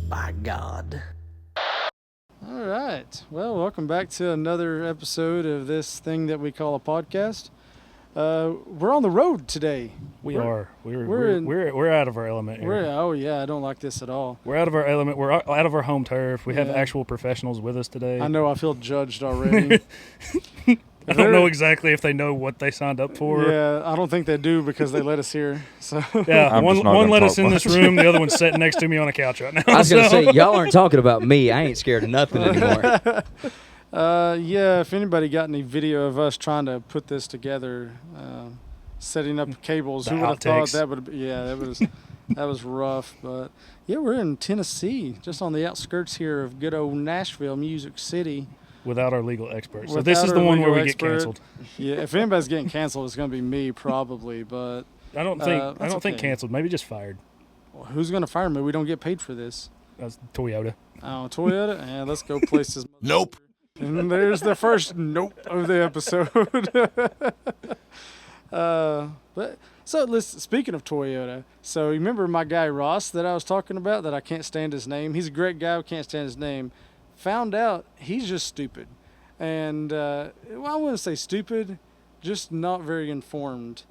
by God. All right. Well, welcome back to another episode of this thing that we call a podcast. We're on the road today. We're out of our element here. Oh yeah, I don't like this at all. We're out of our element. We're out of our home turf. We have actual professionals with us today. I know. I feel judged already. I don't know exactly if they know what they signed up for. Yeah, I don't think they do because they let us here. So yeah, one let us in this room. The other one's sitting next to me on a couch right now. I was going to say, y'all aren't talking about me. I ain't scared of nothing anymore. Yeah, if anybody got any video of us trying to put this together, setting up cables, who would have thought that would? That was rough. But yeah, we're in Tennessee, just on the outskirts here of good old Nashville, Music City. Without our legal expert. So this is the one where we get canceled. Yeah, if anybody's getting canceled, it's going to be me probably. But I don't think canceled. Maybe just fired. Well, who's going to fire me? We don't get paid for this. That's Toyota. Oh, Toyota? Yeah, let's go places. Nope. And there's the first nope of the episode. Speaking of Toyota, so you remember my guy Ross that I was talking about that I can't stand his name? He's a great guy, I can't stand his name. Found out he's just stupid. And, I wouldn't say stupid, just not very informed.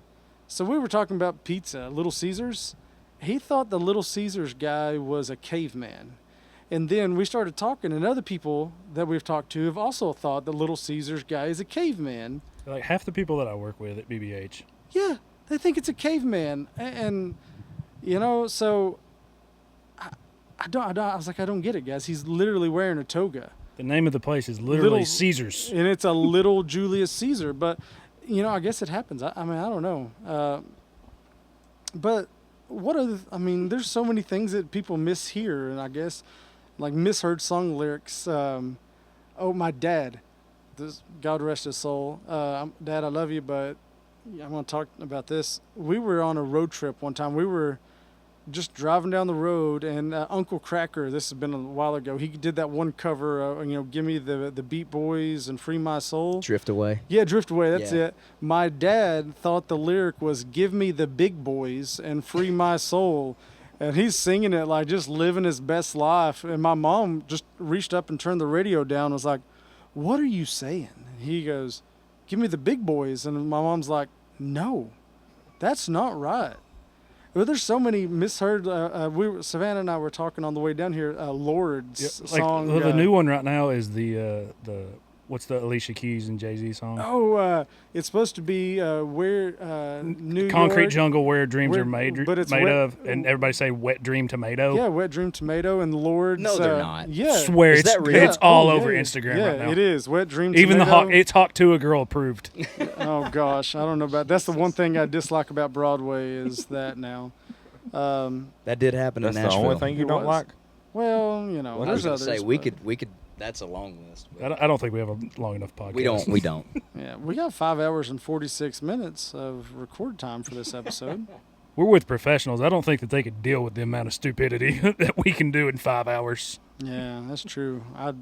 So we were talking about pizza, Little Caesars. He thought the Little Caesars guy was a caveman. And then we started talking, and other people that we've talked to have also thought the Little Caesars guy is a caveman. Like half the people that I work with at BBH. Yeah, they think it's a caveman. And so I was like, I don't get it, guys. He's literally wearing a toga. The name of the place is literally Caesars. And it's a little Julius Caesar. But, I guess it happens. I don't know. But there's so many things that people mishear, and I guess, like misheard song lyrics. My dad, God rest his soul. Dad, I love you, but I'm going to talk about this. We were on a road trip one time. We were just driving down the road, and Uncle Cracker, this has been a while ago, he did that one cover, Give Me the Beat Boys and Free My Soul. Drift Away. Yeah, Drift Away, that's it. My dad thought the lyric was Give Me the Big Boys and Free My Soul. And he's singing it like just living his best life. And my mom just reached up and turned the radio down and was like, what are you saying? And he goes, give me the big boys. And my mom's like, no, that's not right. Well, there's so many misheard. Savannah and I were talking on the way down here. Lord's song. The new one right now is the what's the Alicia Keys and Jay-Z song? Oh, it's supposed to be where New Concrete York, Jungle, where dreams are made of, and everybody say Wet Dream Tomato. Yeah, Wet Dream Tomato and Lord's. No, they're not. Yeah, swear it's all over Instagram right now. Yeah, it is Wet Dream. Even Tomato. it's Hot to a Girl approved. Oh gosh, I don't know about. That's the one thing I dislike about Broadway is that now. That did happen in Nashville. That's the only thing you don't like? Well, I was there's others. Say we could. That's a long list. I don't think we have a long enough podcast. We don't. Yeah, we got 5 hours and 46 minutes of record time for this episode. We're with professionals. I don't think that they could deal with the amount of stupidity that we can do in 5 hours. Yeah, that's true. I've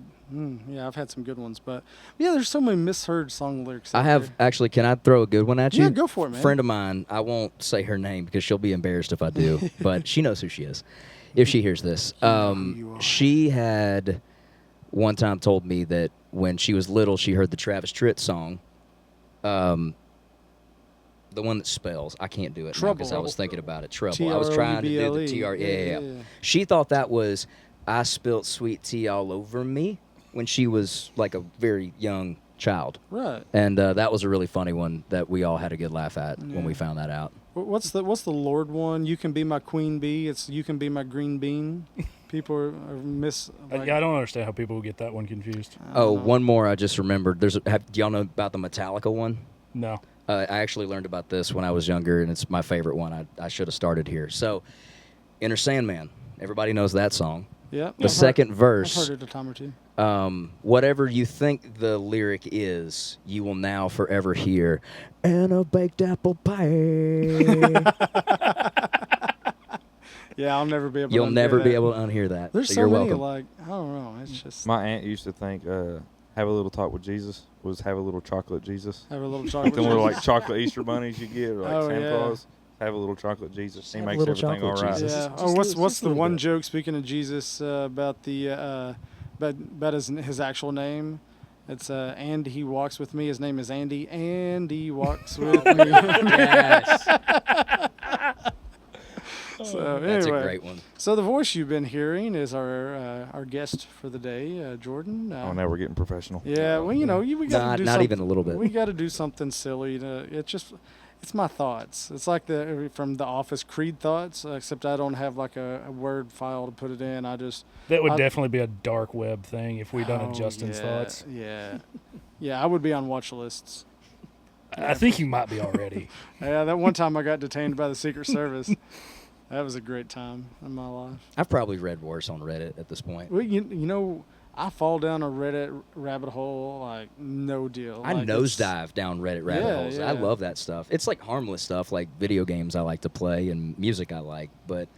had some good ones, but yeah, there's so many misheard song lyrics. I have actually. Can I throw a good one at you? Yeah, go for it, man. A friend of mine. I won't say her name because she'll be embarrassed if I do, but she knows who she is. If she hears this, she had one time told me that when she was little, she heard the Travis Tritt song. The one that spells. I can't do it now because I was thinking about it. Trouble. I was trying to do the TR. Yeah. She thought that was I spilt sweet tea all over me when she was like a very young child. Right. And that was a really funny one that we all had a good laugh at when we found that out. What's the Lord one? You can be my queen bee. It's you can be my green bean. People are I don't understand how people get that one confused. One more I just remembered. Do y'all know about the Metallica one? No. I actually learned about this when I was younger, and it's my favorite one. I should have started here. So, Enter Sandman. Everybody knows that song. Yeah. The second verse. I've heard it a time or two. Whatever you think the lyric is, you will now forever hear, and a baked apple pie. Yeah, I'll never be able You'll to never be that. able to unhear that. There's so you're many, welcome. I don't know. It's just... My aunt used to think have a little talk with Jesus was have a little chocolate Jesus. Have a little chocolate Them little like chocolate Easter bunnies you get, or like Santa Claus. Have a little chocolate Jesus. He Have a makes little everything all chocolate right. Jesus. Yeah. Just Oh, what's just what's a the little one bit. joke? Speaking of Jesus, about the about his actual name. It's and he walks with me. His name is Andy. Andy walks with me. Yes. So That's anyway, a great one. so the voice you've been hearing is our guest for the day, Jordan. Oh, now we're getting professional. Yeah, well, you know, we got to do Not something. even a little bit. We got to do something silly. It's my thoughts. It's like from The Office Creed thoughts, except I don't have like a word file to put it in. That would definitely be a dark web thing if we done a Justin's yeah, thoughts. Yeah, yeah, I would be on watch lists. I think you might be already. Yeah, that one time I got detained by the Secret Service. That was a great time in my life. I've probably read worse on Reddit at this point. Well, you know, I fall down a Reddit rabbit hole like no deal. I Like, nosedive down Reddit rabbit Yeah, holes. yeah. I love that stuff. It's like harmless stuff, like video games I like to play and music I like, but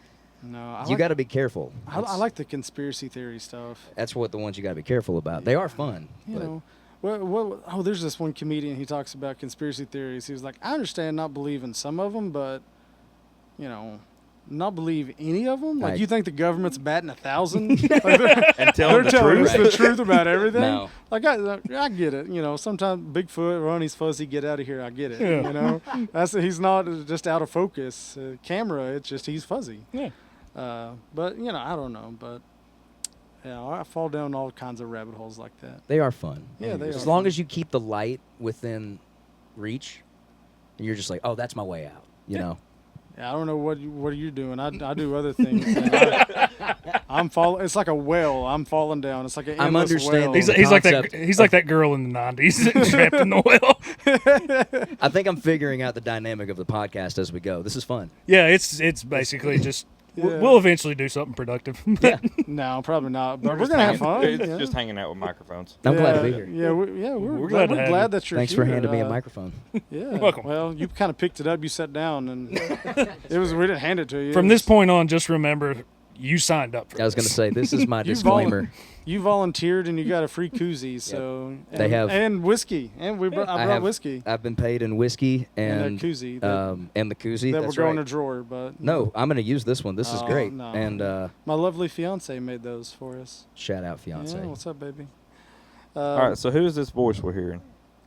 No, you got to be careful. I like the conspiracy theory stuff. That's what the ones you got to be careful about. They are fun. You but know, oh, there's this one comedian. He talks about conspiracy theories. He was like, I understand not believing some of them, but you know, not believe any of them. Like, Right. you think the government's batting 1,000? And They're telling the telling truth. us the truth about everything. No. Like I get it. You know, sometimes Bigfoot, Ronnie's fuzzy. Get out of here. I get it. Yeah. You know, he's not just out of focus. Camera. It's just he's fuzzy. Yeah. But you know, I don't know. But yeah, I fall down all kinds of rabbit holes like that. They are fun. Yeah, they As are long fun. as you keep the light within reach, and you're just like, oh, that's my way out. You know. Yeah, I don't know what you're doing. I do other things. I'm falling. It's like a well. I'm falling down. It's like an I'm endless understanding. well. He's like that. concept He's like that girl in the '90s trapped in the well. I think I'm figuring out the dynamic of the podcast as we go. This is fun. Yeah, it's basically just Yeah. we'll eventually do something productive. Yeah. No, probably not. But we're just gonna have hanging- fun. It's just hanging out with microphones. I'm glad to Yeah, be here. Yeah, we're glad glad, to have you. that you're Thanks here. for handing me a microphone. Yeah. You're welcome. Well, you kind of picked it up. You sat down, and we didn't hand it to you. From It this was- point on, just remember you signed up for I was going to this. say, this is my You disclaimer. you volunteered, and you got a free koozie. So They and- have- and whiskey, and I brought whiskey I've been paid in whiskey and and a koozie and the koozie. that will That's go right. in a drawer. But No, I'm going to use this one. This is Oh, great. no. And my lovely fiance made those for us. shout out fiance. Yeah, what's up, baby? All right, so who is this voice we're hearing?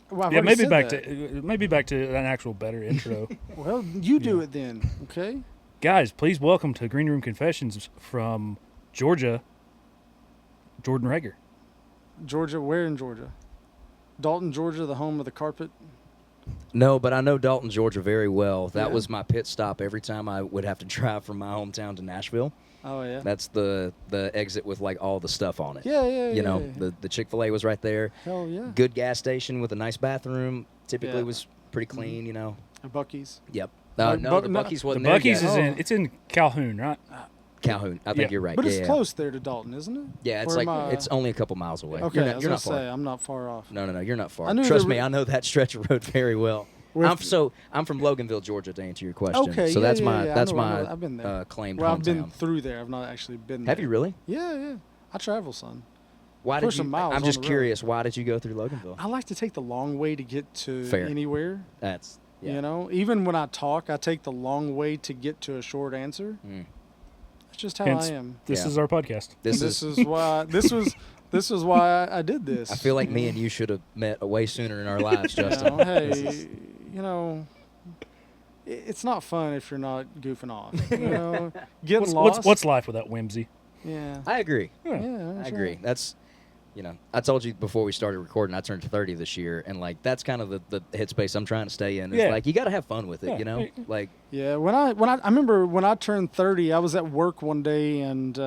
Well, I've Yeah, already maybe said back that. to an actual better intro. Well, you do it then, okay? Guys, please welcome to Green Room Confessions from Georgia, Jordan Rager. Georgia, where in Georgia? Dalton, Georgia, the home of the carpet. No, but I know Dalton, Georgia very well. That Yeah. was my pit stop every time I would have to drive from my hometown to Nashville. Oh yeah. That's the exit with like all the stuff on it. Yeah. You know, yeah. the Chick-fil-A was right there. Hell yeah. Good gas station with a nice bathroom. Typically Yeah. was pretty clean, you know. Buc-ee's. Yep. Like, No, but the no- Buc-ee's The wasn't there Buc-ee's yet. is Oh. it's in Calhoun, right? Calhoun. I think Yeah. you're right. But yeah, it's yeah. close there to Dalton, isn't it? Yeah, it's Or like am I- it's only a couple miles away. Okay, You're I not, was you're gonna not far. say I'm not far off. No, you're not far. I knew Trust there me, were- I know that stretch of road very well. With- I'm from Loganville, Georgia, to answer your question. Okay, so yeah, that's yeah, my yeah, I that's know, my I've been there. claimed Well, I've hometown. been through there. I've not actually been there. Have you really? Yeah. I travel, son. Why For did some you? miles I'm on just the road. curious. Why did you go through Loganville? I like to take the long way to get to Fair. anywhere. That's yeah. You know, even when I talk, I take the long way to get to a short answer. Mm. That's just how Hence- I am. This Yeah. is our podcast. This This is. is why this is why I did this. I feel like me and you should have met way sooner in our lives, Justin. Hey, you know, it's not fun if you're not goofing off. You know, getting lost. What's life without whimsy? Yeah. I agree. Yeah, I that's agree. right. That's, you know, I told you before we started recording, I turned 30 this year, and like that's kind of the headspace I'm trying to stay in. Is Yeah. like you got to have fun with it, Yeah. you know. Like Yeah, I remember when I turned 30, I was at work one day, and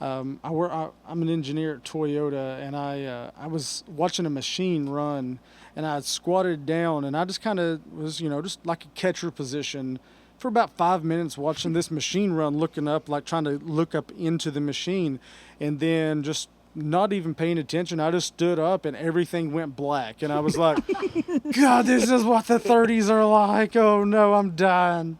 I'm an engineer at Toyota, and I was watching a machine run, and I squatted down, and I just kind of was, you know, just like a catcher position for about 5 minutes watching this machine run, looking up, like trying to look up into the machine, and then just not even paying attention. I just stood up and everything went black, and I was like, God, this is what the 30s are like. Oh no, I'm dying.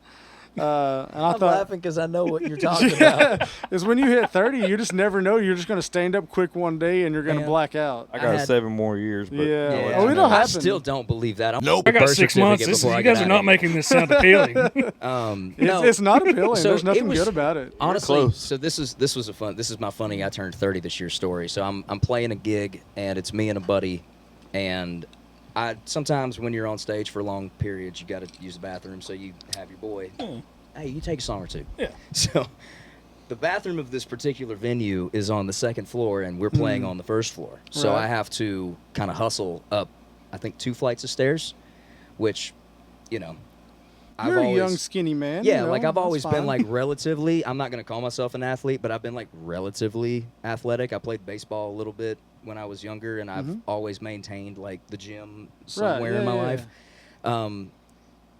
And I I'm thought, laughing because I know what you're talking about. is when you hit 30, you just never know. You're just going to stand up quick one day and you're going to Man, black out. I got had- 7 more years. But Yeah. Yeah, Oh, it'll I happen. still don't believe that. I got 6 months. You guys are not making this sound appealing. No, It's not appealing. So There's nothing it was- good about it. honestly. close. So this is my funny. I turned 30 this year story. So I'm playing a gig and it's me and a buddy, and I sometimes when you're on stage for long periods you got to use the bathroom. So you have your boy. Hey, you take a song or two. Yeah. So the bathroom of this particular venue is on the second floor, and we're playing on the first floor. So Right. I have to kind of hustle up, I think, 2 flights of stairs, which, you know, You're a young, skinny man. yeah, you know, like I've that's always been fine. like relatively. I'm not gonna call myself an athlete, but I've been like relatively athletic. I played baseball a little bit when I was younger, and I've always maintained like the gym somewhere in yeah, my yeah, life.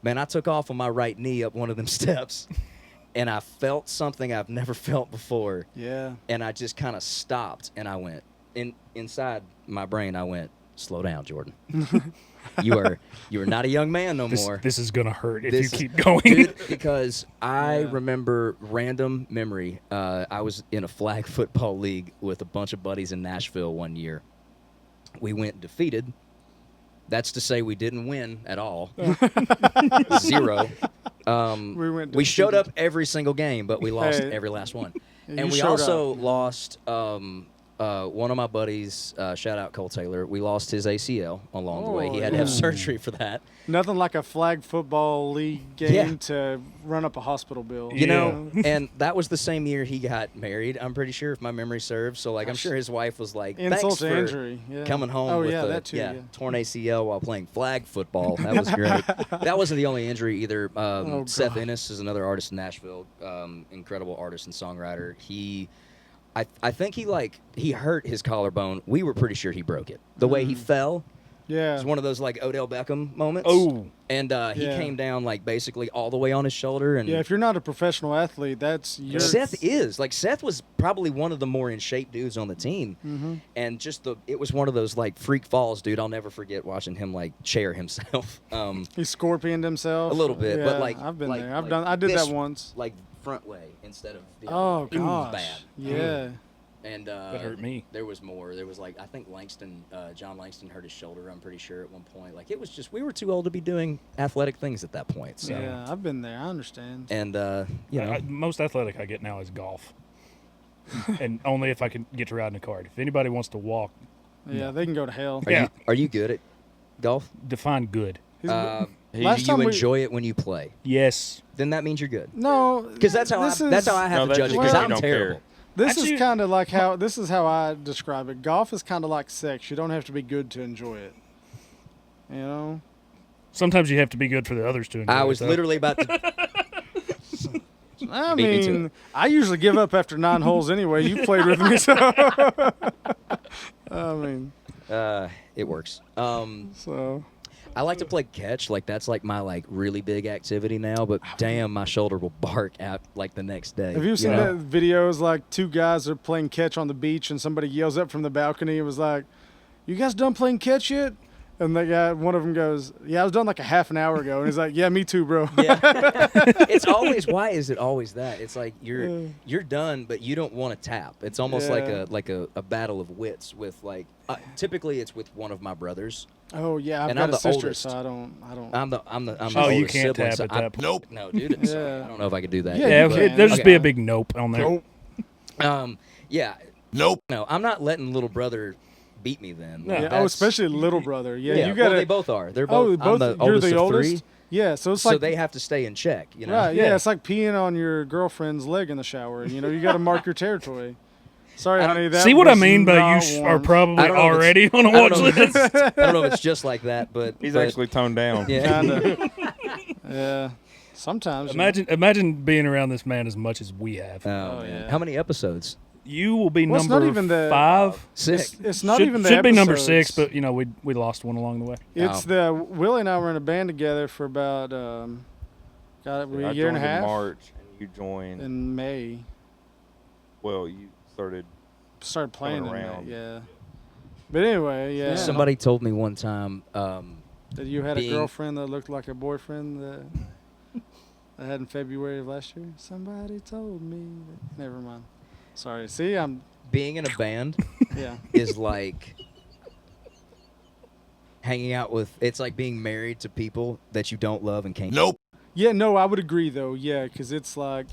Man, I took off on my right knee up one of them steps, and I felt something I've never felt before. Yeah. And I just kind of stopped, and I went inside my brain. I went, "Slow down, Jordan. you are not a young man no more." This is going to hurt if This- you keep going. Dude, because I Yeah. remember random memory. I was in a flag football league with a bunch of buddies in Nashville one year. We went defeated. That's to say we didn't win at all. 0. We showed up every single game, but we lost Hey, every last one. you And we showed also up. lost one of my buddies, shout out Cole Taylor, we lost his ACL along the way. He had to have yeah. surgery for that. Nothing like a flag football league game to run up a hospital bill. You know, and that was the same year he got married, I'm pretty sure, if my memory serves. So, like, I'm sure his wife was like, Insult thanks to for injury. Yeah. coming home Oh, with yeah, a that too, yeah. torn ACL while playing flag football. That was great. That wasn't the only injury either. Seth God. Ennis is another artist in Nashville, incredible artist and songwriter. I think he hurt his collarbone. We were pretty sure he broke it. The way he fell. Yeah. It was one of those like Odell Beckham moments. Oh. And he Yeah. came down like basically all the way on his shoulder. And Yeah, if you're not a professional athlete, that's your Seth was probably one of the more in shape dudes on the team, and it was one of those like freak falls, dude. I'll never forget watching him like chair himself. He scorpioned himself. A little bit, but Yeah, like I've been like- there. like I did this, that once. like front way instead of the Oh other. It was gosh. bad. Yeah. And That hurt me. There was more. There was like I think John Langston hurt his shoulder. I'm pretty sure at one point. Like it was just we were too old to be doing athletic things at that point. So. Yeah, I've been there. I understand. And you know, Most athletic I get now is golf. And only if I can get to ride in a cart. If anybody wants to walk, Yeah, they can go to hell. are you good at golf? define good. He's- Do Last you time we- enjoy it when you play? Yes. Then that means you're good. No, Because that's how I have No, to that's judge it. just Because 'cause you I'm don't terrible. care. This Actually- is kind of like how this is how I describe it. Golf is kind of like sex. You don't have to be good to enjoy it. You know. Sometimes you have to be good for the others to enjoy I it, was though. literally about to. I Beat me to mean, I usually give up after 9 holes anyway. You played with me, so. I mean, It works. so. I like to play catch. Like that's like my like really big activity now. But damn, my shoulder will bark at like the next day. Have you seen know? that videos like 2 guys are playing catch on the beach and somebody yells up from the balcony and was like, "You guys done playing catch yet?" And one of them goes, "Yeah, I was done like a half an hour ago." And he's like, "Yeah, me too, bro." Yeah. It's always why is it always that? It's like you're done, but you don't want to tap. It's almost Yeah. like a battle of wits with like typically it's with one of my brothers. Oh yeah, I've And got I'm a the sister, oldest. so I don't. I'm the Oh, the you oldest can't sibling, tap so at I- that point. Nope. No, dude. I'm sorry. Yeah. I don't know if I could do that. Yeah, Yeah, you can. there'll just Okay. be a big nope on there. Nope. Yeah. Nope. No, I'm not letting little brother beat me then. No. Like, Yeah, that's- especially little brother. Yeah, Yeah, you got well, they both are. They're Oh, both. I'm the you're oldest the of oldest. 3, Yeah, so it's so like they have to stay in check. You know. right. Yeah. Yeah. It's like peeing on your girlfriend's leg in the shower. You know, you got to mark your territory. Sorry, honey. That See what I was mean by not you are warm. probably I don't know if already on a I don't watch know if list. I don't know if it's just like that, but He's but- actually toned down. Yeah. Kinda. Yeah. Sometimes. you know. Imagine being around this man as much as we have. Oh, Oh, man. yeah. How many episodes? You will be Well, it's number not even the- 5. 6. It's not should even the should be number episodes. 6, but you know we lost one along the way. It's Willie and I were in a band together for about I a year and a joined half in March, and you joined. in May. Well, you started. Started playing in around. May, yeah. But anyway, yeah. Somebody told me one time. That you had being- a girlfriend that looked like a boyfriend. That I had in February of last year. Somebody told me. Never mind. Sorry. See, I'm. Being in a band Yeah. is like hanging out with. It's like being married to people that you don't love and can't. Nope. Yeah, no, I would agree though. Yeah, because it's like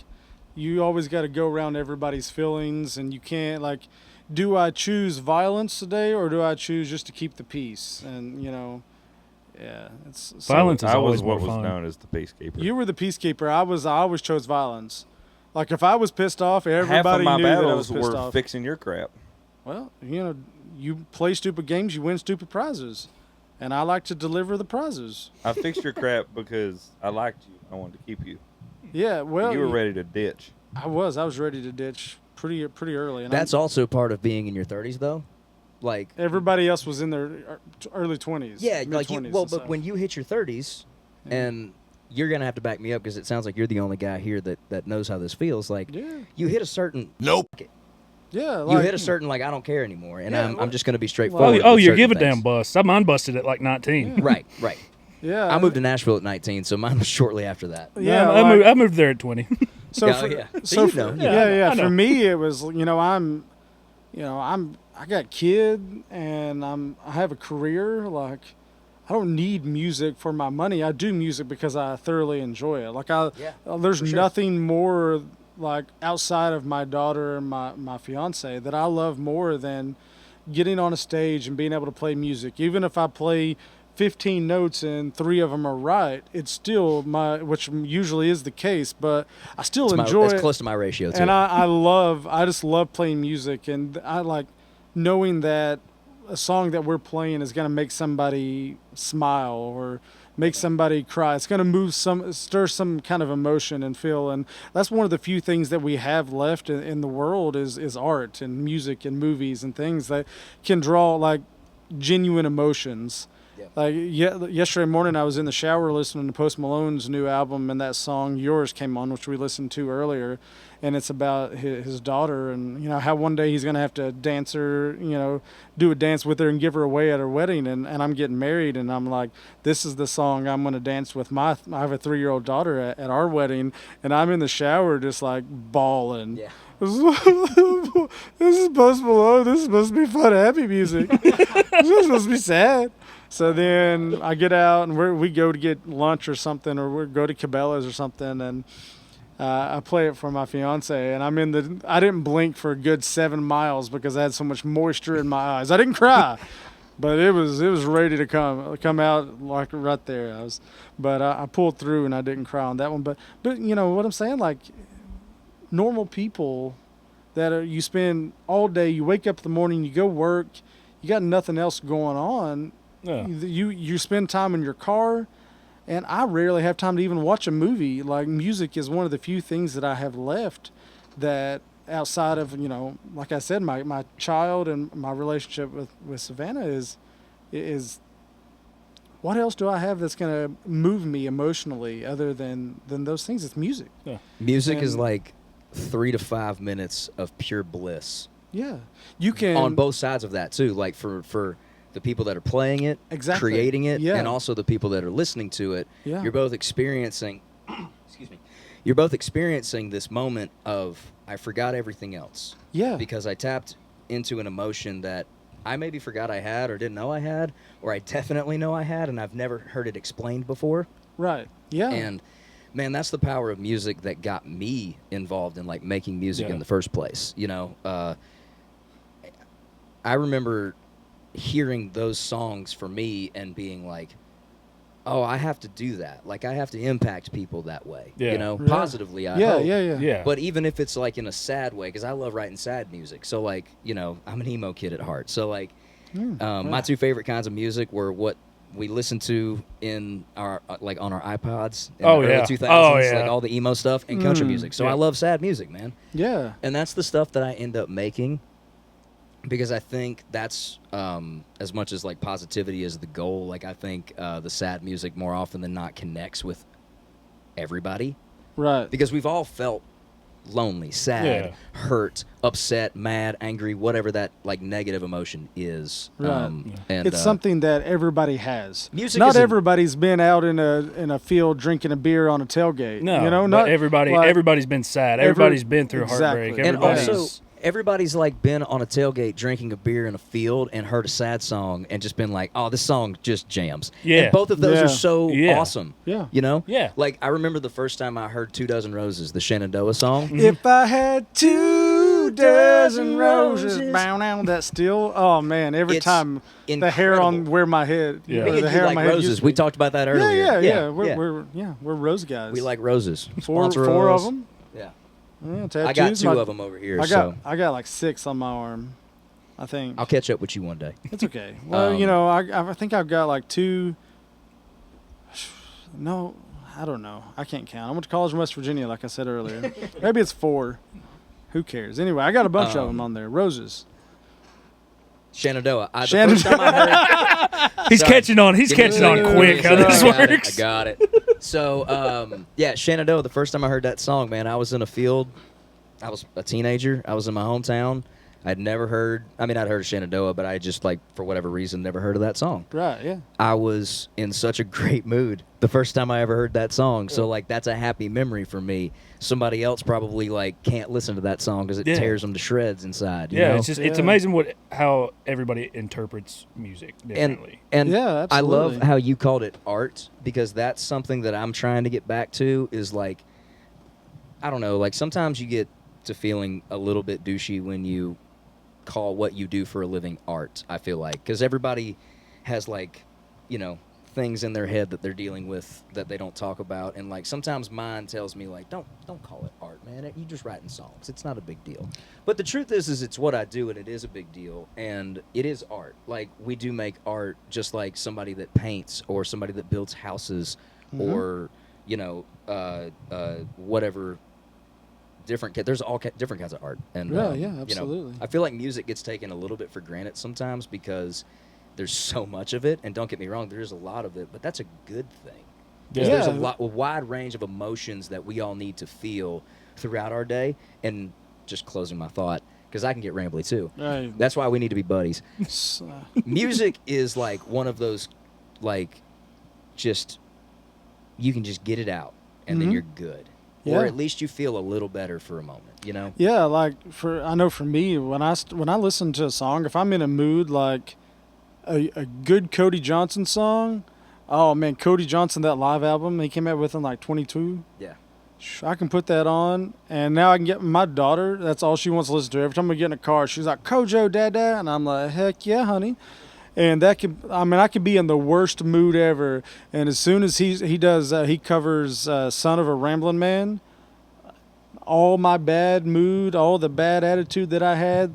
you always got to go around everybody's feelings, and you can't like, do I choose violence today or do I choose just to keep the peace? And yeah, it's Violence is I always was what more was fun. known as the peacekeeper. You were the peacekeeper. I always chose violence. Like if I was pissed off, Half everybody of my knew that I was battles pissed were off. fixing your crap. Well, you play stupid games, you win stupid prizes, and I like to deliver the prizes. I fixed your crap because I liked you. I wanted to keep you. Yeah, well, You were ready to ditch. I was ready to ditch pretty early. And That's also part of being in your 30s, though. Like everybody else was in their early 20s. yeah, like mid-20s well, and but stuff. when you hit your 30s, and you're gonna have to back me up because it sounds like you're the only guy here that knows how this feels. Like Yeah. you hit a certain Nope. Yeah, you like, hit a certain like I don't care anymore, and Yeah, I'm just gonna be straightforward. Oh, with you certain give a things. damn bust. I'm unbusted at like 19. Right. Yeah, I moved to Nashville at 19, so mine was shortly after that. Yeah, I moved there at 20. So Yeah, for, yeah. so So for, you know, yeah, I know. For me, it was I got a kid and I have a career. Like I don't need music for my money. I do music because I thoroughly enjoy it. Like there's for sure. nothing more like outside of my daughter and my fiance that I love more than getting on a stage and being able to play music. Even if I play 15 notes and 3 of them are right, it's still which usually is the case, but I still enjoy That's it. close to my ratio too. And I just love playing music, and I like knowing that a song that we're playing is going to make somebody smile or make somebody cry. It's going to stir some kind of emotion and feel. And that's one of the few things that we have left in the world is art and music and movies and things that can draw like genuine emotions. Yeah. Like yesterday morning, I was in the shower listening to Post Malone's new album, and that song "Yours" came on, which we listened to earlier, and it's about his daughter and how one day he's gonna have to dance her, do a dance with her and give her away at her wedding, and I'm getting married, and I'm like, this is the song I'm gonna dance with I have a 3-year-old daughter at our wedding, and I'm in the shower just like bawling. Yeah. This is Post Malone. This is supposed to be fun, happy music. This is supposed to be sad. So then I get out and we go to get lunch or something, or we go to Cabela's or something, and I play it for my fiance. And I didn't blink for a good 7 miles because I had so much moisture in my eyes. I didn't cry, but it was ready to come out like right there. I pulled through and I didn't cry on that one. But you know what I'm saying? Like normal people you spend all day. You wake up in the morning, you go work, you got nothing else going on. Yeah. You spend time in your car, and I rarely have time to even watch a movie. Like music is one of the few things that I have left that outside of like I said, my child and my relationship with Savannah is what else do I have that's gonna move me emotionally other than those things? It's music. Yeah. Music is And- like 3 to 5 minutes of pure bliss Yeah, you can on both sides of that too. Like for the people that are playing it, Exactly. creating it, Yeah. and also the people that are listening to it. Yeah. You're both experiencing. Excuse me. You're both experiencing this moment of I forgot everything else. Yeah. Because I tapped into an emotion that I maybe forgot I had or didn't know I had, or I definitely know I had, and I've never heard it explained before. Right. Yeah. And man, that's the power of music that got me involved in like making music Yeah. in the first place. I remember hearing those songs for me and being like, oh, I have to do that. Like I have to impact people that way. Yeah. Yeah. Positively, I yeah, hope. yeah. Yeah. But even if it's like in a sad way, because I love writing sad music. So like, I'm an emo kid at heart. So like, my 2 favorite kinds of music were what we listened to in our like on our iPods in Oh, the early yeah. 2000s, Oh, yeah. like all the emo stuff and country music. So Yeah. I love sad music, man. Yeah. And that's the stuff that I end up making because I think that's as much as like positivity is the goal. Like I think the sad music more often than not connects with everybody Right. because we've all felt lonely, sad, hurt, upset, mad, angry, whatever that like negative emotion is. Right. And It's something that everybody has. Music Not isn't- everybody's been out in a field drinking a beer on a tailgate. No, you know, but not everybody's been sad. Everybody's been through heartbreak. Exactly. and Everybody's, also everybody's like been on a tailgate drinking a beer in a field and heard a sad song and just been like, oh, this song just jams. Yeah. And both of those Yeah. are so Yeah. awesome. Yeah. You know? Yeah. Like I remember the first time I heard 2 Dozen Roses, the Shenandoah song. If I had 2 dozen roses, bow now, that still, oh man, every It's time the hair on incredible. where my head, Yeah. or Me and the you hair on like my head roses. used to We be. talked about that earlier. Yeah. We're rose guys. We like roses. four Sponsor of us. them. Yeah. Yeah, I got tattoos. 2 of them over here. I got like 6 on my arm. I think I'll catch up with you one day. it's okay. Well, I think I've got like 2. No, I don't know. I can't count. I went to college in West Virginia, like I said earlier. Maybe it's 4. Who cares? Anyway, I got a bunch of them on there. Roses. Shenandoah. The Shenandoah. first time I heard, he's Sorry. catching on. He's Give me a catching on second. quick how Sorry, this works. I got it. So, yeah, Shenandoah, the first time I heard that song, man, I was in a field. I was a teenager. I was in my hometown. I'd never heard, I'd heard of Shenandoah, but I just, like, for whatever reason, never heard of that song. Right, yeah. I was in such a great mood the first time I ever heard that song. So, like, that's a happy memory for me. Somebody else probably, like, can't listen to that song because it Yeah. tears them to shreds inside. You Yeah, know? it's just it's Yeah. amazing how everybody interprets music differently. And Yeah, I love absolutely. how you called it art because that's something that I'm trying to get back to is like, I don't know, like sometimes you get to feeling a little bit douchey when you call what you do for a living art, I feel like. Because everybody has like, things in their head that they're dealing with that they don't talk about. And like sometimes mine tells me like, don't call it art, man. You just writing songs. It's not a big deal. But the truth is it's what I do and it is a big deal. And it is art. Like we do make art just like somebody that paints or somebody that builds houses or, whatever. There's all different kinds of art. And, Yeah, absolutely. I feel like music gets taken a little bit for granted sometimes because there's so much of it. And don't get me wrong, there is a lot of it, but that's a good thing. Yeah. There's a wide range of emotions that we all need to feel throughout our day. And just closing my thought, because I can get rambly too. Right. That's why we need to be buddies. Music is like one of those, like, just, you can just get it out and then you're good. Yeah. Or at least you feel a little better for a moment, you know? Yeah, like I know for me when I listen to a song, if I'm in a mood like a good Cody Johnson song, oh man, Cody Johnson, that live album he came out with in like 22. Yeah. I can put that on, and now I can get my daughter. That's all she wants to listen to. Every time we get in a car, she's like, "Kojo, Dada," and I'm like, "Heck yeah, honey." And I could be in the worst mood ever, and as soon as he covers "Son of a Ramblin' Man," all my bad mood, all the bad attitude that I had,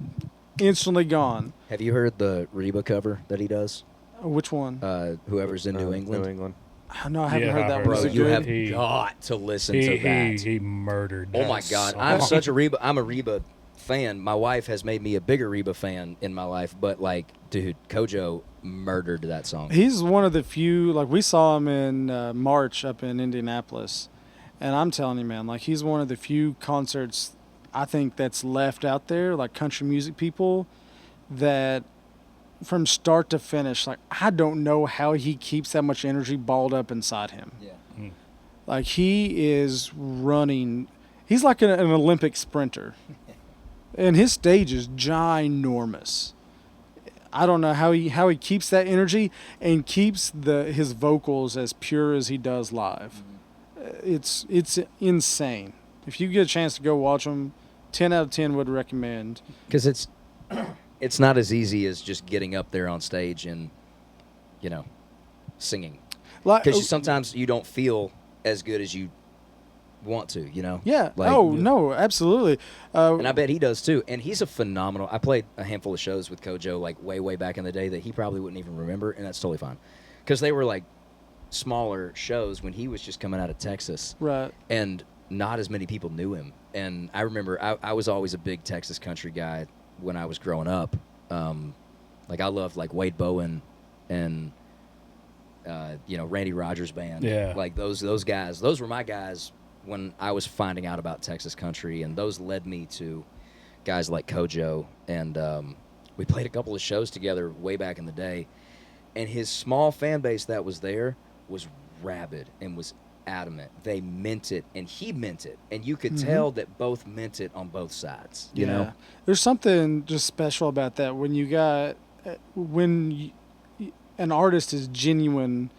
instantly gone. Have you heard the Reba cover that he does? Which one? Whoever's in New England. New England. No, I haven't Yeah, heard I that heard one. Bro, Is it you good? have He- got to listen to that. He murdered Oh that my God, song. I'm such a Reba. I'm a Reba fan. My wife has made me a bigger Reba fan in my life. But like, dude, Kojo murdered that song. He's one of the few, like we saw him in March up in Indianapolis. And I'm telling you, man, like he's one of the few concerts I think that's left out there, like country music people, that from start to finish, like I don't know how he keeps that much energy balled up inside him. Yeah. Like he is running, he's like an Olympic sprinter. And his stage is ginormous. I don't know how he keeps that energy and keeps his vocals as pure as he does live. It's insane. If you get a chance to go watch him, 10 out of 10 would recommend. Because it's not as easy as just getting up there on stage and, singing. Like, Because sometimes you don't feel as good as you want to, yeah. Like, no, absolutely. And I bet he does too. And he's a phenomenal. I played a handful of shows with Kojo like way back in the day that he probably wouldn't even remember, and that's totally fine. Because they were like smaller shows when he was just coming out of Texas. Right. And not as many people knew him. And I remember I was always a big Texas country guy when I was growing up. Like I loved like Wade Bowen and Randy Rogers band. Yeah. Like those guys. Those were my guys when I was finding out about Texas country, and those led me to guys like Kojo, and we played a couple of shows together way back in the day, and his small fan base that was there was rabid and was adamant. They meant it, and he meant it, and you could tell that both meant it on both sides. You know, there's something just special about that when you got an artist is genuine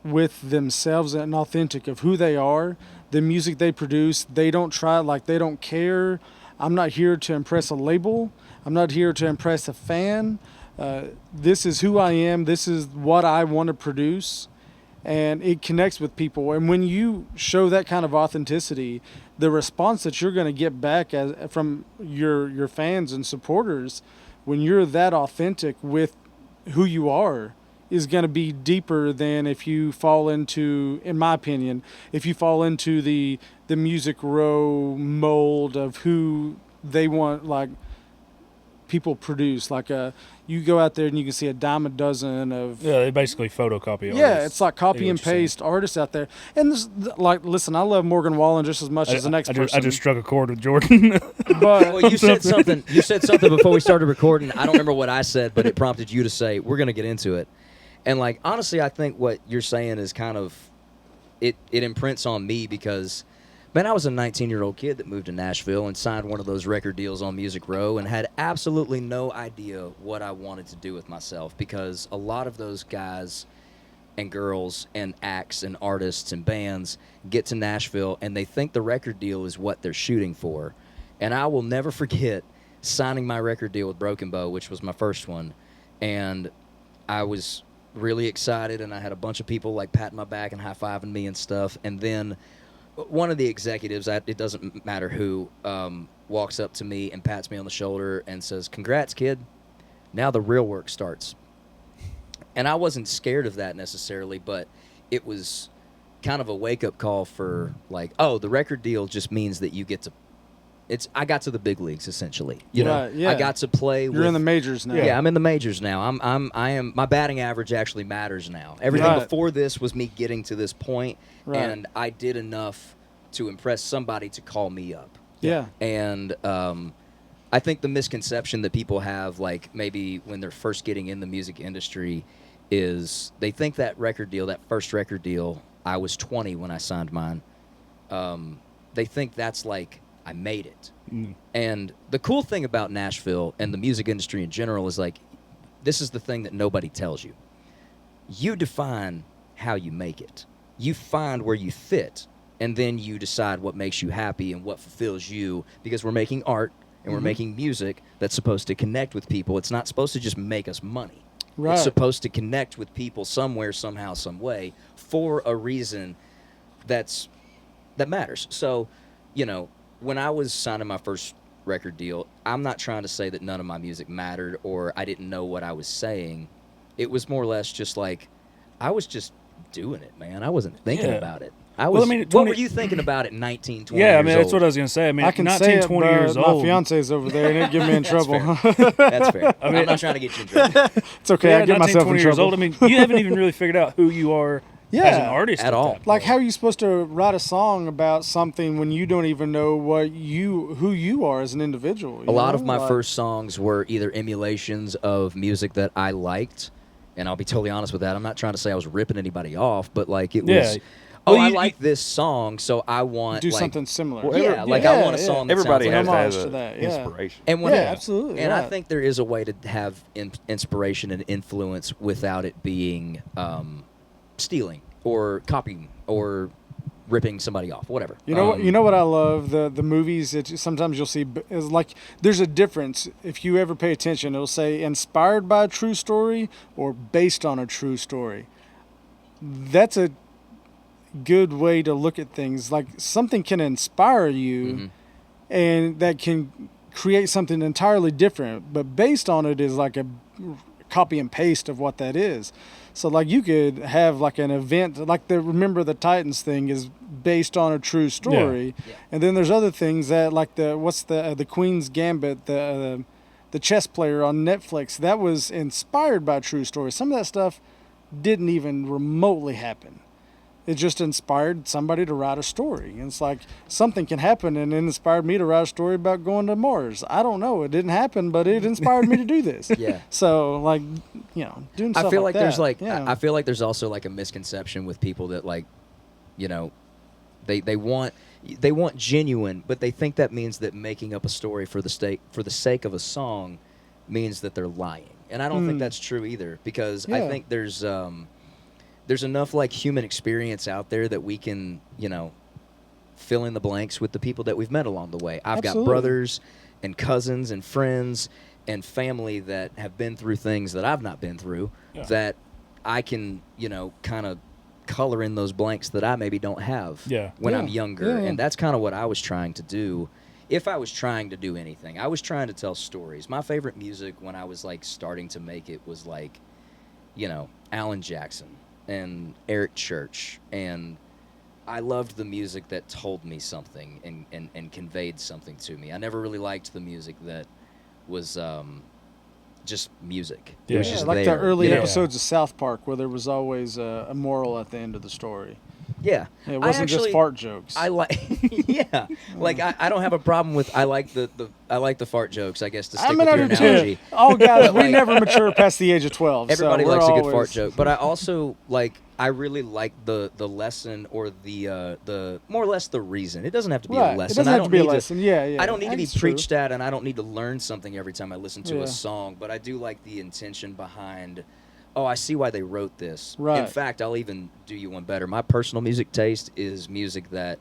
with themselves and authentic of who they are, the music they produce. They don't try, like, they don't care. I'm not here to impress a label. I'm not here to impress a fan. This is who I am. This is what I want to produce. And it connects with people. And when you show that kind of authenticity, the response that you're going to get back from your fans and supporters, when you're that authentic with who you are, is going to be deeper than if you fall into, in my opinion, if you fall into the Music Row mold of who they want, like, people produce. Like, you go out there and you can see a dime a dozen of... Yeah, they basically photocopy artists. Yeah, it's like copy and paste artists out there. And this, like, listen, I love Morgan Wallen just as much as the next person. I just struck a chord with Jordan. But well, you said something. You said something before we started recording. I don't remember what I said, but it prompted you to say, we're going to get into it. And, like, honestly, I think what you're saying is kind of, it imprints on me because, man, I was a 19-year-old kid that moved to Nashville and signed one of those record deals on Music Row and had absolutely no idea what I wanted to do with myself, because a lot of those guys and girls and acts and artists and bands get to Nashville and they think the record deal is what they're shooting for. And I will never forget signing my record deal with Broken Bow, which was my first one, and I was really excited, and I had a bunch of people like patting my back and high-fiving me and stuff. And then one of the executives, it doesn't matter who, walks up to me and pats me on the shoulder and says, "Congrats, kid. Now the real work starts." And I wasn't scared of that necessarily, but it was kind of a wake-up call for, like, oh, the record deal just means that you get to... I got to the big leagues, essentially. You know, yeah. I got to play. You're in the majors now. Yeah, I'm in the majors now. I am. My batting average actually matters now. Everything before this was me getting to this point, and I did enough to impress somebody to call me up. Yeah. And I think the misconception that people have, like maybe when they're first getting in the music industry, is they think that record deal, that first record deal, I was 20 when I signed mine. They think that's like, I made it. And the cool thing about Nashville and the music industry in general is, like, this is the thing that nobody tells you. You define how you make it. You find where you fit, and then you decide what makes you happy and what fulfills you, because we're making art and we're making music that's supposed to connect with people. It's not supposed to just make us money. Right. It's supposed to connect with people somewhere, somehow, some way, for a reason that matters. So, you know, when I was signing my first record deal, I'm not trying to say that none of my music mattered or I didn't know what I was saying. It was more or less just like, I was just doing it, man. I wasn't thinking about it. What were you thinking about at 19, 20 years old? That's what I was going to say. I mean, I can 19, say it, 20 but years my old. fiance's over there, and it'd get me in trouble. That's fair. I'm not trying to get you in trouble. It's okay. I get 19, myself 20 in years trouble. old. I mean, you haven't even really figured out who you are as an artist at all. Like, how are you supposed to write a song about something when you don't even know who you are as an individual? A lot of my first songs were either emulations of music that I liked, and I'll be totally honest with that. I'm not trying to say I was ripping anybody off, but like it was. I like this song, so I want do like, something similar. I want a song. That Everybody has Homage to to that, have inspiration. And when absolutely. And I think there is a way to have inspiration and influence without it being stealing or copying or ripping somebody off, whatever. You know what I love? The movies that sometimes you'll see is like, there's a difference. If you ever pay attention, it'll say inspired by a true story or based on a true story. That's a good way to look at things. Like, something can inspire you and that can create something entirely different, but based on it is like a copy and paste of what that is. So like, you could have like an event like the Remember the Titans thing is based on a true story, and then there's other things that, like the Queen's Gambit, the chess player on Netflix, that was inspired by a true story. Some of that stuff didn't even remotely happen. it just inspired somebody to write a story. And it's like something can happen, and it inspired me to write a story about going to Mars. I don't know, it didn't happen, but it inspired me to do this. Yeah. So like, doing stuff I feel like that, there's like yeah. I feel like there's also like a misconception with people that like, they want genuine, but they think that means that making up a story for the sake of a song means that they're lying. And I don't think that's true either, because I think there's enough like human experience out there that we can, fill in the blanks with the people that we've met along the way. I've got brothers and cousins and friends and family that have been through things that I've not been through, that I can, kind of color in those blanks that I maybe don't have when I'm younger. And that's kind of what I was trying to do. If I was trying to do anything, I was trying to tell stories. My favorite music when I was like starting to make it was like, Alan Jackson and Eric Church, and I loved the music that told me something and conveyed something to me. I never really liked the music that was just music. It was just like there, the early episodes of South Park where there was always a moral at the end of the story. Yeah. It wasn't just fart jokes. I like like I don't have a problem with I like the fart jokes, I guess, to stick with your analogy. Oh guys, we never mature past the age of 12. Everybody so likes a always... good fart joke, but I also I really like the lesson or the more or less the reason. It doesn't have to be a lesson. It doesn't have to be a lesson. I don't need to be preached at, and I don't need to learn something every time I listen to a song, but I do like the intention behind, oh, I see why they wrote this. Right. In fact, I'll even do you one better. My personal music taste is music that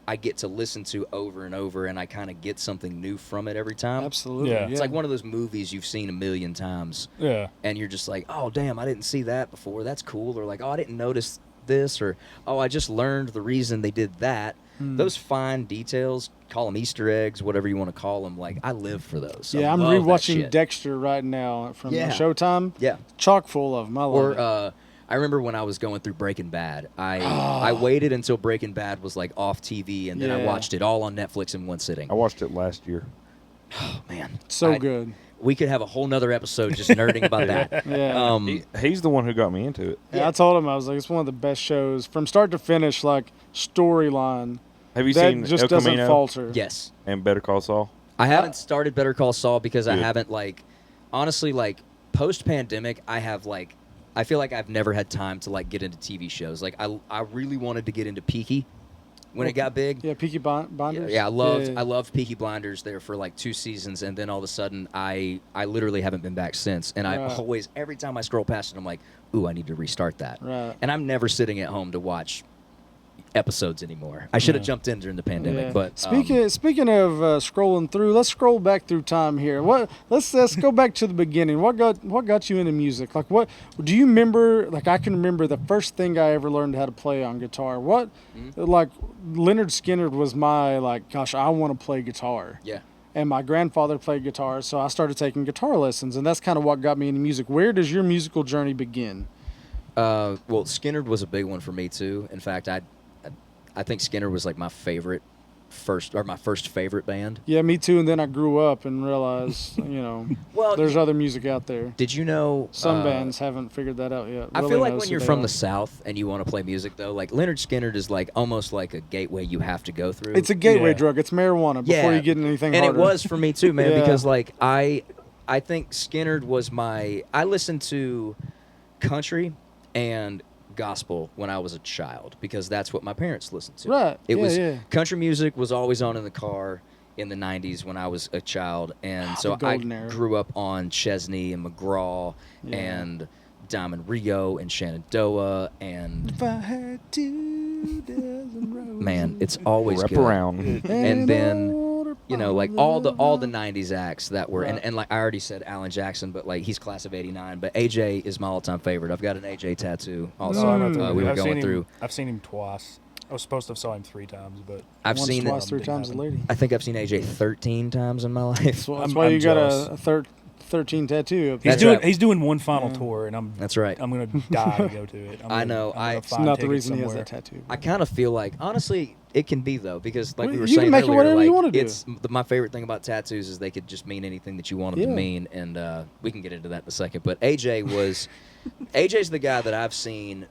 I get to listen to over and over, and I kind of get something new from it every time. Absolutely. Yeah. It's like one of those movies you've seen a million times. Yeah. And you're just like, oh, damn, I didn't see that before. That's cool. Or like, oh, I didn't notice this. Or, oh, I just learned the reason they did that. Those fine details, call them Easter eggs, whatever you want to call them. Like, I live for those. Yeah, I'm rewatching Dexter right now from Showtime. Yeah. Chock full of them. I love it. I remember when I was going through Breaking Bad, I waited until Breaking Bad was like off TV, and then I watched it all on Netflix in one sitting. I watched it last year. Oh, man. So good. We could have a whole nother episode just nerding about that. Yeah. He's the one who got me into it. Yeah, I told him, I was like, it's one of the best shows from start to finish, like storyline. Have you that seen just El doesn't Camino falter. Yes. and Better Call Saul? I haven't started Better Call Saul because I Good. haven't, like, honestly, like, post-pandemic, I feel like I've never had time to, like, get into TV shows. Like, I really wanted to get into Peaky when it got big. Yeah, Peaky Blinders. Yeah, I loved Peaky Blinders there for, like, 2 seasons, and then all of a sudden, I literally haven't been back since. And I always, every time I scroll past it, I'm like, ooh, I need to restart that. Right. And I'm never sitting at home to watch episodes anymore. I should have jumped in during the pandemic, but speaking of scrolling through, let's scroll back through time here. Let's go back to the beginning. What got you into music? Like, what do you remember? Like, I can remember the first thing I ever learned how to play on guitar. Like Leonard Skinner was my gosh, I want to play guitar. Yeah. And my grandfather played guitar, so I started taking guitar lessons, and that's kind of what got me into music. Where does your musical journey begin? Well, Skinner was a big one for me too. In fact, I think Skinner was like my first favorite band. Yeah, me too. And then I grew up and realized, Well, there's other music out there. Did you know Some bands haven't figured that out yet. I Really feel like knows when who you're they from are. the South and you want to play music, though, like Leonard Skinner is like almost like a gateway you have to go through. It's a gateway drug. It's marijuana before you get anything and harder. it was for me too, man, Yeah. because like I think Skinner was I listened to country and gospel when I was a child because that's what my parents listened to. Right. It Yeah, was yeah. country music was always on in the car in the 90s when I was a child, and so the I golden era. grew up on Chesney and McGraw and Diamond Rio and Shenandoah and If I had 2 dozen roses. man, it's always Wrap good. around. And then like all the love. 90s acts that were Right. and like I already said Alan Jackson, but like he's class of 89, but AJ is my all-time favorite. I've got an AJ tattoo also. We were going through. I've seen him twice. I was supposed to have saw him 3 times, but I've Once, seen twice, it. 3 times a lady. I think I've seen AJ 13 times in my life. That's I'm why you got jealous. a 13 tattoo up he's That's there. right. he's doing one final tour, and I'm That's right. I'm gonna die to go to it. I know. It's not the reason he has that tattoo. I kind of feel like, honestly, it can be though, because like Well, we were you can saying make it earlier, whatever you like, wanna do. it's my favorite thing about tattoos is they could just mean anything that you want them to Yeah. mean, and we can get into that in a second. But AJ's the guy that I've seen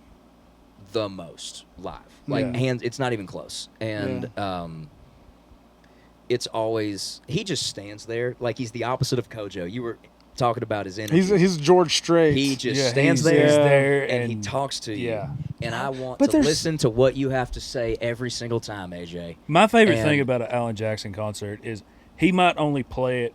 the most live. Like Yeah. hands, it's not even close. And it's always he just stands there like he's the opposite of Kojo. You were talking about his energy. He's George Strait. He just Yeah, stands he's there, there and he and- talks to you. yeah. And I want But to there's- listen to what you have to say every single time, AJ. My favorite And- thing about an Alan Jackson concert is he might only play it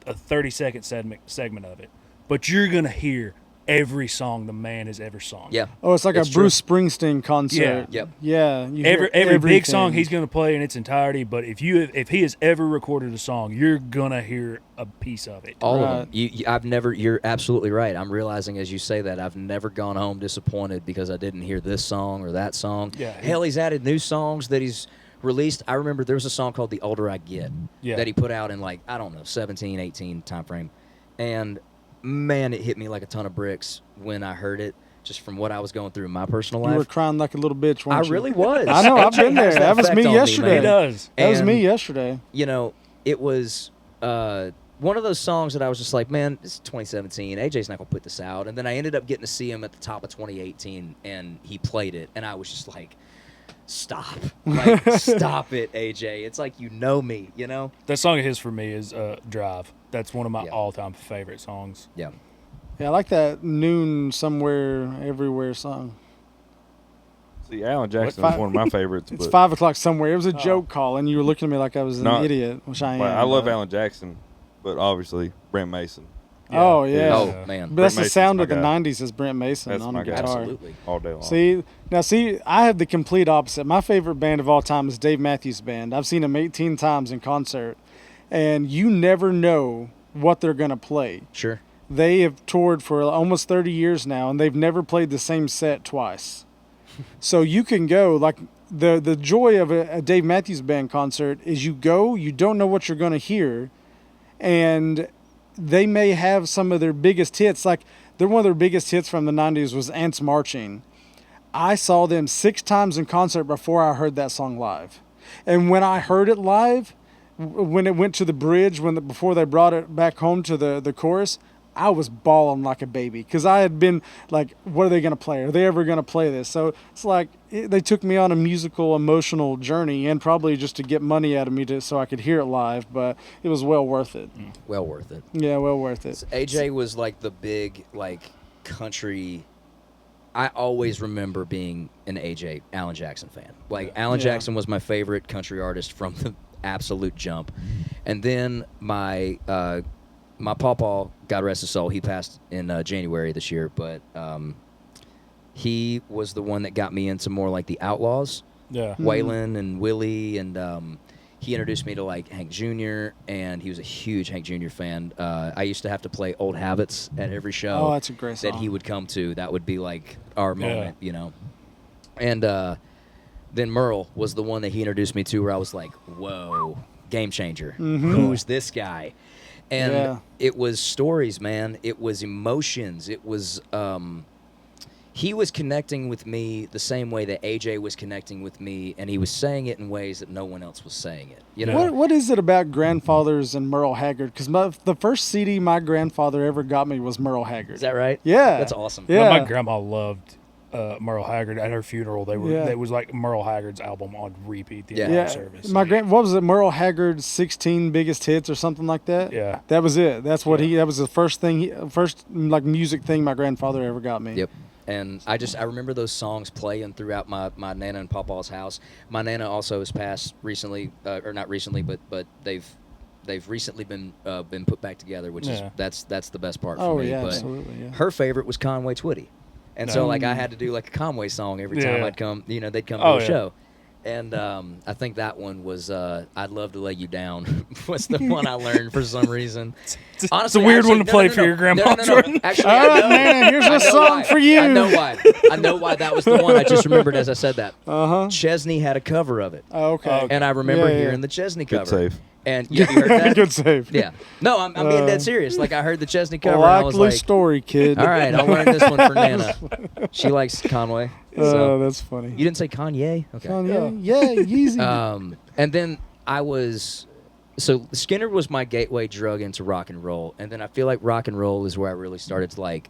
a 30-second segment of it, but you're going to hear every song the man has ever sung. Yeah. Oh, it's like It's a Bruce Springsteen concert. Yeah. Yep. Yeah. You hear Every big song everything. he's going to play in its entirety, but if he has ever recorded a song, you're going to hear a piece of it. All of Right. them. I've never. You're absolutely right. I'm realizing as you say that I've never gone home disappointed because I didn't hear this song or that song. Yeah. Hell, he's added new songs that he's released. I remember there was a song called "The Older I Get" Yeah. that he put out in 17, 18 time frame, and man, it hit me like a ton of bricks when I heard it. Just from what I was going through in my personal You were life, crying like a little bitch, I weren't you? really was. I know, I've AJ been there. has That was effect me on yesterday. He man. does. That was And, me yesterday. You know, it was one of those songs that I was just like, man, this is 2017. AJ's not going to put this out. And then I ended up getting to see him at the top of 2018, and he played it. And I was just like, stop. Like, stop it, AJ. It's like you know me, you know? That song of his for me is Drive. That's one of my Yeah. all-time favorite songs. Yeah. Yeah, I like that Noon Somewhere Everywhere song. See, Alan Jackson What, is one of my favorites. It's but 5 o'clock somewhere. It was a joke call, and you were looking at me like I was an No, idiot, which I am. I love but- Alan Jackson, but obviously Brent Mason Oh, yeah. Oh, Yeah. man. But that's Brent the Mason's sound my of the guy. 90s is Brent Mason That's on my the guy. guitar. Absolutely. all day long. See, I have the complete opposite. My favorite band of all time is Dave Matthews Band. I've seen them 18 times in concert, and you never know what they're going to play. Sure. They have toured for almost 30 years now, and they've never played the same set twice. So you can go, like, the joy of a Dave Matthews Band concert is you go, you don't know what you're going to hear, and they may have some of their biggest hits. Like, one of their biggest hits from the 90s was Ants Marching. I saw them 6 times in concert before I heard that song live. And when I heard it live, when it went to the bridge, before they brought it back home to the chorus, I was bawling like a baby because I had been like, what are they going to play? Are they ever going to play this? So it's like they took me on a musical, emotional journey, and probably just to get money out of me so I could hear it live, but it was well worth it. Well worth it. Yeah, well worth it. AJ was like the big, like, country. I always remember being an Alan Jackson fan. Like, Alan Yeah. Jackson was my favorite country artist from the absolute jump. And then my pawpaw, God rest his soul, he passed in January this year, but he was the one that got me into more like the Outlaws, Yeah. Waylon and Willie, and he introduced me to like Hank Jr., and he was a huge Hank Jr. fan. I used to have to play Old Habits at every show Oh, that's a great song. that he would come to. That would be like our moment, you know. And then Merle was the one that he introduced me to where I was like, whoa, game changer. Who's this guy? And Yeah. it was stories, man. It was emotions. It was he was connecting with me the same way that AJ was connecting with me, and he was saying it in ways that no one else was saying it. You know, What is it about grandfathers and Merle Haggard? Because the first CD my grandfather ever got me was Merle Haggard. is that right? Yeah. That's awesome. Yeah. My grandma loved Merle Haggard. At her funeral, Yeah. it was like Merle Haggard's album on repeat the Yeah. entire Yeah, service. what was it? Merle Haggard's 16 biggest hits or something like that. Yeah. that was it. That's what that was the first like music thing my grandfather ever got me. Yep. And I remember those songs playing throughout my Nana and Papa's house. My Nana also has passed recently, or not recently, but they've recently been put back together, which is Yeah. that's the best part for Oh me. yeah, but absolutely. Yeah. her favorite was Conway Twitty, and so like I had to do like a Conway song every time Yeah. I'd come. You know, they'd come Oh, to a yeah. show. And I think that one was "I'd Love to Lay You Down" was the one I learned for some reason. Honestly, it's a weird one to actually, play no, for no. your grandma, No, no, no. Jordan. Actually, All I right, know. man, here's I a know song why. for you. I know why. I know why that was the one. I just remembered as I said that. Uh-huh. Chesney had a cover of it, Oh, okay. and I remember Yeah, yeah. hearing the Chesney Good cover. save. And you heard that? Good save. Yeah. No, I'm being dead serious. Like I heard the Chesney A cover, and I was likely like, story, kid. "All right, I'll learn this one for Nana." She likes Conway. Oh, So that's funny. you didn't say Kanye? Okay. Kanye? Yeah, Yeezy. And then so Skinner was my gateway drug into rock and roll, and then I feel like rock and roll is where I really started to like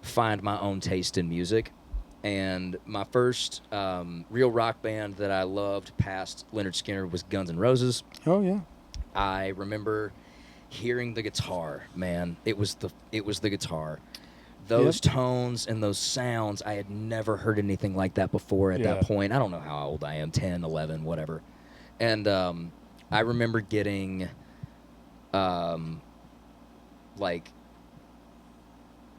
find my own taste in music, And my first real rock band that I loved past Leonard Skinner was Guns N' Roses. Oh yeah. I remember hearing the guitar, man. It was the guitar. Those tones and those sounds, I had never heard anything like that before at that point. I don't know how old I am, 10, 11, whatever. And I remember getting like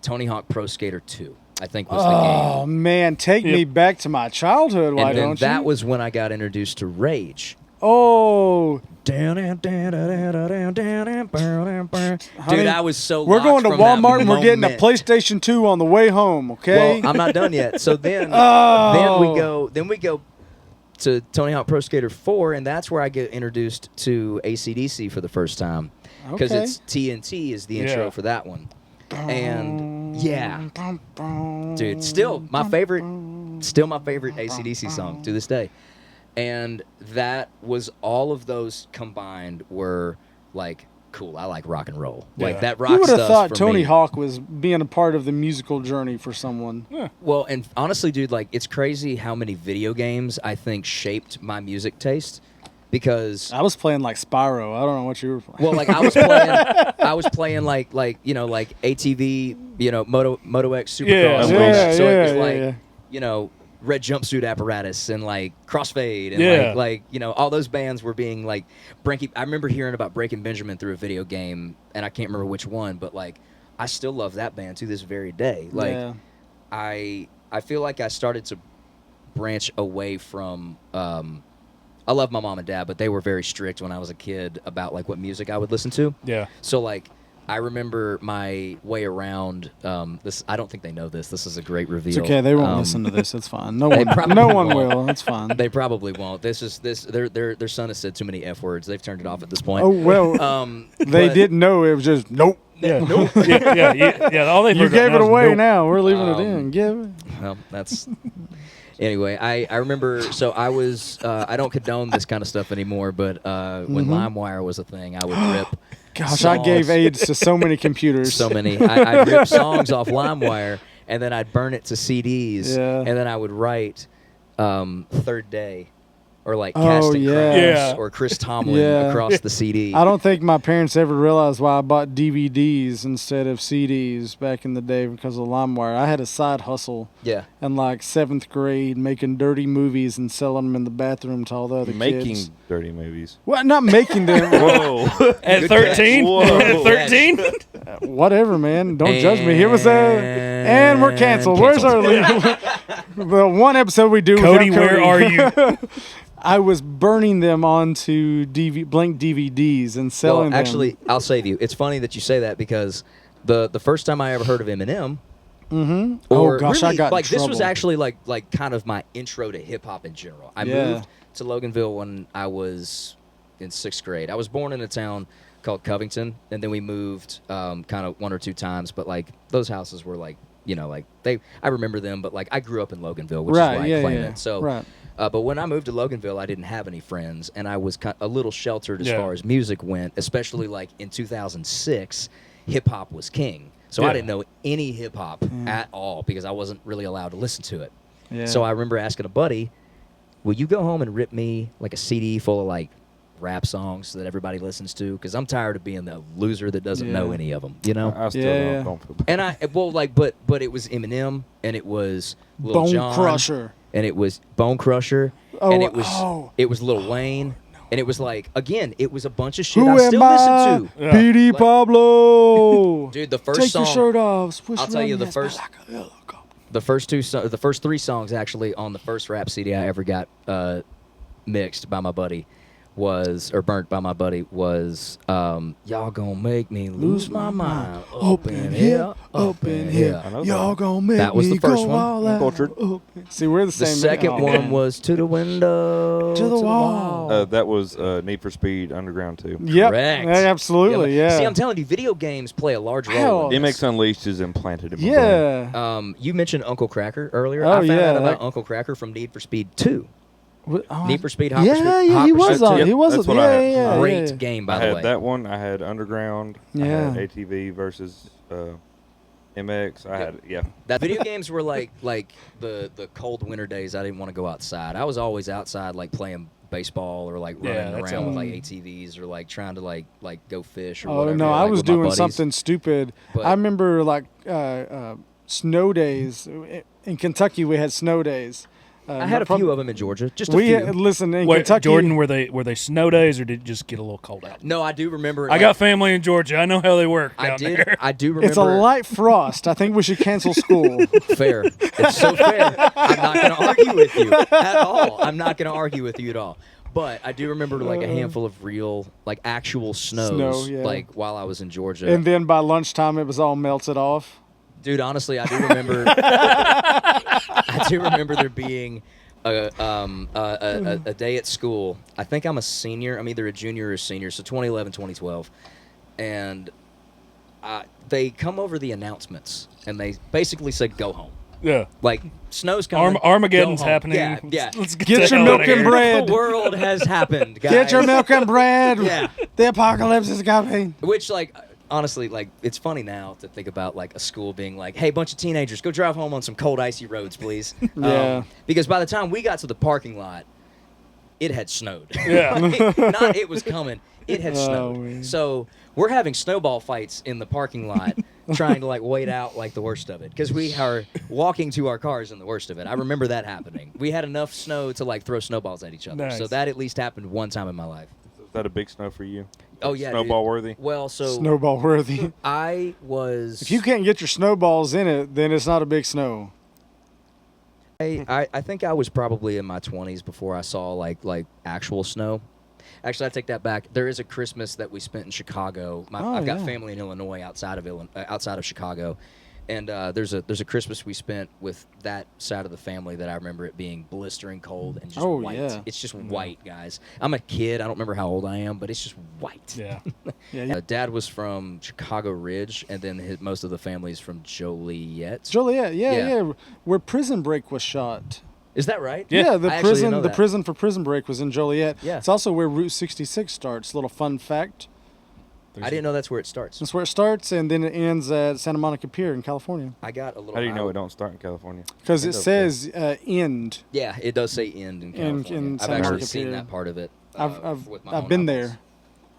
Tony Hawk Pro Skater 2, I think was the game. Oh man, take me back to my childhood. Why And then don't that you? was when I got introduced to Rage. Oh, Dude, I was so we're going to locked from that Walmart and we're getting a moment. PlayStation 2 on the way home. Okay. Well, I'm not done yet. So then, Oh. then we go to Tony Hawk Pro Skater 4, and that's where I get introduced to AC/DC for the first time, because Okay. it's TNT is the intro for that one. And yeah, dude, still my favorite AC/DC song to this day. And that was all of those combined were like, cool, I like rock and roll. Yeah. Like that rock Who would have stuff thought for Tony me. Hawk was being a part of the musical journey for someone? Well, and honestly, dude, like it's crazy how many video games I think shaped my music taste, because I was playing like Spyro. I don't know what you were playing. well, like I was playing like you know, like ATV, you know, Moto X Supercross. Yeah, so it was yeah, like yeah. you know, red jumpsuit apparatus and like Crossfade and Yeah. like you know, all those bands were being like I remember hearing about Breaking Benjamin through a video game, and I can't remember which one, but like I still love that band to this very day. Like Yeah. I feel like I started to branch away from I love my mom and dad, but they were very strict when I was a kid about like what music I would listen to. Yeah. So like I remember my way around this. I don't think they know this. This is a great reveal. It's okay. They won't listen to this. It's fine. No They one. probably No one won't. will. It's fine. They probably won't. Their son has said too many F words. They've turned it off at this point. Oh well. They but- didn't know. It was just nope. Yeah. Nope. yeah. All they You gave it away now. We're leaving it Um, in. Give it. Well, that's anyway. I remember. So I was. I don't condone this kind of stuff anymore. But when LimeWire was a thing, I would rip. Gosh, I gave songs- AIDS to so many computers. so many. I'd rip songs off LimeWire, and then I'd burn it to CDs, Yeah. and then I would write Third Day, or like Oh, Casting yeah. Crowns, Yeah. or Chris Tomlin Yeah. across the CD. I don't think my parents ever realized why I bought DVDs instead of CDs back in the day because of LimeWire. I had a side hustle Yeah. in like 7th grade making dirty movies and selling them in the bathroom to all the other Making kids. dirty movies. Well, not making them. Whoa. At Good 13? catch. Whoa. At 13? Whatever, man. Don't judge me. Here was and we're canceled. Where's our legal? The one episode we do. Cody, without where are you? I was burning them onto blank DVDs and selling Well, them. actually, I'll save you. It's funny that you say that, because the first time I ever heard of Eminem, Oh gosh, really, I got in like this was trouble. actually like kind of my intro to hip hop in general. I Yeah. moved to Loganville when I was in 6th grade. I was born in a town called Covington, and then we moved kind of 1 or 2 times. But like those houses were like, you know, like I remember them, but like I grew up in Loganville, which is Right, why I yeah, claim yeah, it. So, right. but when I moved to Loganville, I didn't have any friends, and I was a little sheltered as Yeah. far as music went. Especially like in 2006, hip hop was king. So Yeah. I didn't know any hip hop at all, because I wasn't really allowed to listen to it. Yeah. So I remember asking a buddy, will you go home and rip me like a CD full of like rap songs that everybody listens to? Because I'm tired of being the loser that doesn't know Yeah. any of them, you know? I still Yeah. don't feel bad. And but it was Eminem, and it was Lil Bone Jon, Crusher. and it was Bone Crusher, Oh, and it was oh. Lil Wayne, and it was like, again, it was a bunch of shit Who I still am listen I? to. Yeah. PD Like- Pablo. Dude, the first Take song, your shirt off. Swish I'll tell you around the your first- back like a helicopter. the first 3 songs actually on the first rap CD I ever got mixed by my buddy or burnt by my buddy was y'all gonna make me lose my mind up in here, up in here. I know Y'all that. gonna make That was me the first go one. all out. Cultured. See, we're the The same. second oh, one man. was To the Window, To the Wall. That was Need for Speed Underground 2. Yep. Correct. Yeah, absolutely. Yeah. See, I'm telling you, video games play a large Hell, role in this. MX Unleashed is implanted in my brain. Yeah. You mentioned Uncle Cracker earlier. Oh, I found yeah, out about that- Uncle Cracker from Need for Speed 2. Oh, Need for Speed, Hot yeah, Pursuit. yeah, Hot he Pursuit was 2. on. Yep, He was. that's what Yeah, I had. yeah, yeah. Great yeah. game, I by the had way. that one. I had Underground. I Yeah. had ATV versus MX. I had it. Yeah. That video games were like the cold winter days. I didn't want to go outside. I was always outside, like playing baseball or like running that's around with all. like ATVs or like trying to like go fish or Oh whatever. no, I like, was with my doing buddies. something stupid. But- I remember like snow days in Kentucky. We had snow days. I had a few of them in Georgia. Just a We few. listen in Wait, Kentucky. Jordan, were they snow days or did it just get a little cold out? No, I do remember. I got family in Georgia. I know how they work down there. I do remember. It's a light frost. I think we should cancel school. Fair. It's so fair. I'm not going to argue with you at all. I'm not going to argue with you at all. But I do remember like a handful of real, like actual snows, yeah. like while I was in Georgia. And then by lunchtime, it was all melted off. Dude, honestly, I do remember. I do remember there being a day at school. I think I'm a senior. I'm either a junior or a senior. So 2011, 2012, and they come over the announcements and they basically said, "Go home." Yeah. Like snow's coming. Armageddon's go home. happening. Yeah, yeah. Let's Get the your hell milk outta and here. bread. The world has happened, guys. Get your milk and bread. Yeah. The apocalypse is coming. Which, like, honestly, like, it's funny now to think about, like, a school being like, hey, bunch of teenagers, go drive home on some cold, icy roads, please. Yeah. Because by the time we got to the parking lot, it had snowed. Yeah. Not it was coming. It had snowed. man. So we're having snowball fights in the parking lot trying to, like, wait out, like, the worst of it. Because we are walking to our cars in the worst of it. I remember that happening. We had enough snow to, like, throw snowballs at each other. Nice. So that at least happened one time in my life. Is that a big snow for you? Oh, yeah, dude. Snowball worthy? Well, so Snowball worthy. I was... If you can't get your snowballs in it, then it's not a big snow. I think I was probably in my 20s before I saw like actual snow. Actually, I take that back. There is a Christmas that we spent in Chicago. I've got yeah. family in Illinois outside of Chicago, and there's a Christmas we spent with that side of the family that I remember it being blistering cold and just white. yeah. It's just white, guys. I'm a kid. I don't remember how old I am, but it's just white. Yeah. Yeah. Dad was from Chicago Ridge, and then most of the family's from Joliet. Joliet, Yeah. yeah. Where Prison Break was shot. Is that right? Yeah, the I actually didn't know the that. prison for Prison Break was in Joliet. Yeah. It's also where Route 66 starts. Little fun fact. I didn't know that's where it starts. That's where it starts, and then it ends at Santa Monica Pier in California. I got a little. How do you know it don't start in California? Because it End up says end. Yeah, it does say end in California. in I've Santa actually Monica seen Pier. that part of it. with my I've own been eyes. there.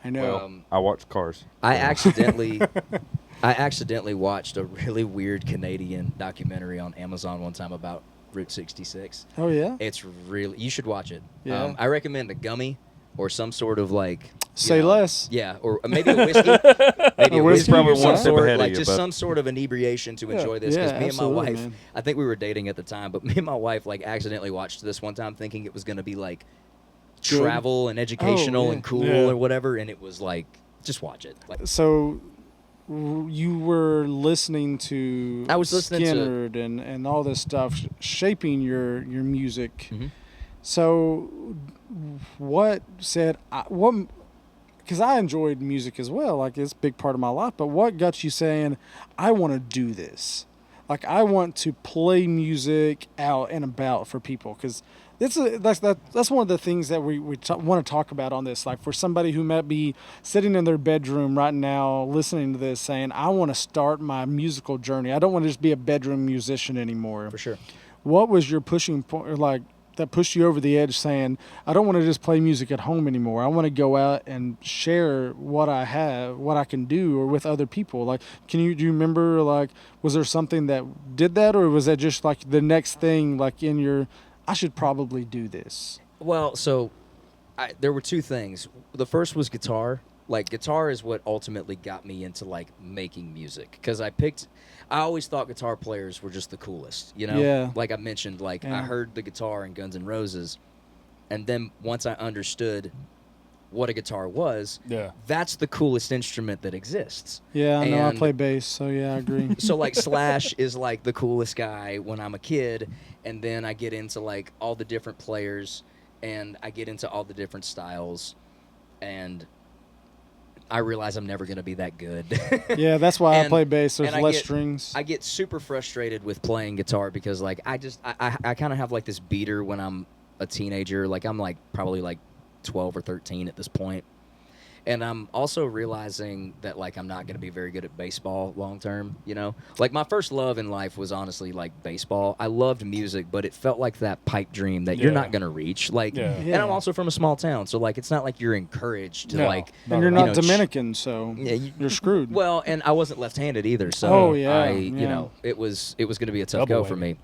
I know. Well, I watch Cars. I accidentally watched a really weird Canadian documentary on Amazon one time about Route 66. Oh yeah. It's really, you should watch it. Yeah. I recommend a gummy or some sort of like. you Say know, less. Yeah, or maybe a whiskey. Maybe A a whiskey, whiskey probably or some one step sort, ahead of like you, just but- some sort of inebriation to Yeah, enjoy this. Because yeah, me and my absolutely, wife, man. I think we were dating at the time, but me and my wife like accidentally watched this one time, thinking it was going to be like Good. travel and educational yeah. and cool Yeah. or whatever, and it was like, just watch it. Like, So you were listening to I was listening to- Skynyrd and all this stuff shaping your music. Mhm. So what said because I enjoyed music as well, like it's a big part of my life, but what got you saying I want to do this? Like I want to play music out and about for people, because that's one of the things that we want to talk about on this. Like for somebody who might be sitting in their bedroom right now listening to this saying, I want to start my musical journey. I don't want to just be a bedroom musician anymore. for sure. What was your pushing point, or like that pushed you over the edge saying, I don't want to just play music at home anymore. I want to go out and share what I have, what I can do, or with other people. Like, do you remember, like, was there something that did that, or was that just like the next thing, like in your, I should probably do this? Well, so there were two things. The first was guitar. Like, guitar is what ultimately got me into, like, making music. Because I always thought guitar players were just the coolest, you know? Yeah. Like I mentioned, like, I Yeah. heard the guitar in Guns N' Roses, and then once I understood what a guitar was, Yeah. that's the coolest instrument that exists. Yeah, I know I And- play bass, so yeah, I agree. So, like, Slash is, like, the coolest guy when I'm a kid, and then I get into, like, all the different players, and I get into all the different styles, and I realize I'm never going to be that good. Yeah, that's why I And- play bass. There's and I less get- strings. I get super frustrated with playing guitar because, like, I kind of have, like, this beater when I'm a teenager. Like, I'm, like, probably, like, 12 or 13 at this point. And I'm also realizing that, like, I'm not going to be very good at baseball long term, you know? Like, my first love in life was honestly, like, baseball. I loved music, but it felt like that pipe dream that you're not going to reach. Like, and I'm also from a small town, so, like, it's not like you're encouraged to, like... And you're not Dominican, so you're screwed. Well, and I wasn't left-handed either, so you yeah. know, it was going to be a tough go for me.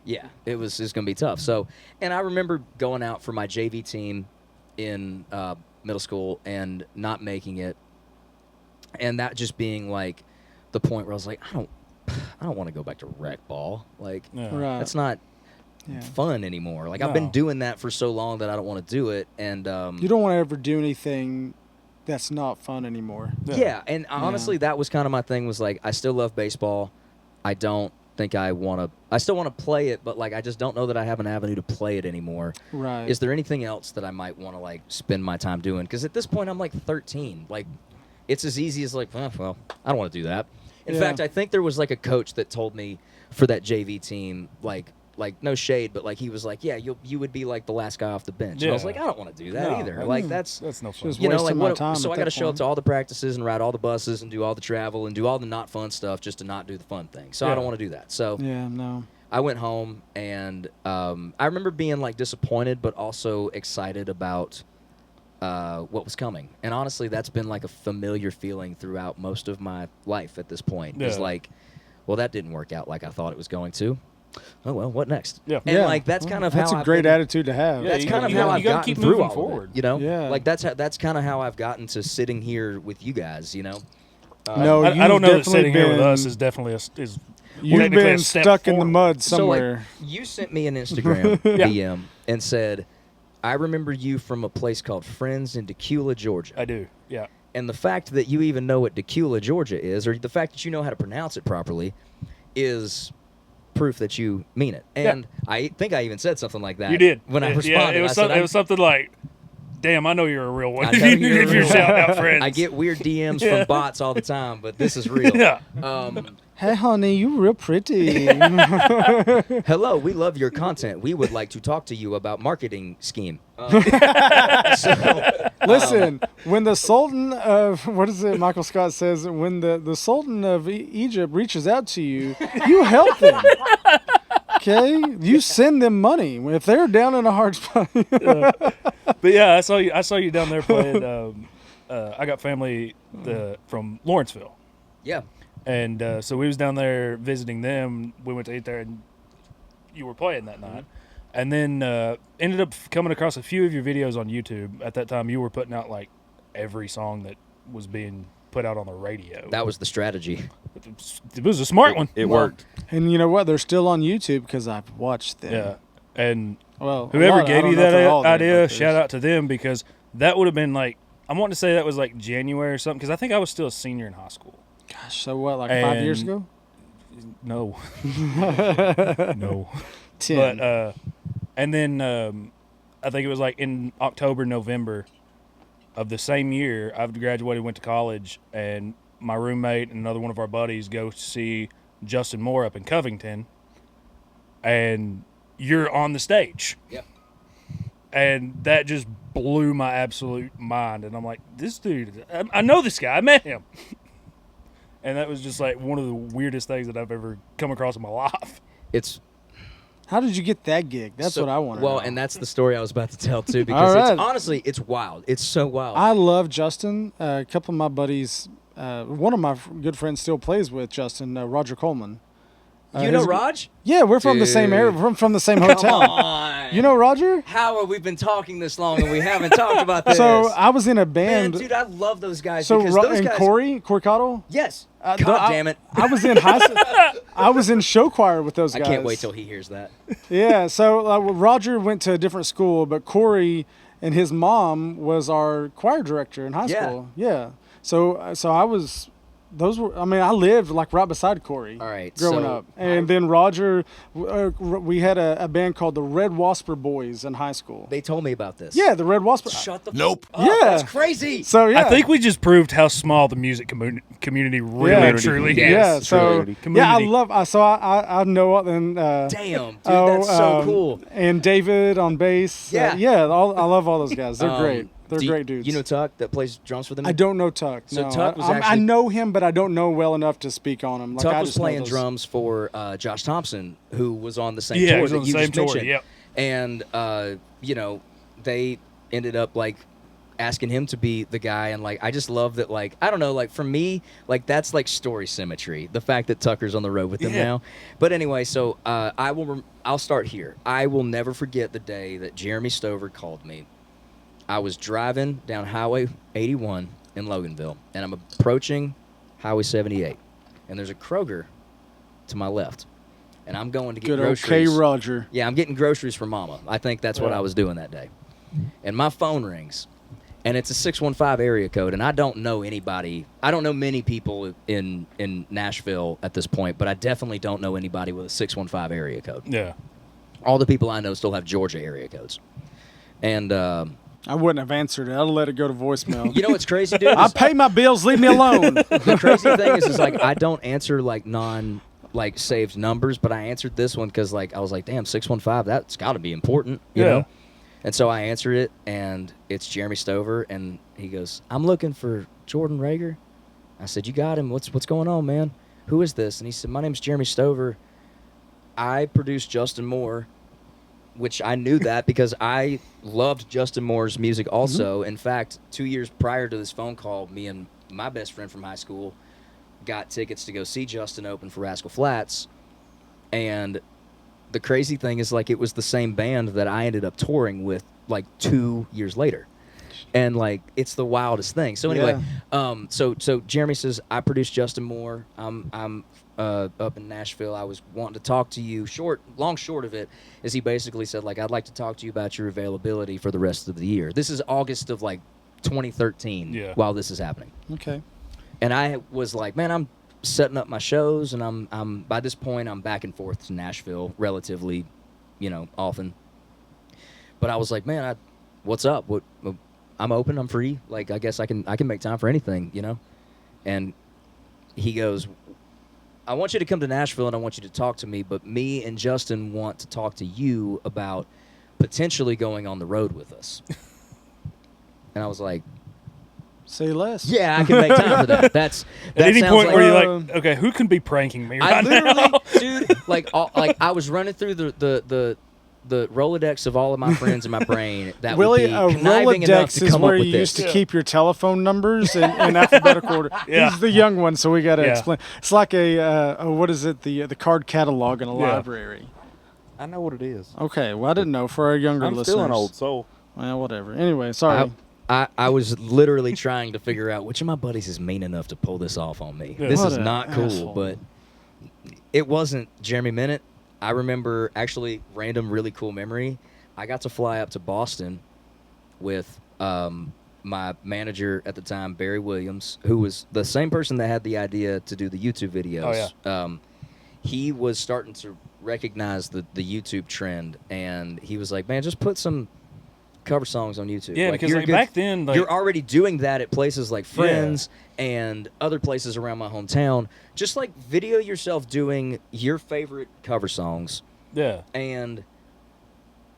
Yeah, it was going to be tough. So, and I remember going out for my JV team in... middle school and not making it, and that just being like the point where I was like, I don't want to go back to rec ball. Like that's not fun anymore. Like I've been doing that for so long that I don't want to do it. And you don't want to ever do anything that's not fun anymore. Yeah, and honestly, that was kind of my thing. Was like I still love baseball. I don't think I still want to play it, but like I just don't know that I have an avenue to play it anymore. Right. Is there anything else that I might want to like spend my time doing? Because at this point I'm like 13. Like it's as easy as like, well, I don't want to do that. In fact, I think there was like a coach that told me for that JV team, like no shade, but like he was like, yeah, you would be like the last guy off the bench. And I was like, I don't want to do that either. Like that's no fun. You know, like what? So I got to show up to all the practices and ride all the buses and do all the travel and do all the not fun stuff just to not do the fun thing. So I don't want to do that. So I went home and I remember being like disappointed, but also excited about what was coming. And honestly, that's been like a familiar feeling throughout most of my life at this point. It's like, well, that didn't work out like I thought it was going to. Oh well, what next? Yeah, and like that's kind of that's how a great attitude to have. That's kind of how I've gotten keep through moving all forward. of it, you know, like that's kind of how I've gotten to sitting here with you guys. You know, no, I don't know that sitting here with us is definitely is. You've been stuck in the mud somewhere. So like, you sent me an Instagram DM and said, "I remember you from a place called Friends in Tequila, Georgia." I do, yeah. And the fact that you even know what Tequila, Georgia is, or the fact that you know how to pronounce it properly, is proof that you mean it. And I think I even said something like that. You did. When I responded. Yeah, it was something like, damn, I know you're a real one. I know you're if you're shouting out Friends. I get weird DMs from bots all the time, but this is real. Hey, honey, you real pretty. Hello, we love your content. We would like to talk to you about marketing scheme. Listen, when the Sultan of, what is it, Michael Scott says, when the Sultan of Egypt reaches out to you, you help them. Okay? You send them money. If they're down in a hard spot. But yeah, I saw you down there playing. I got family from Lawrenceville. Yeah. And so we was down there visiting them. We went to eat there, and you were playing that night. And then ended up coming across a few of your videos on YouTube. At that time, you were putting out like every song that was being put out on the radio. That was the strategy. It was a smart one. It worked. And you know what? They're still on YouTube because I've watched them. Yeah. And well, whoever gave you that idea, shout out to them, because that would have been like, I want to say that was like January or something, because I think I was still a senior in high school. Gosh, so what, like 5 years ago? No. No. 10. But, and then I think it was like in October, November of the same year, I graduated, went to college, and my roommate and another one of our buddies go to see Justin Moore up in Covington, and you're on the stage. Yep. And that just blew my absolute mind. And I'm like, this dude, I know this guy. I met him. And that was just like one of the weirdest things that I've ever come across in my life. How did you get that gig? That's what I want to know. Well, and that's the story I was about to tell, too, because it's, honestly, it's wild. It's so wild. I love Justin. A couple of my buddies, one of my good friends still plays with Justin, Roger Coleman. You know Raj? Yeah, we're from the same area. We're from the same hotel. Come on. You know Roger? How have we been talking this long and we haven't talked about this? So I was in a band. Man, dude, I love those guys. So because those guys, Corey Cottle? Yes. God damn it. I was in high school. I was in show choir with those guys. I can't wait till he hears that. Yeah. So Roger went to a different school, but Corey and his mom was our choir director in high school. Yeah. So I was. I lived like right beside Corey growing up. And then Roger, we had a band called the Red Wasper Boys in high school. They told me about this. Yeah, the Red Wasper. Shut the Nope. Up. Yeah. That's crazy. So, yeah. I think we just proved how small the music community really truly is. Yeah, so, Community. I know, and damn, dude, that's so cool. And David on bass. Yeah. I love all those guys. They're great. They're great dudes. You know Tuck that plays drums for them? I don't know Tuck. So no. Tuck was I actually- know him, but I don't know well enough to speak on him. Like, Tuck I was just know playing those- drums for Josh Thompson, who was on the same Yeah, he tour was that on the you same just tour, mentioned. yep. And you know, they ended up like asking him to be the guy, and like I just love that. Like I don't know, like for me, like that's like story symmetry. The fact that Tucker's on the road with them Yeah. now. But anyway, so I'll start here. I will never forget the day that Jeremy Stover called me. I was driving down Highway 81 in Loganville, and I'm approaching Highway 78, and there's a Kroger to my left, and I'm going to get Good old groceries. K. Roger. Yeah, I'm getting groceries for Mama. I think that's what Yeah. I was doing that day. And my phone rings, and it's a 615 area code, and I don't know anybody. I don't know many people in Nashville at this point, but I definitely don't know anybody with a 615 area code. Yeah. All the people I know still have Georgia area codes. And I wouldn't have answered it. I'd let it go to voicemail. you know what's crazy, dude? I pay my bills. Leave me alone. The crazy thing is like I don't answer like saved numbers, but I answered this one because like I was like, damn, 615, that's got to be important, you Yeah. know. And so I answered it, and it's Jeremy Stover, and he goes, "I'm looking for Jordan Rager." I said, "You got him. What's going on, man? Who is this?" And he said, "My name's Jeremy Stover. I produced Justin Moore," which I knew that because I loved Justin Moore's music also. In fact, 2 years prior to this phone call, me and my best friend from high school got tickets to go see Justin open for Rascal Flatts. And the crazy thing is, like, it was the same band that I ended up touring with, like, 2 years later. And, like, it's the wildest thing. So, anyway, so Jeremy says, "I produced Justin Moore. I'm up in Nashville. I was wanting to talk to you." Long short of it is he basically said, like, "I'd like to talk to you about your availability for the rest of the year." This is August of, like, 2013 while this is happening. Okay. And I was like, man, I'm setting up my shows, and I'm by this point I'm back and forth to Nashville relatively, often. But I was like, man, what's up? What I'm open, I'm free. Like I guess I can make time for anything, And he goes, "I want you to come to Nashville and I want you to talk to me, but me and Justin want to talk to you about potentially going on the road with us." And I was like, Say less. yeah, I can make time for that. That At any sounds point like, where you're like, okay, who can be pranking me I right literally, now? dude, like I was running through the Rolodex of all of my friends in my brain that Willie, would be a conniving enough Rolodex to is come where up with you this. used to keep your telephone numbers in alphabetical order. Yeah. He's the young one, so we got to Yeah. explain. It's like a what is it? The card catalog in a Yeah. library. I know what it is. Okay, well I didn't know for our younger I'm listeners. still an old soul. Well, whatever. Anyway, sorry. I was literally trying to figure out which of my buddies is mean enough to pull this off on me. Yeah. This What is an not cool, asshole. but it wasn't Jeremy Minute. I remember actually random really cool memory. I got to fly up to Boston with my manager at the time, Barry Williams, who was the same person that had the idea to do the YouTube videos. Oh, He was starting to recognize the YouTube trend, and he was like, "Man, just put some cover songs on YouTube." Yeah, Like, because you're like, good- back then, like, you're already doing that at places like Friends and other places around my hometown. Just like video yourself doing your favorite cover songs yeah, and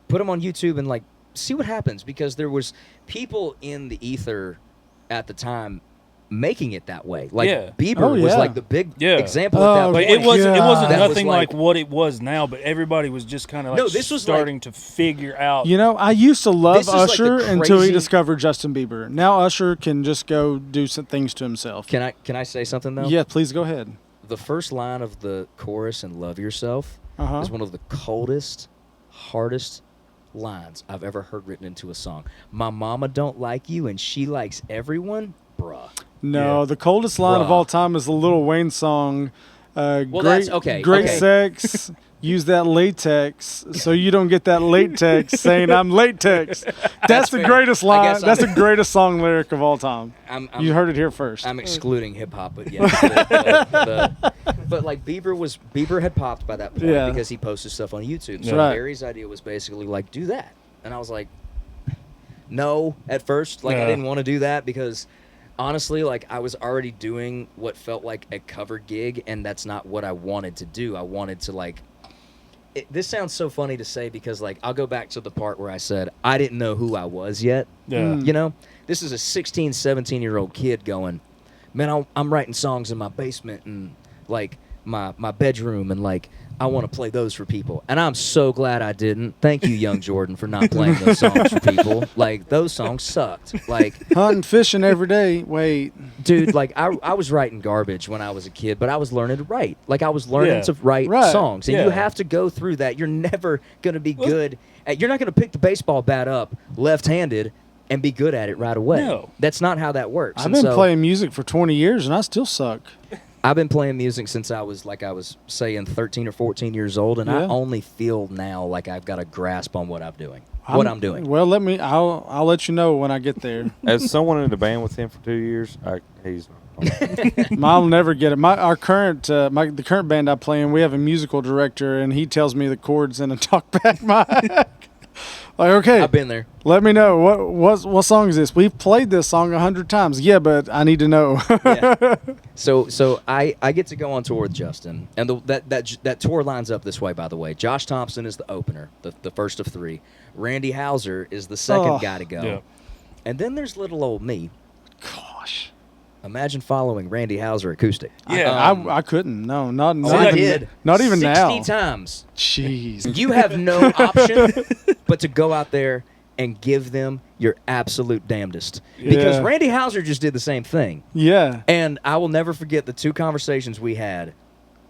put them on YouTube and like see what happens, because there was people in the ether at the time making it that way. Like Yeah. Bieber Oh, was yeah. like the big Yeah. example Oh, at that like point. it wasn't That was nothing like- like what it was now, but everybody was just kind of like No, this was starting to figure out. You know, I used to love This is like the Usher until he crazy- discovered Justin Bieber. Now Usher can just go do some things to himself. Can I say something though? Yeah, please go ahead. The first line of the chorus in "Love Yourself" Uh-huh. is one of the coldest, hardest lines I've ever heard written into a song. "My mama don't like you and she likes everyone," bruh. No, Yeah. the coldest line of Bruh. all time is the Lil Wayne song. Well, great, that's- okay, Great okay. sex. Use that latex so you don't get that latex saying I'm latex. That's the fair. greatest I line. guess That's the I'm- greatest song lyric of all time. I'm You heard it here first. I'm excluding hip hop, but yeah. But like Bieber had popped by that point Yeah. because he posted stuff on YouTube. So Right. Barry's idea was basically like, do that, and I was like, no. At first, like I Yeah. didn't want to do that because honestly, like I was already doing what felt like a cover gig, and that's not what I wanted to do. I wanted to like this sounds so funny to say because, like, I'll go back to the part where I said I didn't know who I was yet. Yeah. You know, this is a 16, 17-year-old kid going, man, I'm writing songs in my basement and, like, my bedroom, and, like, I want to play those for people. And I'm so glad I didn't. Thank you, young Jordan, for not playing those songs for people. Like, those songs sucked. Like, hunting, fishing every day. Wait. dude, like, I was writing garbage when I was a kid, but I was learning to write. Like, I was learning to write songs. And you have to go through that. You're never going to be good. You're not going to pick the baseball bat up left-handed and be good at it right away. No. That's not how that works. I've been playing music for 20 years, and I still suck. I've been playing music since I was, like I was saying, 13 or 14 years old, and I only feel now like I've got a grasp on what I'm doing. Well, I'll let you know when I get there. As someone in the band with him for 2 years, he's I'll never get it. The current band I play in, we have a musical director, and he tells me the chords in a talkback mic. Like, okay, I've been there. Let me know what song is this? We've played this song 100 times. Yeah, but I need to know. Yeah. So I get to go on tour with Justin, and that tour lines up this way. By the way, Josh Thompson is the opener, the first of 3. Randy Houser is the second guy to go, Yeah. and then there's little old me. Gosh, imagine following Randy Houser acoustic. Yeah. I couldn't. No, not I even. did. Not even 60 now. times. Jeez. You have no option but to go out there and give them your absolute damnedest. Because Yeah. Randy Houser just did the same thing. Yeah. And I will never forget the 2 conversations we had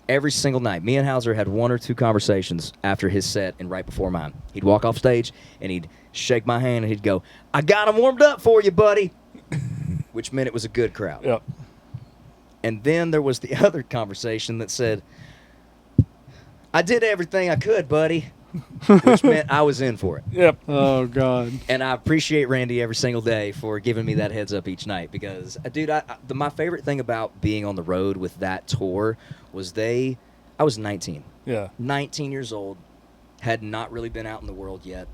every single night. Me and Houser had 1 or 2 conversations after his set and right before mine. He'd walk off stage, and he'd shake my hand, and he'd go, I got him warmed up for you, buddy. Which meant it was a good crowd. Yep. And then there was the other conversation that said, I did everything I could, buddy. Which meant I was in for it. Yep. Oh God. And I appreciate Randy every single day for giving me that heads up each night because, dude, my favorite thing about being on the road with that tour was I was 19. Yeah. 19 years old, had not really been out in the world yet.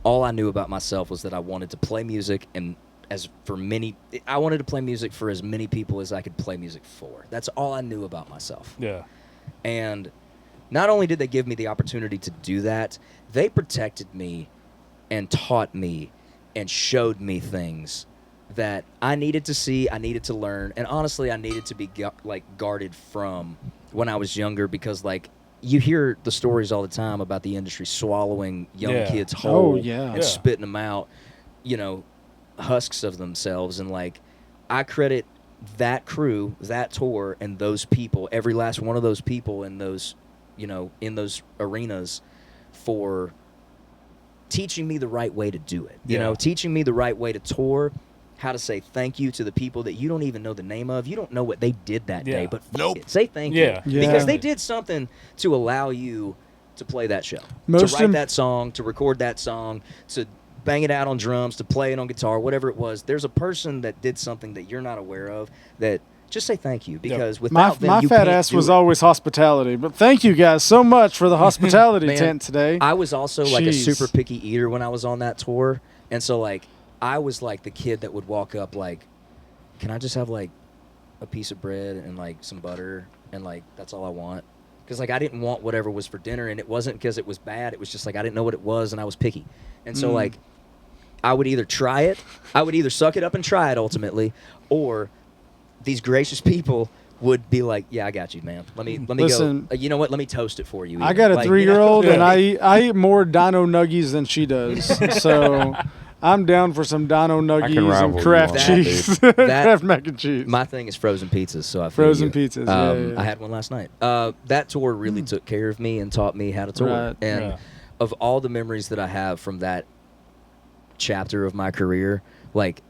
All I knew about myself was that I wanted to play music, and I wanted to play music for as many people as I could play music for. That's all I knew about myself. Yeah. And not only did they give me the opportunity to do that, they protected me and taught me and showed me things that I needed to see, I needed to learn, and honestly, I needed to be guarded from when I was younger because, like, you hear the stories all the time about the industry swallowing young kids whole and spitting them out, husks of themselves. And, like, I credit that crew, that tour, and those people, every last one of those people in those in those arenas for teaching me the right way to do it. Teaching me the right way to tour, how to say thank you to the people that you don't even know the name of. You don't know what they did that day, but say thank you. Yeah. Because they did something to allow you to play that show, to write that song, to record that song, to bang it out on drums, to play it on guitar, whatever it was. There's a person that did something that you're not aware of that just say thank you because without them, my you fat can't ass do was it. always hospitality. But thank you guys so much for the hospitality Man, tent today. I was also like a Jeez. super picky eater when I was on that tour, and so like I was like the kid that would walk up like, can I just have like a piece of bread and like some butter and like that's all I want? Because like I didn't want whatever was for dinner, and it wasn't because it was bad. It was just like I didn't know what it was, and I was picky, and so like I would either try it, I would either suck it up and try it ultimately, or these gracious people would be like, yeah, I got you, man. Let me Listen, go. You know what? Let me toast it for you. I even. got a Like, 3-year-old, you know? and I eat more Dino Nuggies than she does. So I'm down for some Dino Nuggies rival and you Kraft on that, cheese, dude. Kraft mac and cheese. My thing is frozen pizzas, so I feel Frozen you. pizzas, yeah. I had one last night. That tour really took care of me and taught me how to tour. Right. And of all the memories that I have from that chapter of my career, like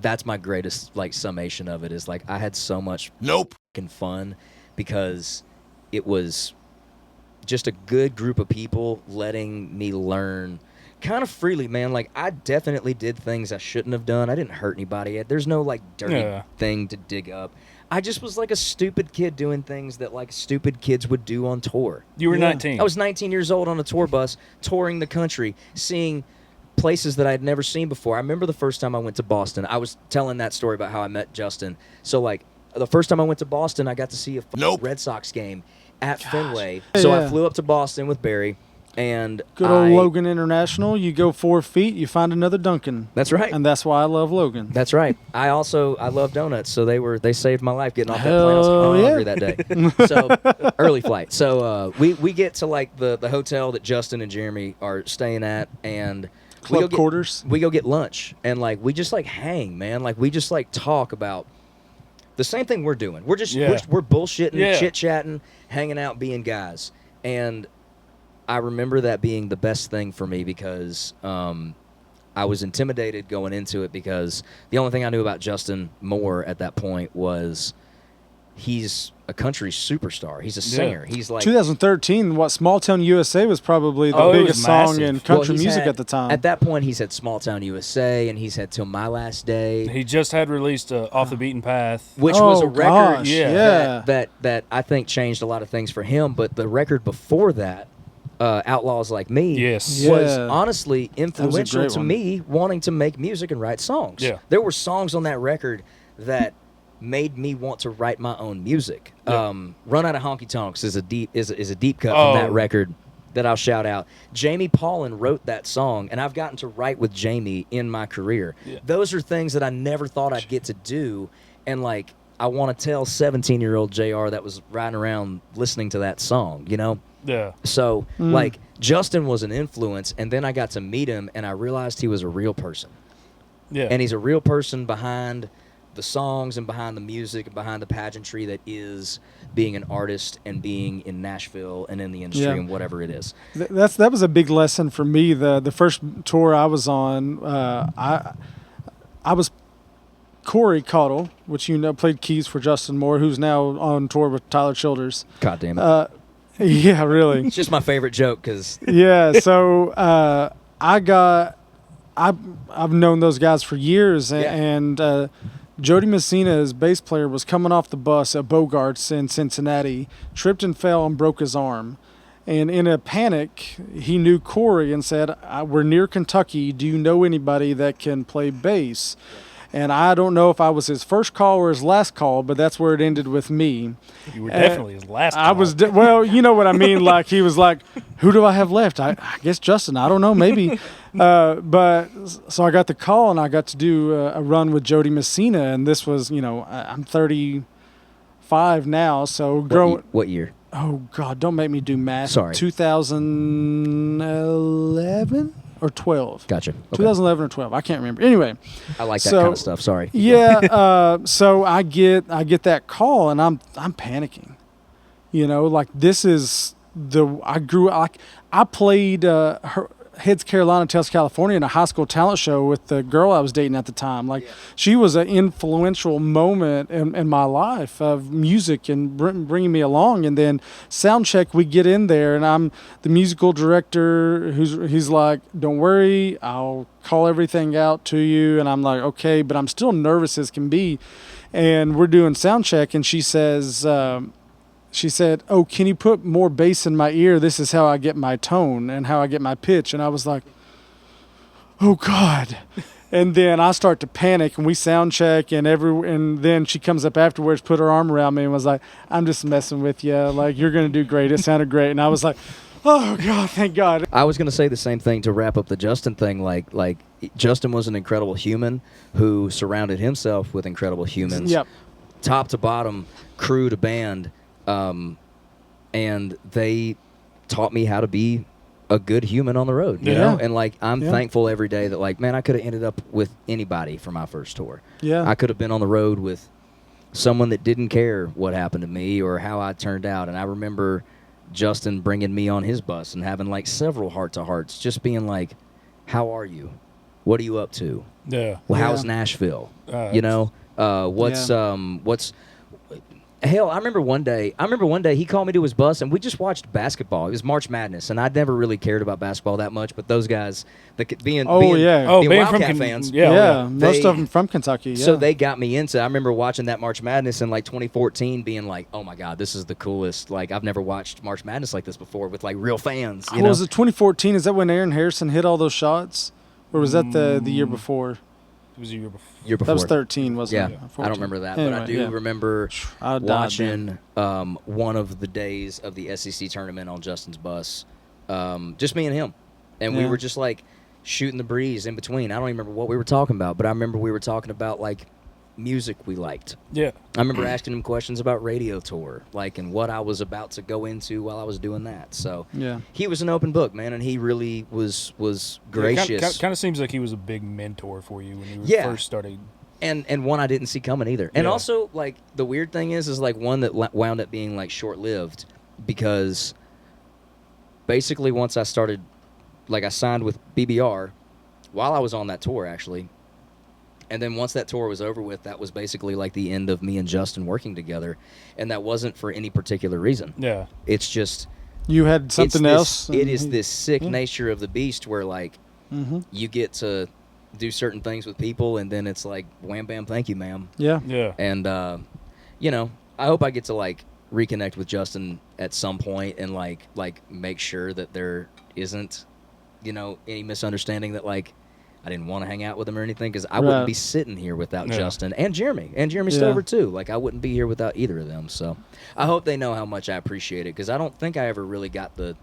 that's my greatest like summation of it is like I had so much fucking fun because it was just a good group of people letting me learn kind of freely, man. Like I definitely did things I shouldn't have done. I didn't hurt anybody. There's no like dirty thing to dig up. I just was like a stupid kid doing things that like stupid kids would do on tour. You were 19. I was 19 years old on a tour bus, touring the country, seeing places that I had never seen before. I remember the first time I went to Boston. I was telling that story about how I met Justin. So like the first time I went to Boston, I got to see a Red Sox game, at Fenway. So Yeah. I flew up to Boston with Barry, and Good old Logan International. You go 4 feet, you find another Dunkin'. That's right. And that's why I love Logan. That's right. I love donuts, so they saved my life getting off that Hell plane. I was yeah. hungry that day. So early flight. So we get to like the hotel that Justin and Jeremy are staying at, and Club quarters. We go get lunch, and like we just like hang, man. Like we just like talk about the same thing we're doing. We're just we're bullshitting, chit chatting, hanging out, being guys. And I remember that being the best thing for me because I was intimidated going into it because the only thing I knew about Justin Moore at that point was he's a country superstar. He's a singer. He's like 2013. What Small Town USA was probably the it was biggest song massive. in country he's music had- at the time. At that point, he's had Small Town USA, and he's had Till My Last Day, He just had released Off the Beaten Path. which was a Oh, record gosh, yeah. that I think changed a lot of things for him. But the record before that, Outlaws Like Me, Yes. was Yeah. honestly influential great to one. me wanting to make music and write songs. Yeah. There were songs on that record that made me want to write my own music. Yeah. Run Out of Honky Tonks is a deep cut Oh. from that record that I'll shout out. Jamie Paulin wrote that song, and I've gotten to write with Jamie in my career. Yeah. Those are things that I never thought I'd get to do, and like I want to tell 17-year-old JR that was riding around listening to that song, you know? Yeah. So, like, Justin was an influence, and then I got to meet him, and I realized he was a real person. Yeah. And he's a real person behind the songs and behind the music and behind the pageantry that is being an artist and being in Nashville and in the industry Yeah. and whatever it is. That was a big lesson for me. The first tour I was on, I was Corey Cottle, which you know played keys for Justin Moore, who's now on tour with Tyler Childers. God damn it. Yeah, really. It's just my favorite joke because Yeah, so I've known those guys for years, Yeah. and Jody Messina's bass player was coming off the bus at Bogart's in Cincinnati, tripped and fell and broke his arm. And in a panic, he knew Corey and said, "We're near Kentucky. Do you know anybody that can play bass?" And I don't know if I was his first call or his last call, but that's where it ended with me. You were definitely his last I call. was well, you know what I mean. Like he was like, "Who do I have left?" I guess Justin. I don't know, maybe. But so I got the call and I got to do a run with Jody Messina, and this was, you know, I'm 35 now, so growing. what year? Oh God, don't make me do math. Sorry. 2011 or 12. Gotcha. Okay. 2011 or 12. I can't remember. Anyway. I like that So- kind of stuff. Sorry. Yeah, so I get that call and I'm panicking. You know, like this is I played Heads Carolina, Tails California in a high school talent show with the girl I was dating at the time. Like she was an influential moment in my life of music and bringing me along. And then sound check, we get in there and I'm the musical director he's like, "Don't worry, I'll call everything out to you." And I'm like, "Okay," but I'm still nervous as can be. And we're doing sound check and she says, she said, "Oh, can you put more bass in my ear? This is how I get my tone and how I get my pitch." And I was like, "Oh God." And then I start to panic and we sound check and then she comes up afterwards, put her arm around me and was like, "I'm just messing with you. Like, you're going to do great. It sounded great." And I was like, "Oh God, thank God." I was going to say the same thing to wrap up the Justin thing. Like Justin was an incredible human who surrounded himself with incredible humans. Yep. Top to bottom, crew to band. And they taught me how to be a good human on the road, you know? And, like, I'm thankful every day that, like, man, I could have ended up with anybody for my first tour. Yeah. I could have been on the road with someone that didn't care what happened to me or how I turned out. And I remember Justin bringing me on his bus and having, like, several heart-to-hearts, just being like, "How are you? What are you up to? Yeah. Well, how's Yeah. Nashville? You know? What's hell, I remember one day he called me to his bus and we just watched basketball. It was March Madness, and I'd never really cared about basketball that much, but those guys, being being Wildcat from fans, Yeah, most they- of them from Kentucky. Yeah. so they got me into. I remember watching that March Madness in like 2014, being like, "Oh my God, this is the coolest! Like I've never watched March Madness like this before with like real fans." You know? Was it 2014? Is that when Aaron Harrison hit all those shots? Or was that the year before? It was a year before. Year before. That was 13, wasn't Yeah, it? I don't remember that, but I Anyway, do yeah. remember I died watching one of the days of the SEC tournament on Justin's bus. Just me and him. And we Yeah. were just like shooting the breeze in between. I don't even remember what we were talking about, but I remember we were talking about like music we liked. Yeah. I remember asking him questions about Radio Tour, like, and what I was about to go into while I was doing that. So Yeah. he was an open book, man, and he really was gracious. Kind of seems like he was a big mentor for you when you were Yeah. first starting. And one I didn't see coming either. And Yeah. also, like, the weird thing is like one that wound up being like short-lived because basically once I started, like, I signed with BBR while I was on that tour, actually. And then once that tour was over with, that was basically like the end of me and Justin working together. And that wasn't for any particular reason. Yeah. It's just... You had something else. It is this sick yeah. nature of the beast where, like, you get to do certain things with people, and then it's like, wham, bam, thank you, ma'am. Yeah. Yeah. And, you know, I hope I get to, like, reconnect with Justin at some point and, like make sure that there isn't, you know, any misunderstanding that, like, I didn't want to hang out with him or anything, because I wouldn't be sitting here without Justin and Jeremy Stover too. Like, I wouldn't be here without either of them. So I hope they know how much I appreciate it, because I don't think I ever really got the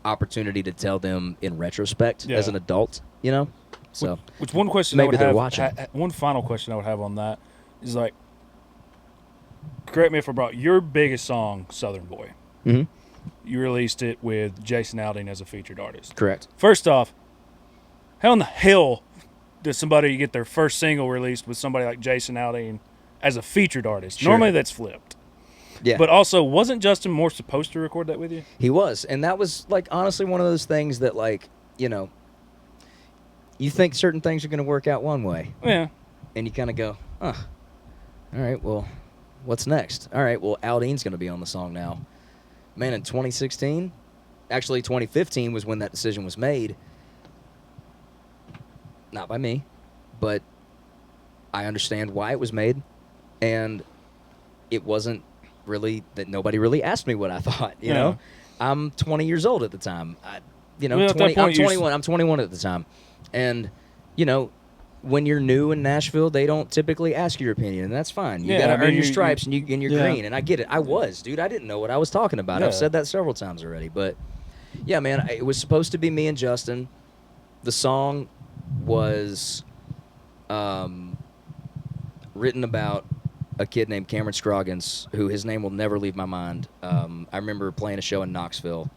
opportunity to tell them in retrospect as an adult, you know. So which one question maybe I would they're have, watching. one final question I would have on that is, like, correct me if I'm wrong, your biggest song, Southern Boy, you released it with Jason Aldean as a featured artist. Correct. First off, how in the hell does somebody get their first single released with somebody like Jason Aldean as a featured artist? Sure. Normally that's flipped. Yeah. But also, wasn't Justin Moore supposed to record that with you? He was, and that was, like, honestly one of those things that, like, you know, you think certain things are going to work out one way. Yeah. And you kind of go, all right, well, what's next? All right, well, Aldean's going to be on the song now. Man, in 2016, actually 2015 was when that decision was made. Not by me, but I understand why it was made. And it wasn't really that nobody really asked me what I thought, you know? I'm 20 years old at the time. I'm 21. I'm 21 at the time. And, you know, when you're new in Nashville, they don't typically ask your opinion, and that's fine. You got to earn your stripes and you're green, and I get it. I was, dude. I didn't know what I was talking about. I've said that several times already. But, yeah, man, it was supposed to be me and Justin. The song was written about a kid named Cameron Scroggins, who his name will never leave my mind. I remember playing a show in Knoxville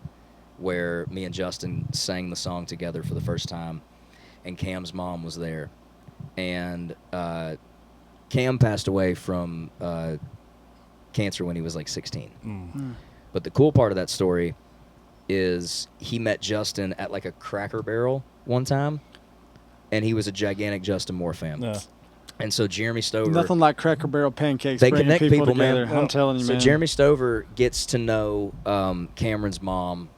where me and Justin sang the song together for the first time, and Cam's mom was there. And Cam passed away from cancer when he was like 16. But the cool part of that story is he met Justin at like a Cracker Barrel one time, and he was a gigantic Justin Moore fan. Yeah. And so Jeremy Stover... Nothing like Cracker Barrel pancakes They bringing connect people, together. man. I'm telling you, so man. Jeremy Stover gets to know Cameron's mom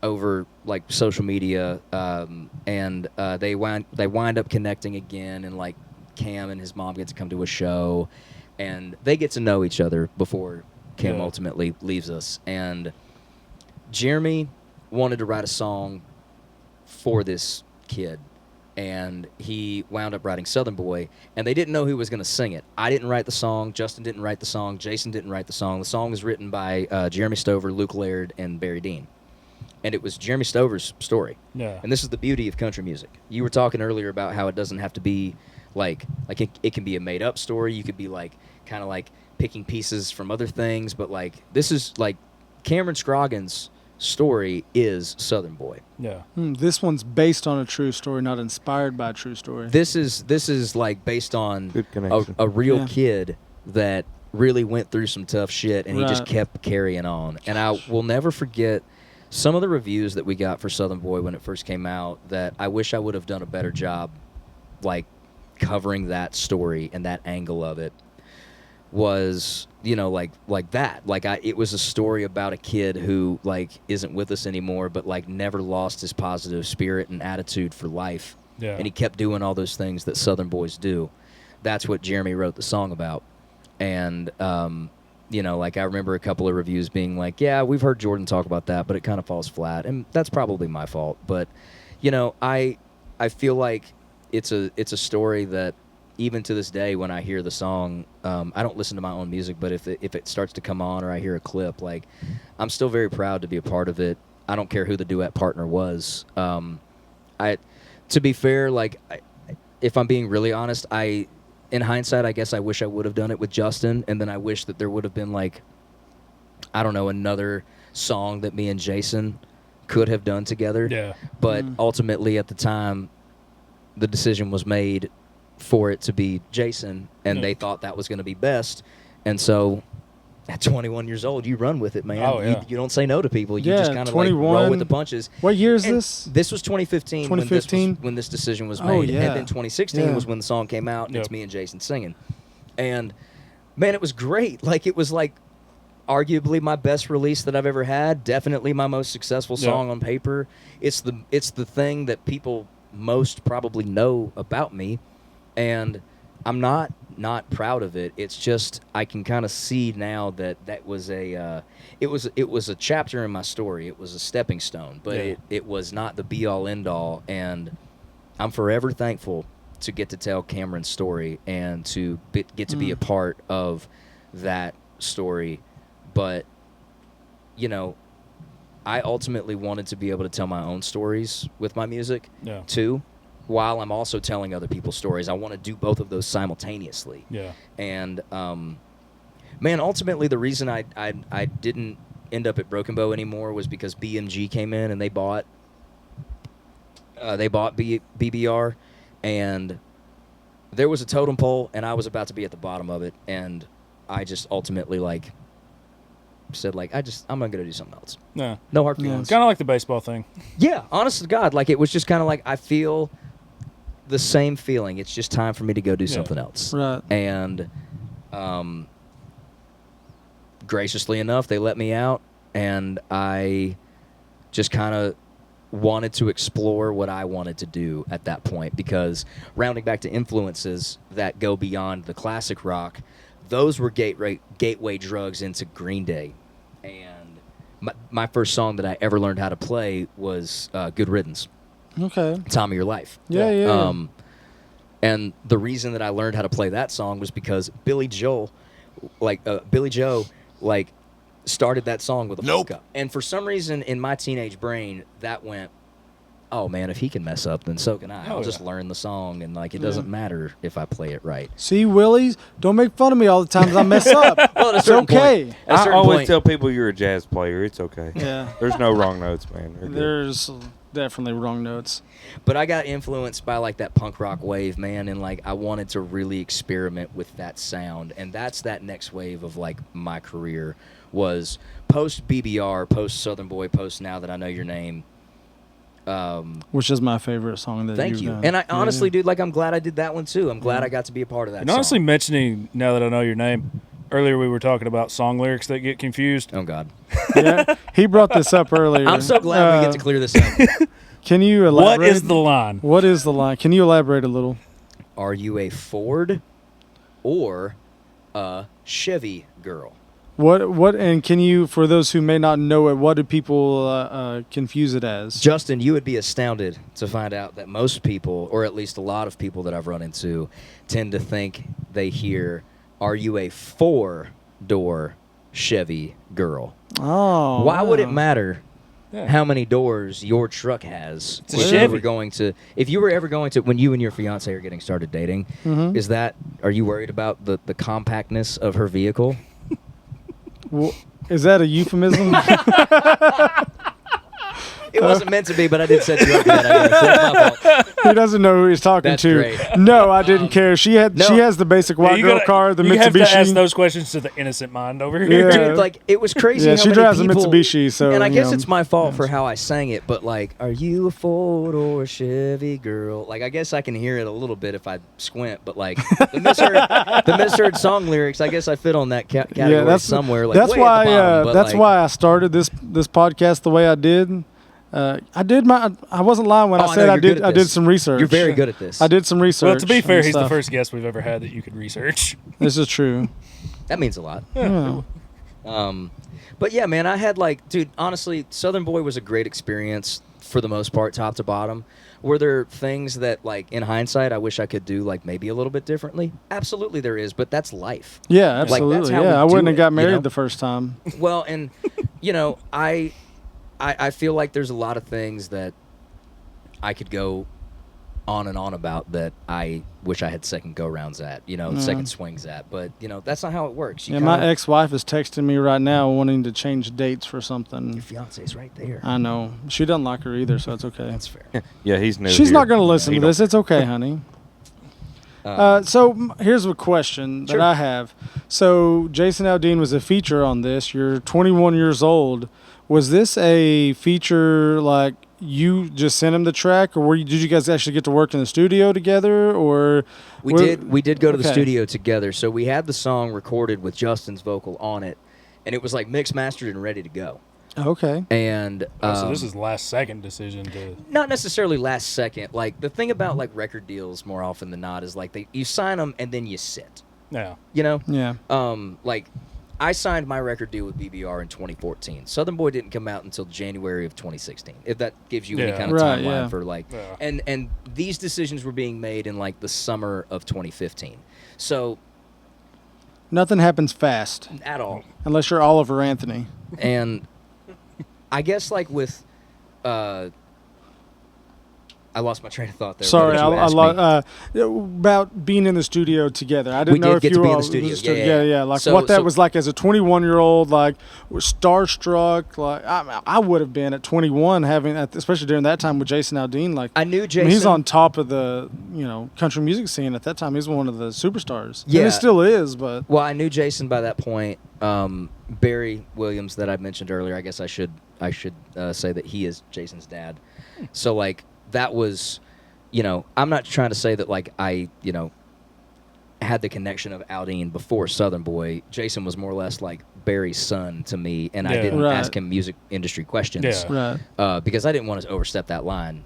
over like social media, and they wind up connecting again, and like Cam and his mom get to come to a show, and they get to know each other before Cam ultimately leaves us. And Jeremy wanted to write a song for this kid, and he wound up writing Southern Boy, and they didn't know who was going to sing it. I didn't write the song. Justin didn't write the song. Jason didn't write the song. The song was written by Jeremy Stover, Luke Laird, and Barry Dean. And it was Jeremy Stover's story. Yeah. And this is the beauty of country music. You were talking earlier about how it doesn't have to be like it can be a made-up story. You could be like kind of like picking pieces from other things, but like this is like Cameron Scroggins' story is Southern Boy. Yeah. This one's based on a true story, not inspired by a true story. This is like based on Good connection. a real kid that really went through some tough shit, and he just Right. kept carrying on. And I will never forget some of the reviews that we got for Southern Boy when it first came out, that I wish I would have done a better job like covering that story and that angle of it. Was, you know, like that. Like it was a story about a kid who like isn't with us anymore, but like never lost his positive spirit and attitude for life. Yeah. And he kept doing all those things that Southern boys do. That's what Jeremy wrote the song about. And you know, like I remember a couple of reviews being like, yeah, we've heard Jordan talk about that, but it kind of falls flat. And that's probably my fault. But, you know, I feel like it's a story that even to this day, when I hear the song, I don't listen to my own music, but if it starts to come on or I hear a clip, like, I'm still very proud to be a part of it. I don't care who the duet partner was. To be fair, like, if I'm being really honest, in hindsight, I guess I wish I would have done it with Justin, and then I wish that there would have been, like, I don't know, another song that me and Jason could have done together. Yeah. But ultimately, at the time, the decision was made for it to be Jason, and they thought that was going to be best. And so, at 21 years old, you run with it, man. Oh, yeah. You don't say no to people. You Yeah, just kind of like roll with the punches. What year is And this? This was 2015. 2015? When this decision was Oh, made. yeah. And then 2016 Yeah. was when the song came out, and Yep. it's me and Jason singing. And, man, it was great. Like, it was like arguably my best release that I've ever had. Definitely my most successful song on paper. It's the thing that people most probably know about me. And I'm not proud of it. It's just I can kind of see now that was it was a chapter in my story. It was a stepping stone, but it was not the be all end all. And I'm forever thankful to get to tell Cameron's story and to get to be a part of that story. But I ultimately wanted to be able to tell my own stories with my music too, while I'm also telling other people's stories. I want to do both of those simultaneously. Yeah. And, man, ultimately the reason I didn't end up at Broken Bow anymore was because BMG came in and they bought BBR, and there was a totem pole, and I was about to be at the bottom of it, and I just ultimately, like, said, like, I'm going to go do something else. Yeah. No hard feelings. Kind of like the baseball thing. Yeah, honest to God. Like, it was just kind of like, I feel the same feeling. It's just time for me to go do something else. Right. And graciously enough, they let me out, and I just kind of wanted to explore what I wanted to do at that point, because rounding back to influences that go beyond the classic rock, those were gateway drugs into Green Day. And my first song that I ever learned how to play was Good Riddance. Okay. Time of Your Life. Yeah. And the reason that I learned how to play that song was because Billy Joe, started that song with a polka. And for some reason in my teenage brain, that went, oh, man, if he can mess up, then so can I. I'll just learn the song, and, like, it doesn't matter if I play it right. See, Willies, don't make fun of me all the times I mess up. Well, it's okay. I always tell people you're a jazz player. It's okay. Yeah. There's no wrong notes, man. There's definitely wrong notes. But I got influenced by, like, that punk rock wave, man, and, like, I wanted to really experiment with that sound. And that's that next wave of, like, my career was post BBR, post Southern Boy, post Now That I Know Your Name. Which is my favorite song that Thank you. done. And I honestly, dude, like, I'm glad I did that one too. I'm glad I got to be a part of that And song. honestly, mentioning Now That I Know Your Name, earlier we were talking about song lyrics that get confused. Oh, God. Yeah, he brought this up earlier. I'm so glad we get to clear this up. Can you elaborate? What is the line? What is the line? Can you elaborate a little? Are you a Ford or a Chevy girl? What and can you, for those who may not know it, what do people confuse it as? Justin, you would be astounded to find out that most people, or at least a lot of people that I've run into, tend to think they hear, are you a 4-door Chevy girl? Oh. Why would it matter Yeah. how many doors your truck has a Chevy. if you were ever going to, when you and your fiance are getting started dating, are you worried about the compactness of her vehicle? Well, is that a euphemism? It wasn't meant to be, but I did set you up for that. I guess. That's my fault. He doesn't know who he's talking That's to. great. No, I didn't care. She has the basic white girl car, the you Mitsubishi. have to ask those questions to the innocent mind over here. Yeah. Dude, like, it was crazy. Yeah, how she many drives a people, Mitsubishi, so, and I you guess know. it's my fault for how I sang it. But, like, are you a Ford or a Chevy girl? Like, I guess I can hear it a little bit if I squint. But, like, the misheard song lyrics, I guess I fit on that category somewhere. Like, that's way why. at the bottom, but, that's like, why I started this podcast the way I did. I wasn't lying when I said I did some research. You're very good at this. I did some research. Well, to be fair, and he's the stuff. first guest we've ever had that you could research. This is true. That means a lot. Yeah. But yeah, man, I had, like, dude, honestly, Southern Boy was a great experience for the most part, top to bottom. Were there things that, like, in hindsight, I wish I could do, like, maybe a little bit differently? Absolutely there is, but that's life. Yeah, Like, absolutely. that's how we I do wouldn't have it, got you married know? the first time. Well, and, you know, I feel like there's a lot of things that I could go on and on about that I wish I had second go-rounds at, you know, second swings at. But, you know, that's not how it works. You My ex-wife is texting me right now wanting to change dates for something. Your fiance's right there. I know. She doesn't like her either, so it's okay. That's fair. Yeah, he's new. She's here. not going to listen He to this. It's okay, honey. Here's a question that I have. So Jason Aldean was a feature on this. You're 21 years old. Was this a feature like you just sent him the track, or did you guys actually get to work in the studio together, or We did go to the studio together. So we had the song recorded with Justin's vocal on it, and it was like mixed, mastered, and ready to go. Okay. And So this is last second decision to. not necessarily last second. Like the thing about like record deals more often than not is like you sign them and then you sit. Yeah. You know. Yeah. Like I signed my record deal with BBR in 2014. Southern Boy didn't come out until January of 2016. If that gives you any kind of timeline for like, and these decisions were being made in like the summer of 2015. So Nothing happens fast at all. unless you're Oliver Anthony. And I guess like with, I lost my train of thought there. Sorry, What did you ask me? about being in the studio together. I didn't We know did if get you to be were in all the studio. Yeah. Like So- what that so- was like as a 21-year-old, like was starstruck. Like I would have been at 21, especially during that time with Jason Aldean. Like I knew Jason. he's on top of the country music scene at that time. He's one of the superstars. Yeah. And he still is. But Well, I knew Jason by that point. Barry Williams, that I mentioned earlier. I guess I should say that he is Jason's dad. So like that was, I'm not trying to say that like I had the connection of Aldean before Southern Boy. Jason was more or less like Barry's son to me, and I didn't ask him music industry questions because I didn't want to overstep that line.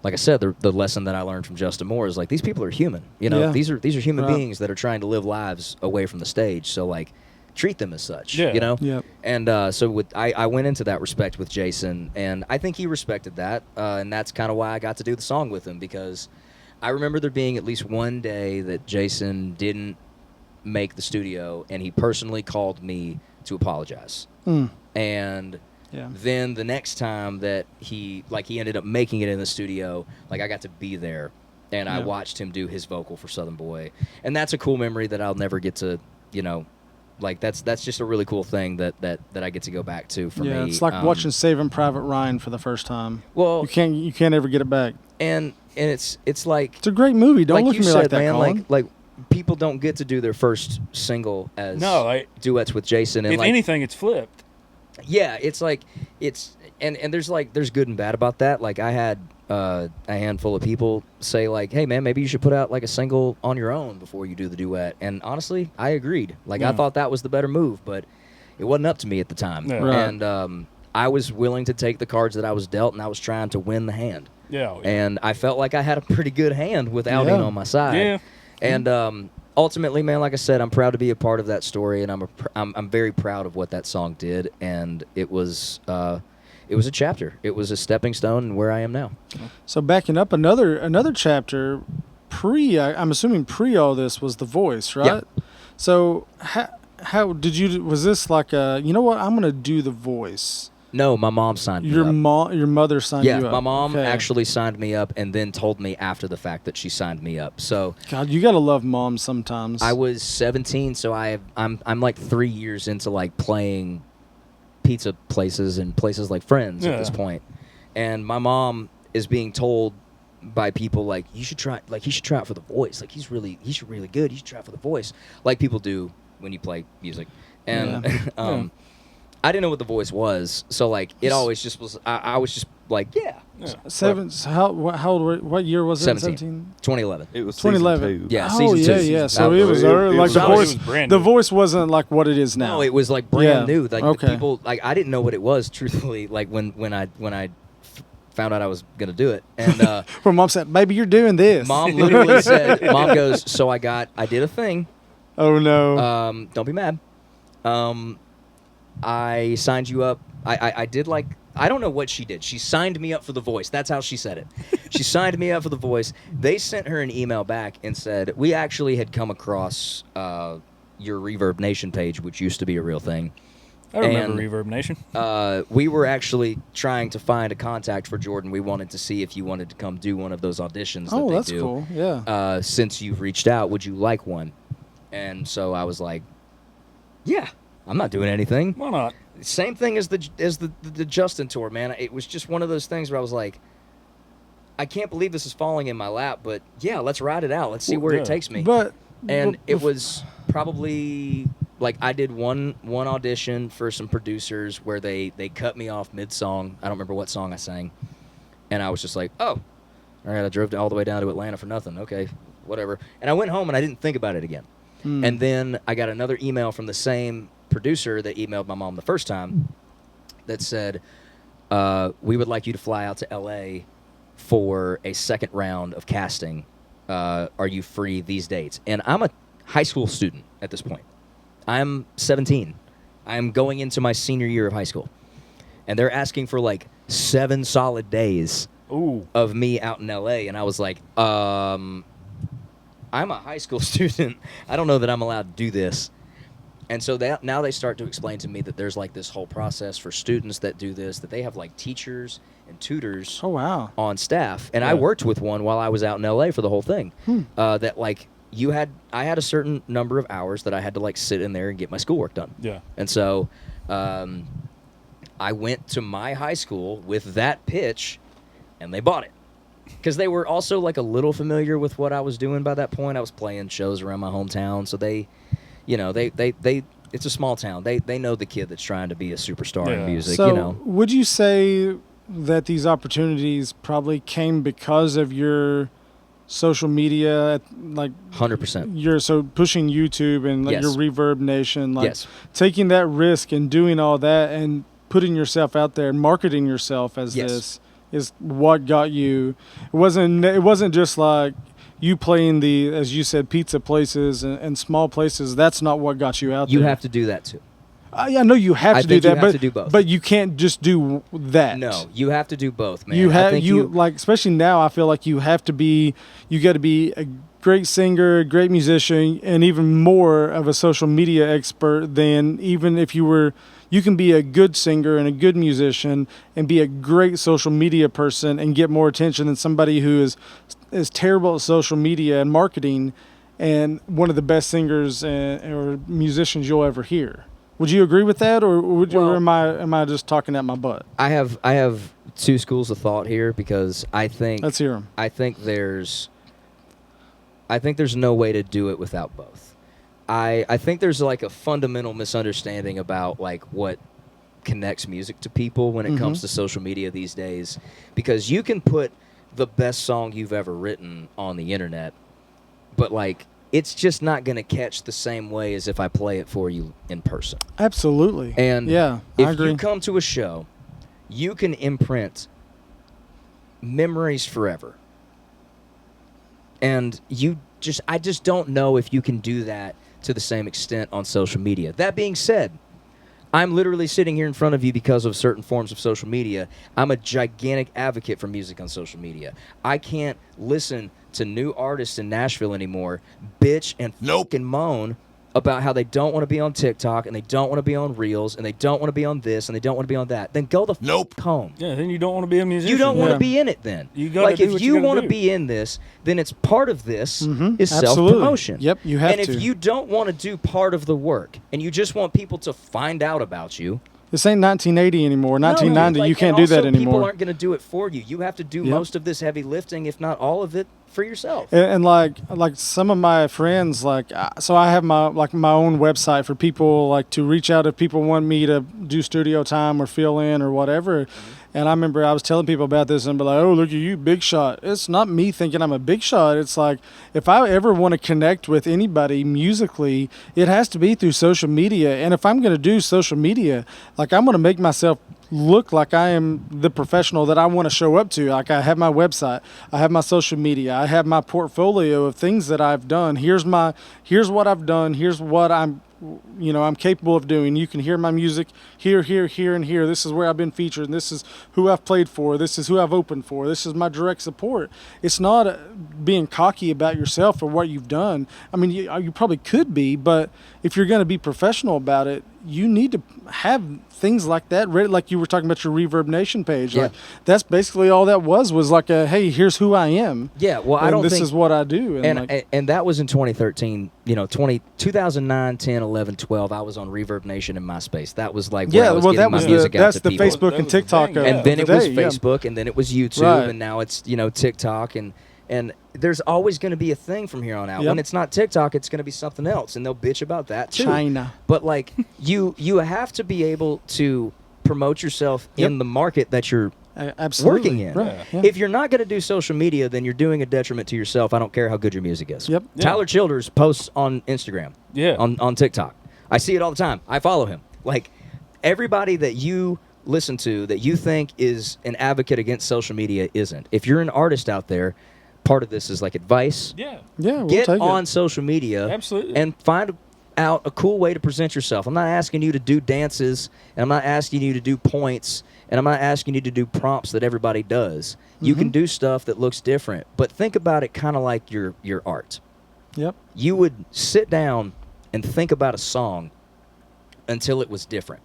Like I said, the lesson that I learned from Justin Moore is like these people are human. These are human beings that are trying to live lives away from the stage. So like, treat them as such. Yep. And so I went into that respect with Jason, and I think he respected that, and that's kind of why I got to do the song with him, because I remember there being at least one day that Jason didn't make the studio, and he personally called me to apologize. And then the next time that he ended up making it in the studio, like I got to be there, and I watched him do his vocal for Southern Boy, and that's a cool memory that I'll never get to, like that's just a really cool thing that I get to go back to for me. Yeah, it's like watching Saving Private Ryan for the first time. Well, you can't ever get it back. And it's like it's a great movie. Don't look you at me said, like that, man. Colin. Like people don't get to do their first single as duets with Jason. And if anything, it's flipped. Yeah, it's like and there's good and bad about that. Like I had a handful of people say like, hey man, maybe you should put out like a single on your own before you do the duet. And honestly, I agreed. Like I thought that was the better move, but it wasn't up to me at the time. Yeah. Right. And I was willing to take the cards that I was dealt, and I was trying to win the hand. Yeah. And I felt like I had a pretty good hand with Aldean on my side. Yeah. And ultimately, man, like I said, I'm proud to be a part of that story, and I'm very proud of what that song did. And it was a chapter. It was a stepping stone, and where I am now. So backing up another chapter, I'm assuming pre all this was The Voice, right? Yeah. So how did you? Was this like I'm going to do The Voice? No, my mom signed me Your up. your mother signed you up. Yeah, my mom Okay. actually signed me up and then told me after the fact that she signed me up. So God, you gotta love moms sometimes. I was 17, so I'm like 3 years into like playing pizza places and places like Friends at this point. And my mom is being told by people like he should try out for The Voice. Like he's really good. You should try out for The Voice. Like people do when you play music. And I didn't know what The Voice was, so like it always just was. I was just like, How old? What year was it? 17. 2011. It was 2011. 2011. Yeah, Oh season yeah, 2. yeah. So it was early. Like was The always- Voice. it was brand The new. Voice wasn't like what it is now. No, it was like brand new. Like Okay. the people, like I didn't know what it was. Truthfully, like when I found out I was gonna do it, and Where mom said, "Baby, you're doing this." mom literally said, "Mom goes, so I did a thing. Oh no. Don't be mad. I signed you up I did like, I don't know what she did. She signed me up for The Voice. That's how she said it. She signed me up for The Voice. They sent her an email back and said, we actually had come across your Reverb Nation page, which used to be a real thing. I remember Reverb Nation. We were actually trying to find a contact for Jordan. We wanted to see if you wanted to come do one of those auditions that they that's do. cool. Yeah. Since you've reached out, would you like one? And so I was like, yeah, I'm not doing anything. Why not? Same thing as the Justin tour, man. It was just one of those things where I was like, I can't believe this is falling in my lap, but yeah, let's ride it out. Let's see where it takes me. And it was probably like I did one audition for some producers where they cut me off mid-song. I don't remember what song I sang. And I was just like, oh, all right, I drove all the way down to Atlanta for nothing. Okay, whatever. And I went home and I didn't think about it again. And then I got another email from the same producer that emailed my mom the first time that said, we would like you to fly out to L.A. for a second round of casting. Are you free these dates? And I'm a high school student at this point. I'm 17. I'm going into my senior year of high school. And they're asking for like 7 solid days of me out in L.A. And I was like, I'm a high school student. I don't know that I'm allowed to do this. And so now they start to explain to me that there's like this whole process for students that do this, that they have like teachers and tutors on staff. And I worked with one while I was out in L.A. for the whole thing. That like I had a certain number of hours that I had to like sit in there and get my schoolwork done. Yeah. And so I went to my high school with that pitch and they bought it. Because they were also like a little familiar with what I was doing by that point. I was playing shows around my hometown, so they it's a small town. They know the kid that's trying to be a superstar in music. So would you say that these opportunities probably came because of your social media, like 100%? You're so pushing YouTube and like your Reverb Nation, like taking that risk and doing all that and putting yourself out there and marketing yourself as this is what got you. It wasn't just like you playing the, as you said, pizza places and small places. That's not what got you out there. You have to do that too. I know you have to do that, have to do both. But you can't just do that. No, you have to do both, man. You have like, especially now, I feel like you got to be a great singer, a great musician, and even more of a social media expert than even if you were. You can be a good singer and a good musician and be a great social media person and get more attention than somebody who is terrible at social media and marketing and one of the best singers or musicians you'll ever hear. Would you agree with that, or am I just talking at my butt? I have 2 schools of thought here because I think let's hear them. I think there's no way to do it without both. I think there's like a fundamental misunderstanding about like what connects music to people when it comes to social media these days, because you can put the best song you've ever written on the internet, but like it's just not going to catch the same way as if I play it for you in person. Absolutely. And I agree. If you come to a show, you can imprint memories forever. And I just don't know if you can do that to the same extent on social media. That being said, I'm literally sitting here in front of you because of certain forms of social media. I'm a gigantic advocate for music on social media. I can't listen to new artists in Nashville anymore bitch and fucking moan about how they don't want to be on TikTok and they don't want to be on Reels and they don't want to be on this and they don't want to be on that. Then go the fuck home. Yeah, then you don't want to be a musician. You don't want to be in it then. You gotta like do if what you gotta want do. to be in this, then it's part of this is Absolutely. self-promotion. Yep, you have and to. if you don't want to do part of the work and you just want people to find out about you, this ain't 1980 anymore. 1990, no, you can't do that anymore. People aren't going to do it for you. You have to do most of this heavy lifting, if not all of it, for yourself. And like some of my friends, so I have my own website for people like to reach out if people want me to do studio time or fill in or whatever. And I remember I was telling people about this and be like, oh, look at you, big shot. It's not me thinking I'm a big shot. It's like if I ever want to connect with anybody musically, it has to be through social media. And if I'm going to do social media, like I'm going to make myself look like I am the professional that I want to show up to. Like I have my website, I have my social media, I have my portfolio of things that I've done. Here's what I've done. Here's what I'm I'm capable of doing. You can hear my music here, here, here, and here. This is where I've been featured, and this is who I've played for. This is who I've opened for. This is my direct support. It's not being cocky about yourself or what you've done. I mean, you probably could be, but if you're going to be professional about it, you need to have things like that ready, like you were talking about your Reverb Nation page. Yeah. Like, that's basically all that was like a, hey, here's who I am. Yeah, well, I and don't this think... is what I do. And that was in 2013, 2009, 10, 11, 12. I was on Reverb Nation and MySpace. That was like where I was getting my music out that's to the people. Facebook That and was the TikTok thing, of And then the it was day, yeah. Facebook, and then it was YouTube, Right. and now it's TikTok, and there's always going to be a thing from here on out. Yep. When it's not TikTok, it's going to be something else, and they'll bitch about that too. China. But like you have to be able to promote yourself in the market that you're Absolutely. working in. Right. Yeah. If you're not going to do social media, then you're doing a detriment to yourself. I don't care how good your music is. Yep. Yeah. Tyler Childers posts on Instagram. Yeah. On TikTok. I see it all the time. I follow him. Like, everybody that you listen to that you think is an advocate against social media isn't. If you're an artist out there, part of this is like advice. Yeah. Yeah, we'll Get take on it. social media. Absolutely. And find out a cool way to present yourself. I'm not asking you to do dances, and I'm not asking you to do points, and I'm not asking you to do prompts that everybody does. You can do stuff that looks different, but think about it kind of like your art. Yep. You would sit down and think about a song until it was different.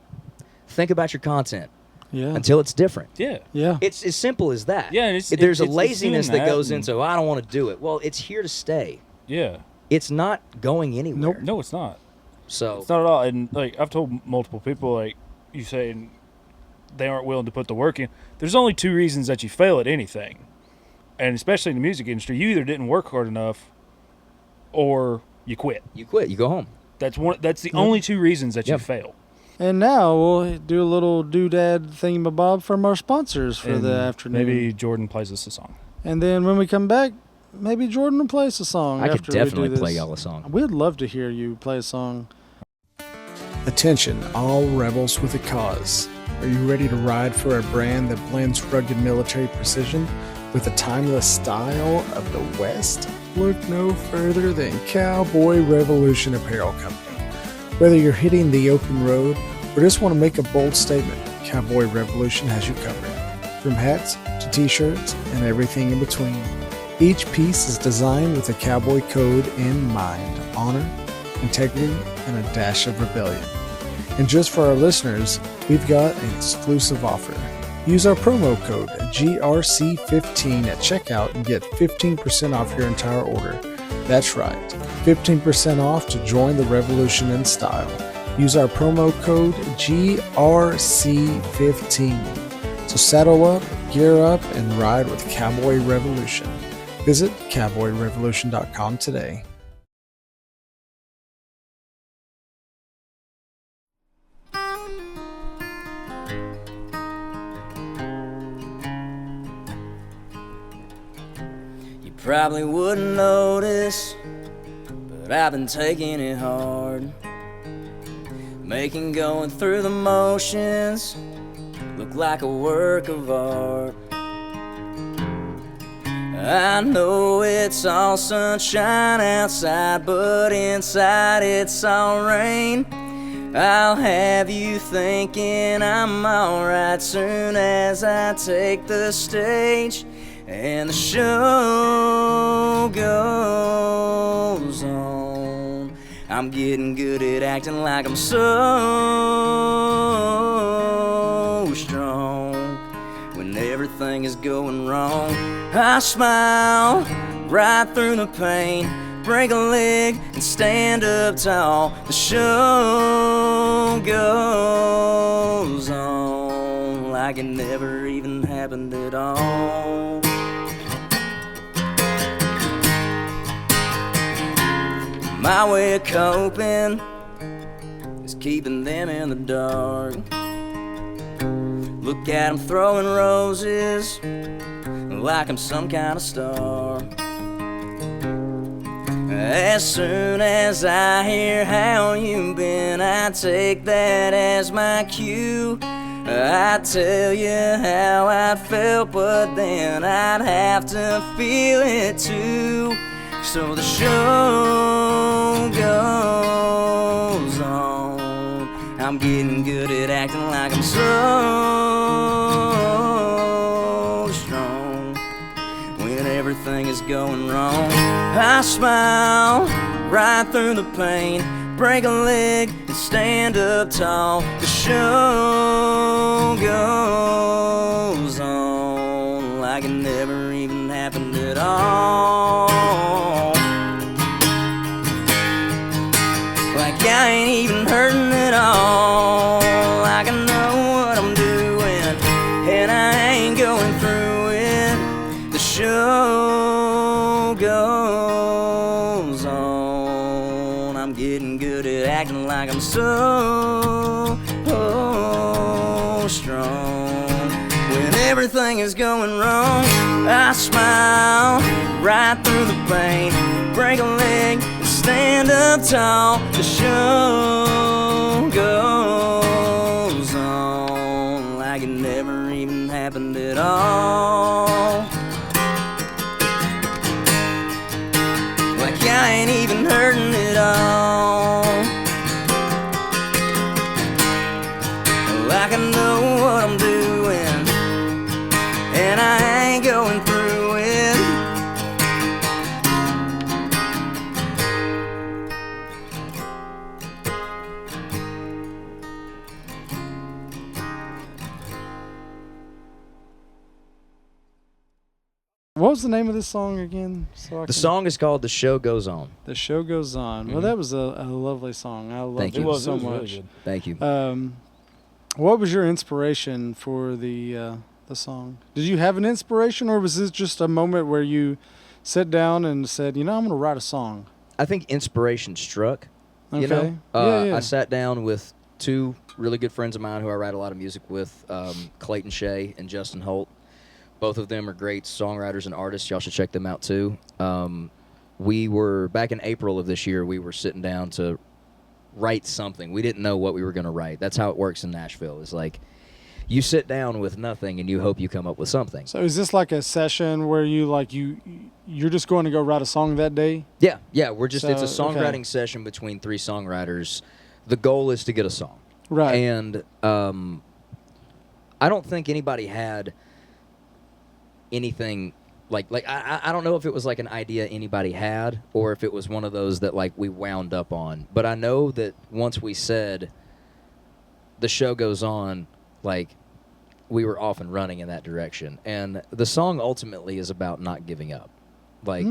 Think about your content Yeah. until it's different. Yeah. Yeah. It's as simple as that. Yeah, and There's a it's laziness seeing that goes and- into, I don't want to do it. Well, it's here to stay. Yeah. It's not going anywhere. No, it's not. So It's not at all. And like I've told multiple people, like you saying they aren't willing to put the work in. There's only two reasons that you fail at anything, and especially in the music industry, you either didn't work hard enough, or you quit. you quit. You go home. That's the only two reasons that you Yep. fail. And now we'll do a little doodad thingamabob from our sponsors for And the afternoon. Maybe Jordan plays us a song. And then when we come back, maybe Jordan will play us a song. I could after we do definitely this. play y'all a song. We'd love to hear you play a song. Attention, all rebels with a cause. Are you ready to ride for a brand that blends rugged military precision with the timeless style of the West? Look no further than Cowboy Revolution Apparel Company. Whether you're hitting the open road or just want to make a bold statement, Cowboy Revolution has you covered. From hats to t-shirts and everything in between. Each piece is designed with a cowboy code in mind: honor, integrity, and a dash of rebellion. And just for our listeners, we've got an exclusive offer. Use our promo code GRC15 at checkout and get 15% off your entire order. That's right, 15% off to join the revolution in style. Use our promo code GRC15. So saddle up, gear up, and ride with Cowboy Revolution. Visit cowboyrevolution.com today. You probably wouldn't notice, but I've been taking it hard. Making going through the motions look like a work of art. I know it's all sunshine outside, but inside it's all rain. I'll have you thinking I'm alright soon as I take the stage and the show goes on. I'm getting good at acting like I'm so strong. When everything is going wrong, I smile right through the pain, break a leg and stand up tall. The show goes on like it never even happened at all. My way of coping is keeping them in the dark. Look at them throwing roses like I'm some kind of star. As soon as I hear how you've been, I take that as my cue. I tell you how I felt, but then I'd have to feel it too. So the show goes on. I'm getting good at acting like I'm so strong. When everything is going wrong, I smile right through the pain, break a leg and stand up tall. The show goes on like it never even happened at all. Like I ain't even hurting at all. Like I know what I'm doing and I ain't going through it. The show goes on. I'm getting good at acting like I'm so strong. When everything is going wrong, I smile right through the pain, break a leg and stand up tall. The show goes on like it never even happened at all. Like I ain't even hurting at all. Like I know what I'm doing and I ain't going through it. What was the name of this song again? So The song is called "The Show Goes On." The Show Goes On. Well, that was a lovely song. I loved Thank it you. so It was much. really good. Thank you. What was your inspiration for the song? Did you have an inspiration, or was this just a moment where you sat down and said, I'm going to write a song? I think inspiration struck. Okay. You know, Yeah. I sat down with two really good friends of mine who I write a lot of music with, Clayton Shea and Justin Holt. Both of them are great songwriters and artists. Y'all should check them out too. We were back in April of this year. We were sitting down to write something. We didn't know what we were going to write. That's how it works in Nashville. It's like you sit down with nothing and you hope you come up with something. So is this like a session where you're just going to go write a song that day? Yeah. We're just it's a So, okay. songwriting session between three songwriters. The goal is to get a song. Right. And I don't think anybody had anything like I don't know if it was like an idea anybody had or if it was one of those that like we wound up on. But I know that once we said the show goes on, like we were off and running in that direction. And the song ultimately is about not giving up. Like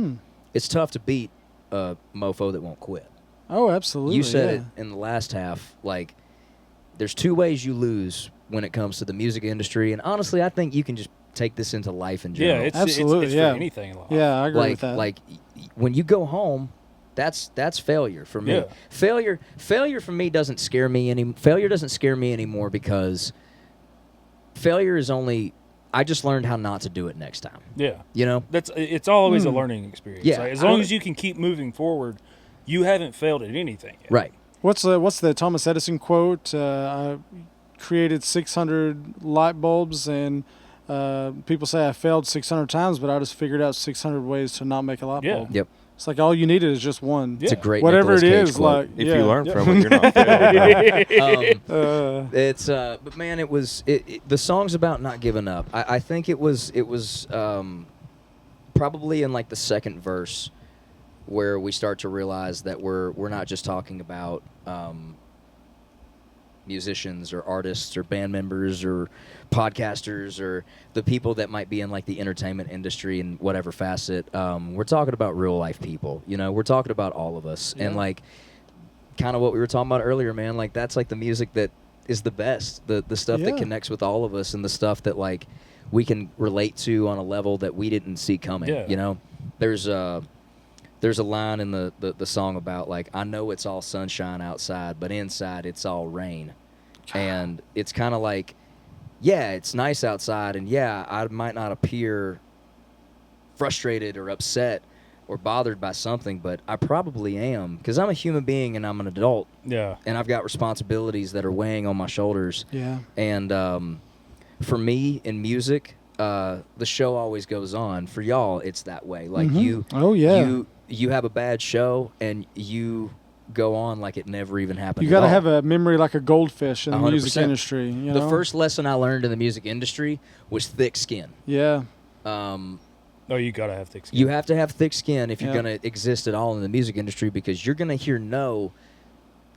it's tough to beat a mofo that won't quit. Oh, absolutely. You said yeah. it in the last half, like there's two ways you lose when it comes to the music industry. And honestly, I think you can just take this into life in general. Yeah, it's Absolutely, it's yeah. for anything in life. Yeah, I agree like with that. like when you go home, that's failure for me. Yeah. Failure for me doesn't scare me failure doesn't scare me anymore because failure is only I just learned how not to do it next time. Yeah. You know? It's always a learning experience. Yeah. Like, as long as you can keep moving forward, you haven't failed at anything yet. Right. What's the Thomas Edison quote? I created 600 light bulbs, and people say I failed 600 times, but I just figured out 600 ways to not make a light Yeah. bulb. Yep. It's like all you needed is just one. It's a great Whatever Nicolas it Cage is, quote. like If yeah. you learn from it, you're not failing. It's but man, it was the song's about not giving up. I think it was probably in like the second verse where we start to realize that we're not just talking about musicians or artists or band members or podcasters or the people that might be in like the entertainment industry in whatever facet. We're talking about real life people. You know, we're talking about all of us. And like kind of what we were talking about earlier, man, like that's like the music that is the best, the stuff that connects with all of us and the stuff that like we can relate to on a level that we didn't see coming. Yeah. You know, there's a line in the song about like, I know it's all sunshine outside, but inside it's all rain. And it's kind of like, yeah, it's nice outside, and yeah, I might not appear frustrated or upset or bothered by something, but I probably am, because I'm a human being and I'm an adult. Yeah. And I've got responsibilities that are weighing on my shoulders. Yeah. And for me in music, the show always goes on. For y'all, it's that way. Like Oh yeah. you have a bad show and you go on like it never even happened. You got to at all. have a memory like a goldfish in the music 100%. industry. You The know? first lesson I learned in the music industry was thick skin. Yeah. Oh, you gotta have thick skin. You have to have thick skin if you're Yeah. going to exist at all in the music industry, because you're going to hear no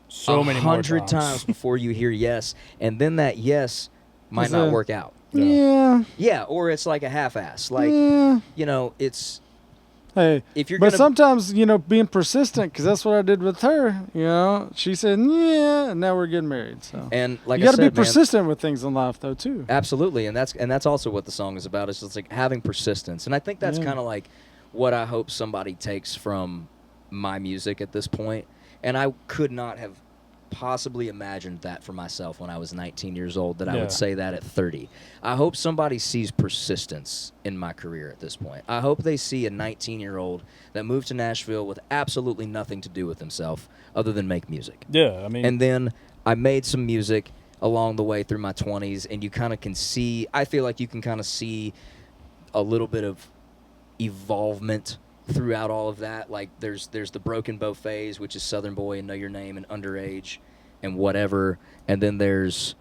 so many more 100 times before you hear yes, and then that yes might Is not a- work out. Yeah. Yeah, or it's like a half-ass. Like, Yeah. you know, it's Hey, if you're but going to sometimes, you know, being persistent, because that's what I did with her. You know, she said, yeah, and now we're getting married. So and like you got I to said, be persistent with things in life, though, too. Absolutely, and that's also what the song is about. It's just like having persistence, and I think that's Yeah. kind of like what I hope somebody takes from my music at this point. And I could not have possibly imagined that for myself when I was 19 years old, that I Yeah. would say that at 30. I hope somebody sees persistence in my career at this point. I hope they see a 19-year-old that moved to Nashville with absolutely nothing to do with himself other than make music. Yeah, I mean, And then I made some music along the way through my 20s, and you kind of can see, I feel like you can kind of see a little bit of evolvement throughout all of that. Like there's the Broken Bow phase, which is Southern Boy and Know Your Name and Underage and whatever. And then there's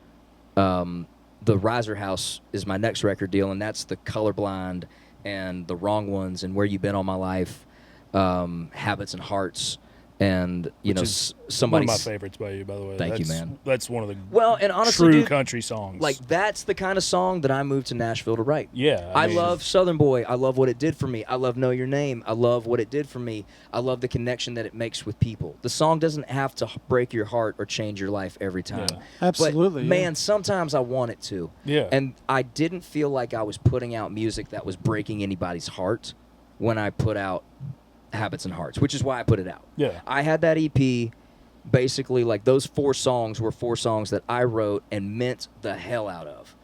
the Riser House is my next record deal, and that's the Colorblind and the Wrong Ones and Where You Been All My Life, Habits and Hearts. And, you Which know, is somebody's... one of my favorites by you, by the way. Thank you, That's- man. That's one of the Well, and honestly, true dude, country songs. like, that's the kind of song that I moved to Nashville to write. yeah, I mean, love Southern Boy. I love what it did for me. I love Know Your Name. I love what it did for me. I love the connection that it makes with people. The song doesn't have to break your heart or change your life every time. Yeah. Absolutely. But, yeah. man, sometimes I want it to. Yeah. And I didn't feel like I was putting out music that was breaking anybody's heart when I put out Habits and Hearts, which is why I put it out. Yeah. I had that EP. Basically, like, those 4 songs were 4 songs that I wrote and meant the hell out of.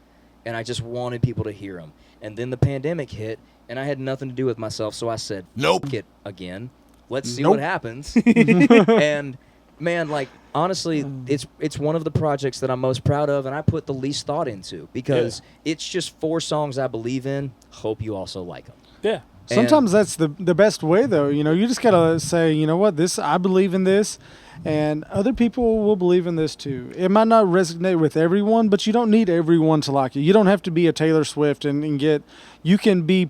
And I just wanted people to hear them. And then the pandemic hit, and I had nothing to do with myself, so I said, Nope. F it again. Let's see Nope. what happens. And, man, like, honestly, it's one of the projects that I'm most proud of, and I put the least thought into, because it's just 4 songs I believe in. Hope you also like them. yeah. Sometimes that's the best way, though. You know, you just gotta say, you know what, this I believe in this, and other people will believe in this too. It might not resonate with everyone, but you don't need everyone to like you. You don't have to be a Taylor Swift and get. You can be.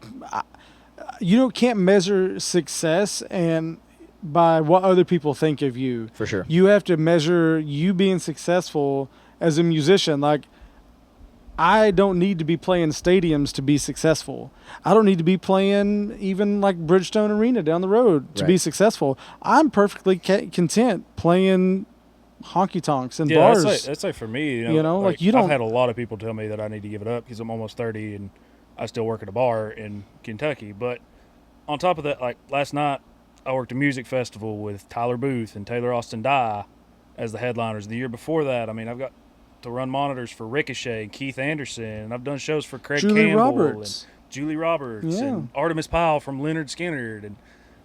Can't measure success and by what other people think of you. For sure. You have to measure you being successful as a musician. Like, I don't need to be playing stadiums to be successful. I don't need to be playing even like Bridgestone Arena down the road to be Right. successful. I'm perfectly content playing honky tonks and Yeah, bars. that's like for me, you know, like, you don't- I've had a lot of people tell me that I need to give it up because I'm almost 30 and I still work at a bar in Kentucky. But on top of that, like last night, I worked a music festival with Tyler Booth and Taylor Austin Dye as the headliners. The year before that, I mean, I've got to run monitors for Ricochet and Keith Anderson, and I've done shows for Craig Julie Campbell Roberts. and Julie Roberts Yeah. and Artemis Pyle from Leonard Skinner and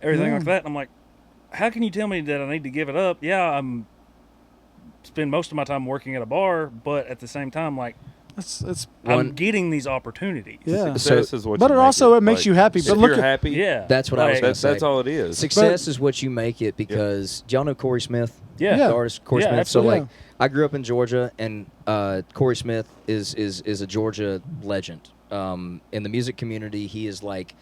everything Yeah. like that. And I'm like, how can you tell me that I need to give it up? Yeah, I'm spend most of my time working at a bar, but at the same time, like, It's I'm getting these opportunities. yeah. Success is what But you it make also it. it makes Like, you happy. If But look you're at happy, Yeah. That's what I was Like, gonna say. that's all it is. Success is what you make it, because do y'all know Corey Smith? Yeah. Yeah. The artist Corey Yeah, Smith. absolutely. So like, I grew up in Georgia, and Corey Smith is a Georgia legend. In the music community, he is like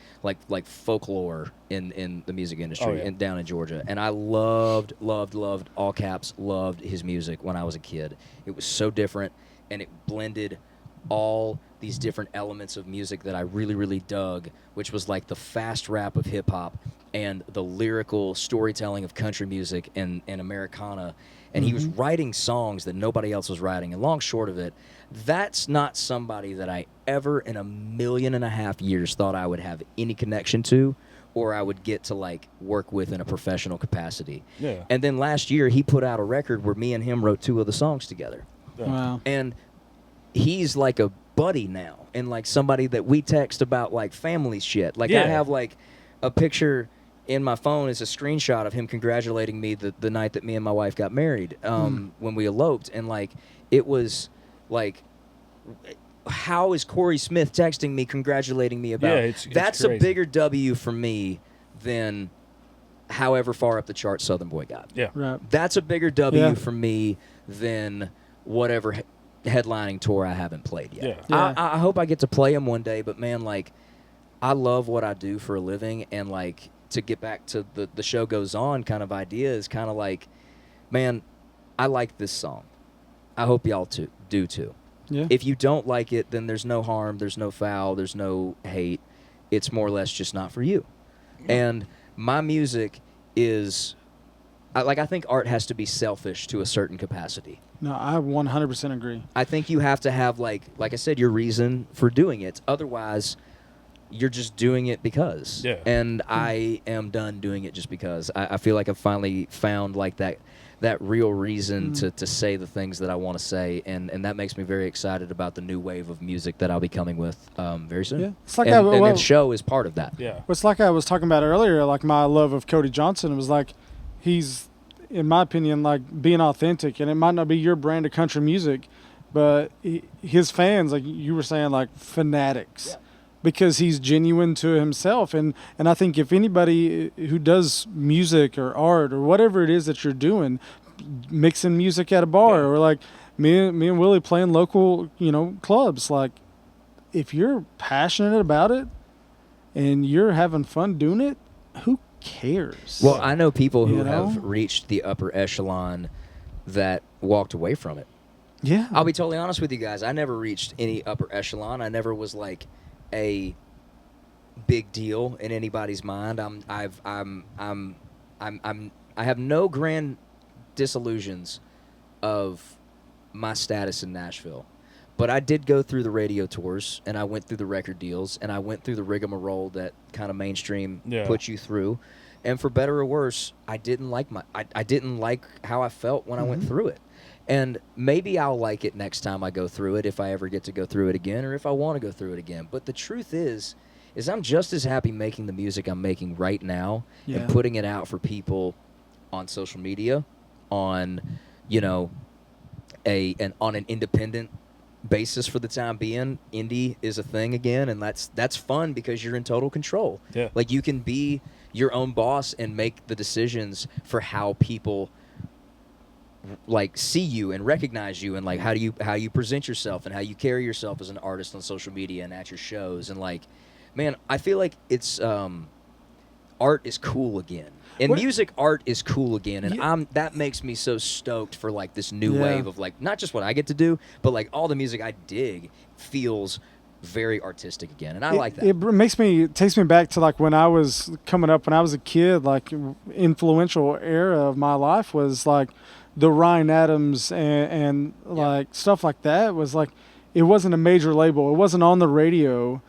folklore in the music industry Oh, yeah. and down in Georgia. And I loved all caps, loved his music when I was a kid. It was so different, and it blended all these different elements of music that I really, really dug, which was like the fast rap of hip hop and the lyrical storytelling of country music and Americana. And he was writing songs that nobody else was writing. And long short of it, that's not somebody that I ever in 1.5 million years thought I would have any connection to, or I would get to like work with in a professional capacity. Yeah. And then last year he put out a record where me and him wrote 2 of the songs together. wow. And he's like a buddy now, and like somebody that we text about like family shit. Like, Yeah. I have like a picture in my phone is a screenshot of him congratulating me the night that me and my wife got married, when we eloped. And like, it was like, how is Corey Smith texting me congratulating me about? Yeah, it's That's crazy. a bigger W for me than however far up the chart Southern Boy got. Yeah. Right. That's a bigger W Yeah. for me than whatever headlining tour I haven't played yet. Yeah. Yeah. I hope I get to play them one day, but man, like, I love what I do for a living, and like, to get back to the show goes on kind of idea is kind of like, man, I like this song. I hope y'all do too. Yeah. If you don't like it, then there's no harm, there's no foul, there's no hate. It's more or less just not for you. And my music is, I think art has to be selfish to a certain capacity. No, I 100% agree. I think you have to have, like I said, your reason for doing it. Otherwise, you're just doing it because. Yeah. And I am done doing it just because. I feel like I've finally found like that real reason to say the things that I want to say, and that makes me very excited about the new wave of music that I'll be coming with very soon. Yeah. It's like and the show is part of that. Yeah. It's like I was talking about earlier, like my love of Cody Johnson. It was like he's, in my opinion, like being authentic, and it might not be your brand of country music, but his fans, like you were saying, like fanatics. Yeah. Because he's genuine to himself, and I think if anybody who does music or art or whatever it is that you're doing, mixing music at a bar, or like me and Willie playing local, clubs, like if you're passionate about it and you're having fun doing it, who cares? Well, I know people who You know? have reached the upper echelon that walked away from it. Yeah, I'll be totally honest with you guys. I never reached any upper echelon. I never was like a big deal in anybody's mind. I have no grand disillusions of my status in Nashville. But I did go through the radio tours, and I went through the record deals, and I went through the rigmarole that kind of mainstream puts you through. And for better or worse, I didn't like I didn't like how I felt when I went through it. And maybe I'll like it next time I go through it, if I ever get to go through it again, or if I want to go through it again. But the truth is I'm just as happy making the music I'm making right now and putting it out for people on social media, on, on an independent basis for the time being. Indie is a thing again, and that's fun because you're in total control. Yeah. Like, you can be your own boss and make the decisions for how people like see you and recognize you, and like how you present yourself and how you carry yourself as an artist on social media and at your shows. And like, man, I feel like it's art is cool again. And music art is cool again, and that makes me so stoked for like this new wave of like not just what I get to do, but like all the music I dig feels very artistic again, and I like that. It takes me back to like when I was coming up, when I was a kid. Like, influential era of my life was like the Ryan Adams and like stuff like that. Was like, it wasn't a major label, it wasn't on the radio,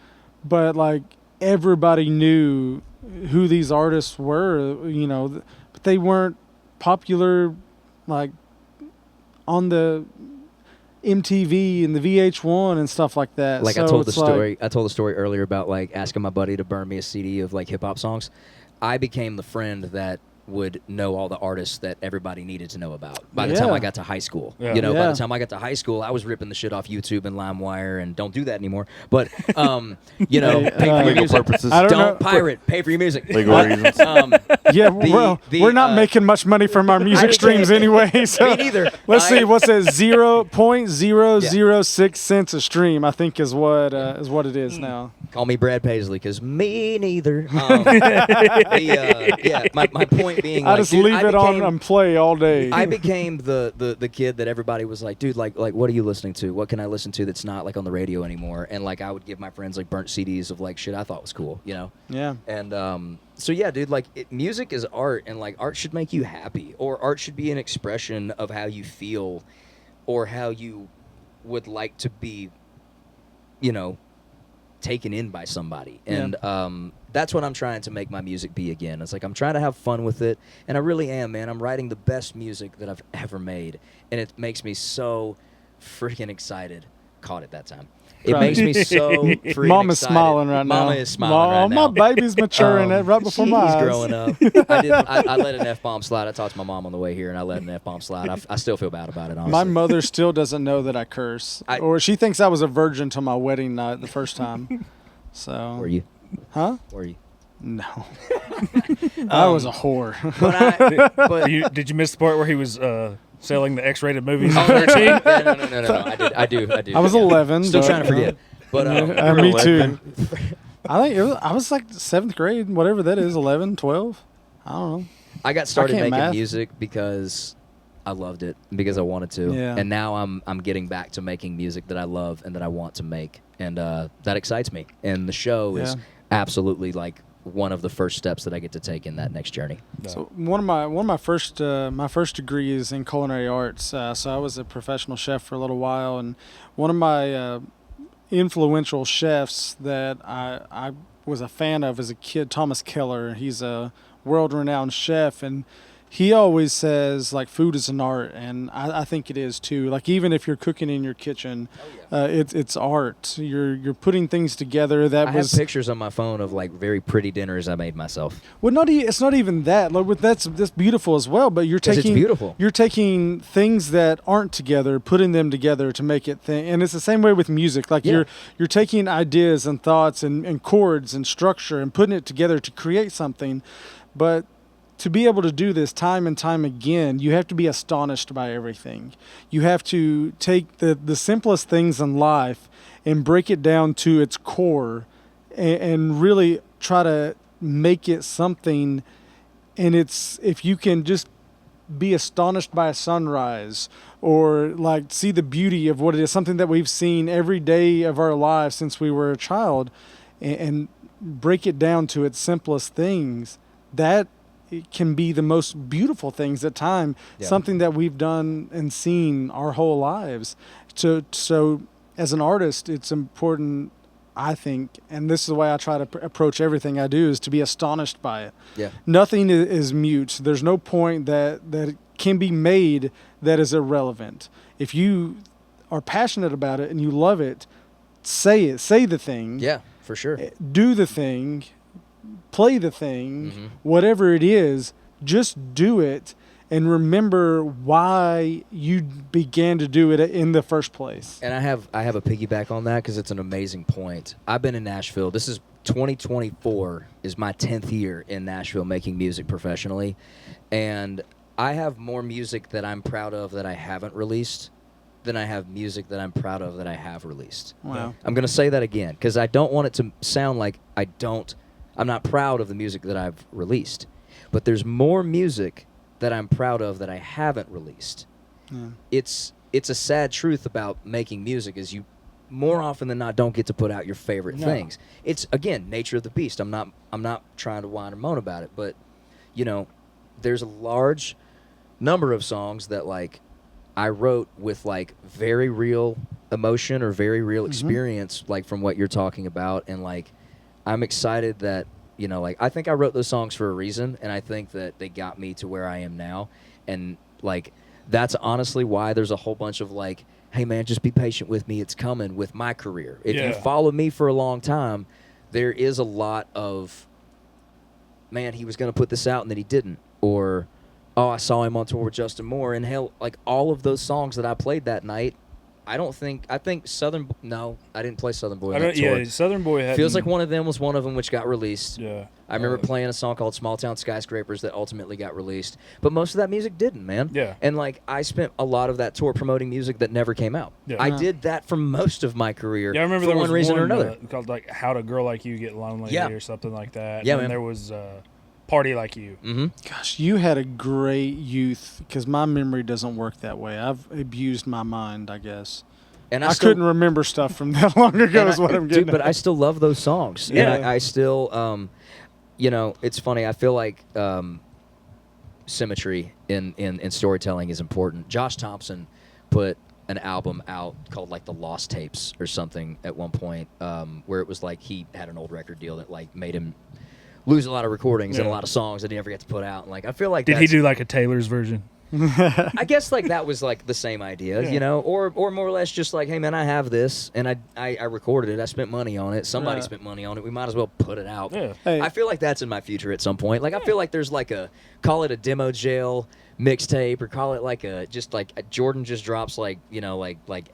but like everybody knew who these artists were, but they weren't popular like on the MTV and the VH1 and stuff like that. Like, so I told the story earlier about like asking my buddy to burn me a CD of like hip hop songs. I became the friend that would know all the artists that everybody needed to know about by the time I got to high school. Yeah. By the time I got to high school, I was ripping the shit off YouTube and LimeWire, and don't do that anymore. But pay for your Legal music. purposes. I don't know. Don't pirate. Pay for your music. Legal reasons. We're not making much money from our music streams anyway. So Me neither. let's see, what's it? 0.006 cents a stream, I think, is what it is now. Call me Brad Paisley, because me neither. My point being, I like, just dude, leave it on and play all day. I became the kid that everybody was like, dude, like what are you listening to? What can I listen to that's not like on the radio anymore? And like, I would give my friends like burnt CDs of like shit I thought was cool, Yeah. And so yeah, dude, like music is art, and like art should make you happy, or art should be an expression of how you feel, or how you would like to be, taken in by somebody. And that's what I'm trying to make my music be again. It's like, I'm trying to have fun with it, and I really am, man. I'm writing the best music that I've ever made, and it makes me so freaking excited. Caught it that time. It makes me so freaking Mama's excited. smiling right now. Mama is smiling right now. My baby's maturing right before my eyes. She's growing up. I let an F-bomb slide. I talked to my mom on the way here, and I let an F-bomb slide. I still feel bad about it, honestly. My mother still doesn't know that I curse. Or she thinks I was a virgin till my wedding night the first time. So. Were you? Huh? Were you? No. I was a whore. Did you miss the part where he was selling the X-rated movies on Oh, 13? Yeah, no. I do. I was 11. Still but, trying to forget. But me too. I think I was like 7th grade, whatever that is, 11, 12. I don't know. I got started can't making math. music because I loved it, because I wanted to. Yeah. And now I'm getting back to making music that I love and that I want to make. And that excites me. And the show is absolutely like one of the first steps that I get to take in that next journey. So one of my first degree is in culinary arts. So I was a professional chef for a little while, and one of my influential chefs that I was a fan of as a kid, Thomas Keller. He's a world-renowned chef, and he always says like food is an art, and I think it is too. Like even if you're cooking in your kitchen, it's art. You're putting things together. I have pictures on my phone of like very pretty dinners I made myself. Well, it's not even that. Like, that's beautiful as well. But you're taking it's beautiful. You're taking things that aren't together, putting them together to make it and it's the same way with music. Like you're taking ideas and thoughts and chords and structure and putting it together to create something, but to be able to do this time and time again, you have to be astonished by everything. You have to take the simplest things in life and break it down to its core and really try to make it something. And if you can just be astonished by a sunrise or like see the beauty of what it is, something that we've seen every day of our lives since we were a child, and break it down to its simplest things, that it can be the most beautiful things at time, something that we've done and seen our whole lives. So as an artist, it's important, I think, and this is the way I try to approach everything I do, is to be astonished by it. Yeah. Nothing is mute. There's no point that can be made that is irrelevant. If you are passionate about it and you love it, say the thing. Yeah, for sure. Do the thing. Play the thing, whatever it is, just do it and remember why you began to do it in the first place. And I have a piggyback on that because it's an amazing point. I've been in Nashville. This is 2024 is my 10th year in Nashville making music professionally. And I have more music that I'm proud of that I haven't released than I have music that I'm proud of that I have released. Wow. I'm going to say that again because I don't want it to sound like I'm not proud of the music that I've released, but there's more music that I'm proud of that I haven't released. Yeah. It's a sad truth about making music is you more often than not don't get to put out your favorite things. It's again nature of the beast. I'm not trying to whine or moan about it, but there's a large number of songs that like I wrote with like very real emotion or very real experience, like from what you're talking about, and like I'm excited that, I think I wrote those songs for a reason, and I think that they got me to where I am now. And, like, that's honestly why there's a whole bunch of, like, hey, man, just be patient with me. It's coming with my career. If you follow me for a long time, there is a lot of, man, he was going to put this out and then he didn't. Or, oh, I saw him on tour with Justin Moore. And, hell, like, all of those songs that I played that night, I think Southern. No, I didn't play Southern Boy on that tour. Yeah, Southern Boy had. Feels like one of them was one of them which got released. Yeah. I remember playing a song called Small Town Skyscrapers that ultimately got released. But most of that music didn't, man. Yeah. And, like, I spent a lot of that tour promoting music that never came out. Yeah. I did that for most of my career. Yeah, I remember for there was one reason or another. Called, like, How to Girl Like You Get Lonely or something like that. Yeah, and man. There was Party Like You. Mm-hmm. Gosh, you had a great youth, because my memory doesn't work that way. I've abused my mind, I guess. And I couldn't remember stuff from that long ago is what I'm getting dude, but I still love those songs. Yeah. And I still, it's funny. I feel like symmetry in storytelling is important. Josh Thompson put an album out called, like, The Lost Tapes or something at one point where it was like he had an old record deal that, like, made him lose a lot of recordings and a lot of songs that he never got to put out. And, like, I feel like Did he do, like, a Taylor's version? I guess like that was like the same idea, or more or less just like, hey man, I have this and I recorded it. I spent money on it. Somebody spent money on it. We might as well put it out. Yeah. Hey. I feel like that's in my future at some point. Like I feel like there's like call it a demo jail, mixtape, or call it like Jordan just drops like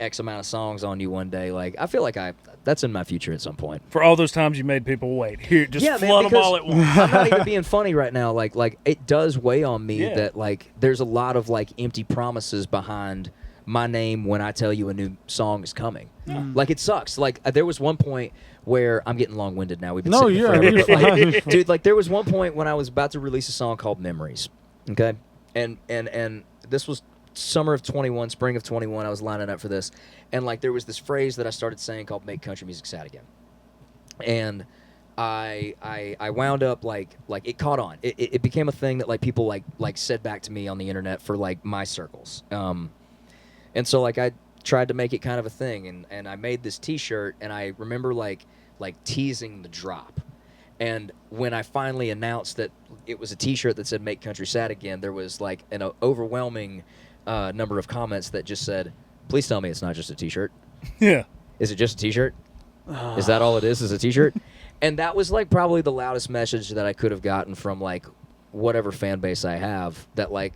X amount of songs on you one day. Like I feel like that's in my future at some point. For all those times you made people wait, here, just Yeah, man, flood them all at once. I'm not even being funny right now. Like it does weigh on me that like there's a lot of like empty promises behind my name when I tell you a new song is coming. Like it sucks. Like there was one point where I'm getting long-winded now. We've been sitting here forever, you're but, like, fine. dude, like there was one point when I was about to release a song called Memories. Okay? And this was summer of 21, spring of 21. I was lining up for this. And like there was this phrase that I started saying called "Make Country Music Sad Again." And I wound up like it caught on. It became a thing that like people like said back to me on the internet for like my circles. And so like I tried to make it kind of a thing, and I made this T-shirt, and I remember like teasing the drop. And when I finally announced that it was a T-shirt that said "Make Country Sad Again," there was like an overwhelming number of comments that just said, "Please tell me it's not just a T-shirt. Yeah. Is it just a T-shirt? Is that all it is a T-shirt?" And that was like probably the loudest message that I could have gotten from like whatever fan base I have, that like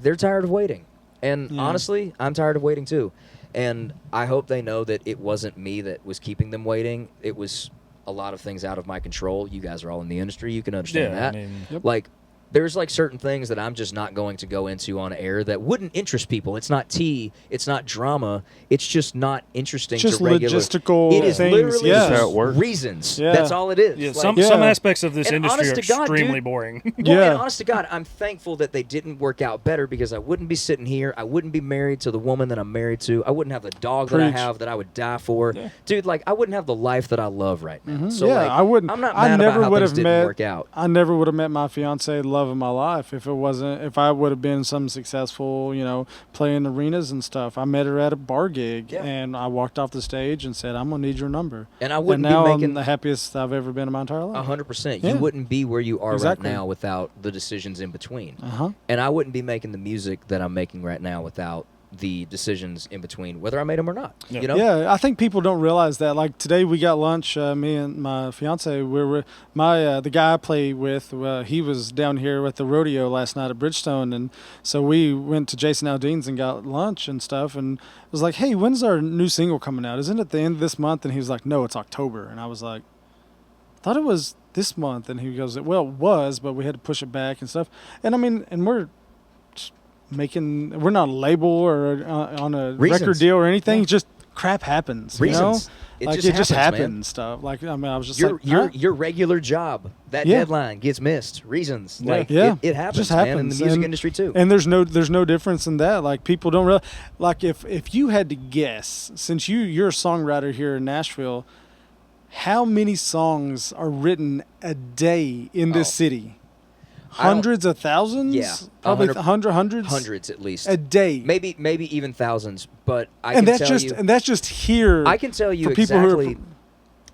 they're tired of waiting. And honestly, I'm tired of waiting too. And I hope they know that it wasn't me that was keeping them waiting. It was a lot of things out of my control. You guys are all in the industry. You can understand that. I mean, Like, there's like certain things that I'm just not going to go into on air that wouldn't interest people. It's not tea. It's not drama. It's just not interesting Just to regular. logistical It is things, literally yeah. That's how it works. reasons. Yeah. That's all it is. yeah, Like, some aspects of this And industry are honest to God, extremely dude, boring. well, Yeah. and honest to God, I'm thankful that they didn't work out better, because I wouldn't be sitting here. I wouldn't be married to the woman that I'm married to. I wouldn't have the dog that I Preach. have that I would die for. Dude, like, I wouldn't have the life that I love right now. So, yeah, like, I wouldn't. I'm not I mad never about how would things have didn't met. work out. I never would have met my fiance, the love of my life, if I would have been some successful, playing arenas and stuff. I met her at a bar gig, Yeah. and I walked off the stage and said, "I'm gonna need your number." And I wouldn't now be I'm making the happiest I've ever been in my entire life. 100%. Yeah. You wouldn't be where you are Exactly. right now without the decisions in between. Uh-huh. And I wouldn't be making the music that I'm making right now without the decisions in between, whether I made them or not. Yeah. You know? Yeah, I think people don't realize that. Like today, we got lunch. Me and my fiance. The guy I play with. He was down here at the rodeo last night at Bridgestone, and so we went to Jason Aldean's and got lunch and stuff. And I was like, "Hey, when's our new single coming out? Isn't it at the end of this month?" And he was like, "No, it's October." And I was like, "I thought it was this month." And he goes, "Well, it was, but we had to push it back and stuff." And I mean, and we're not a label or on a Reasons. record deal or anything. Yeah. Just crap happens. Reasons. You It know? just it just happens, happens man. stuff. Like I mean, I was just Your like, huh? your regular job, that Yeah. deadline gets missed. Reasons. Yeah. Like Yeah. it happens, Just man, in the happens. music And- industry too. And there's no difference in that. Like people don't realize. Like if you had to guess, since you're a songwriter here in Nashville, how many songs are written a day in this Oh. city? I don't- Hundreds of thousands? Yeah, Probably 100 hundreds. Hundreds at least. a day. Maybe even thousands. But I and can that's tell just you, and that's just here. I can tell you for people who are exactly.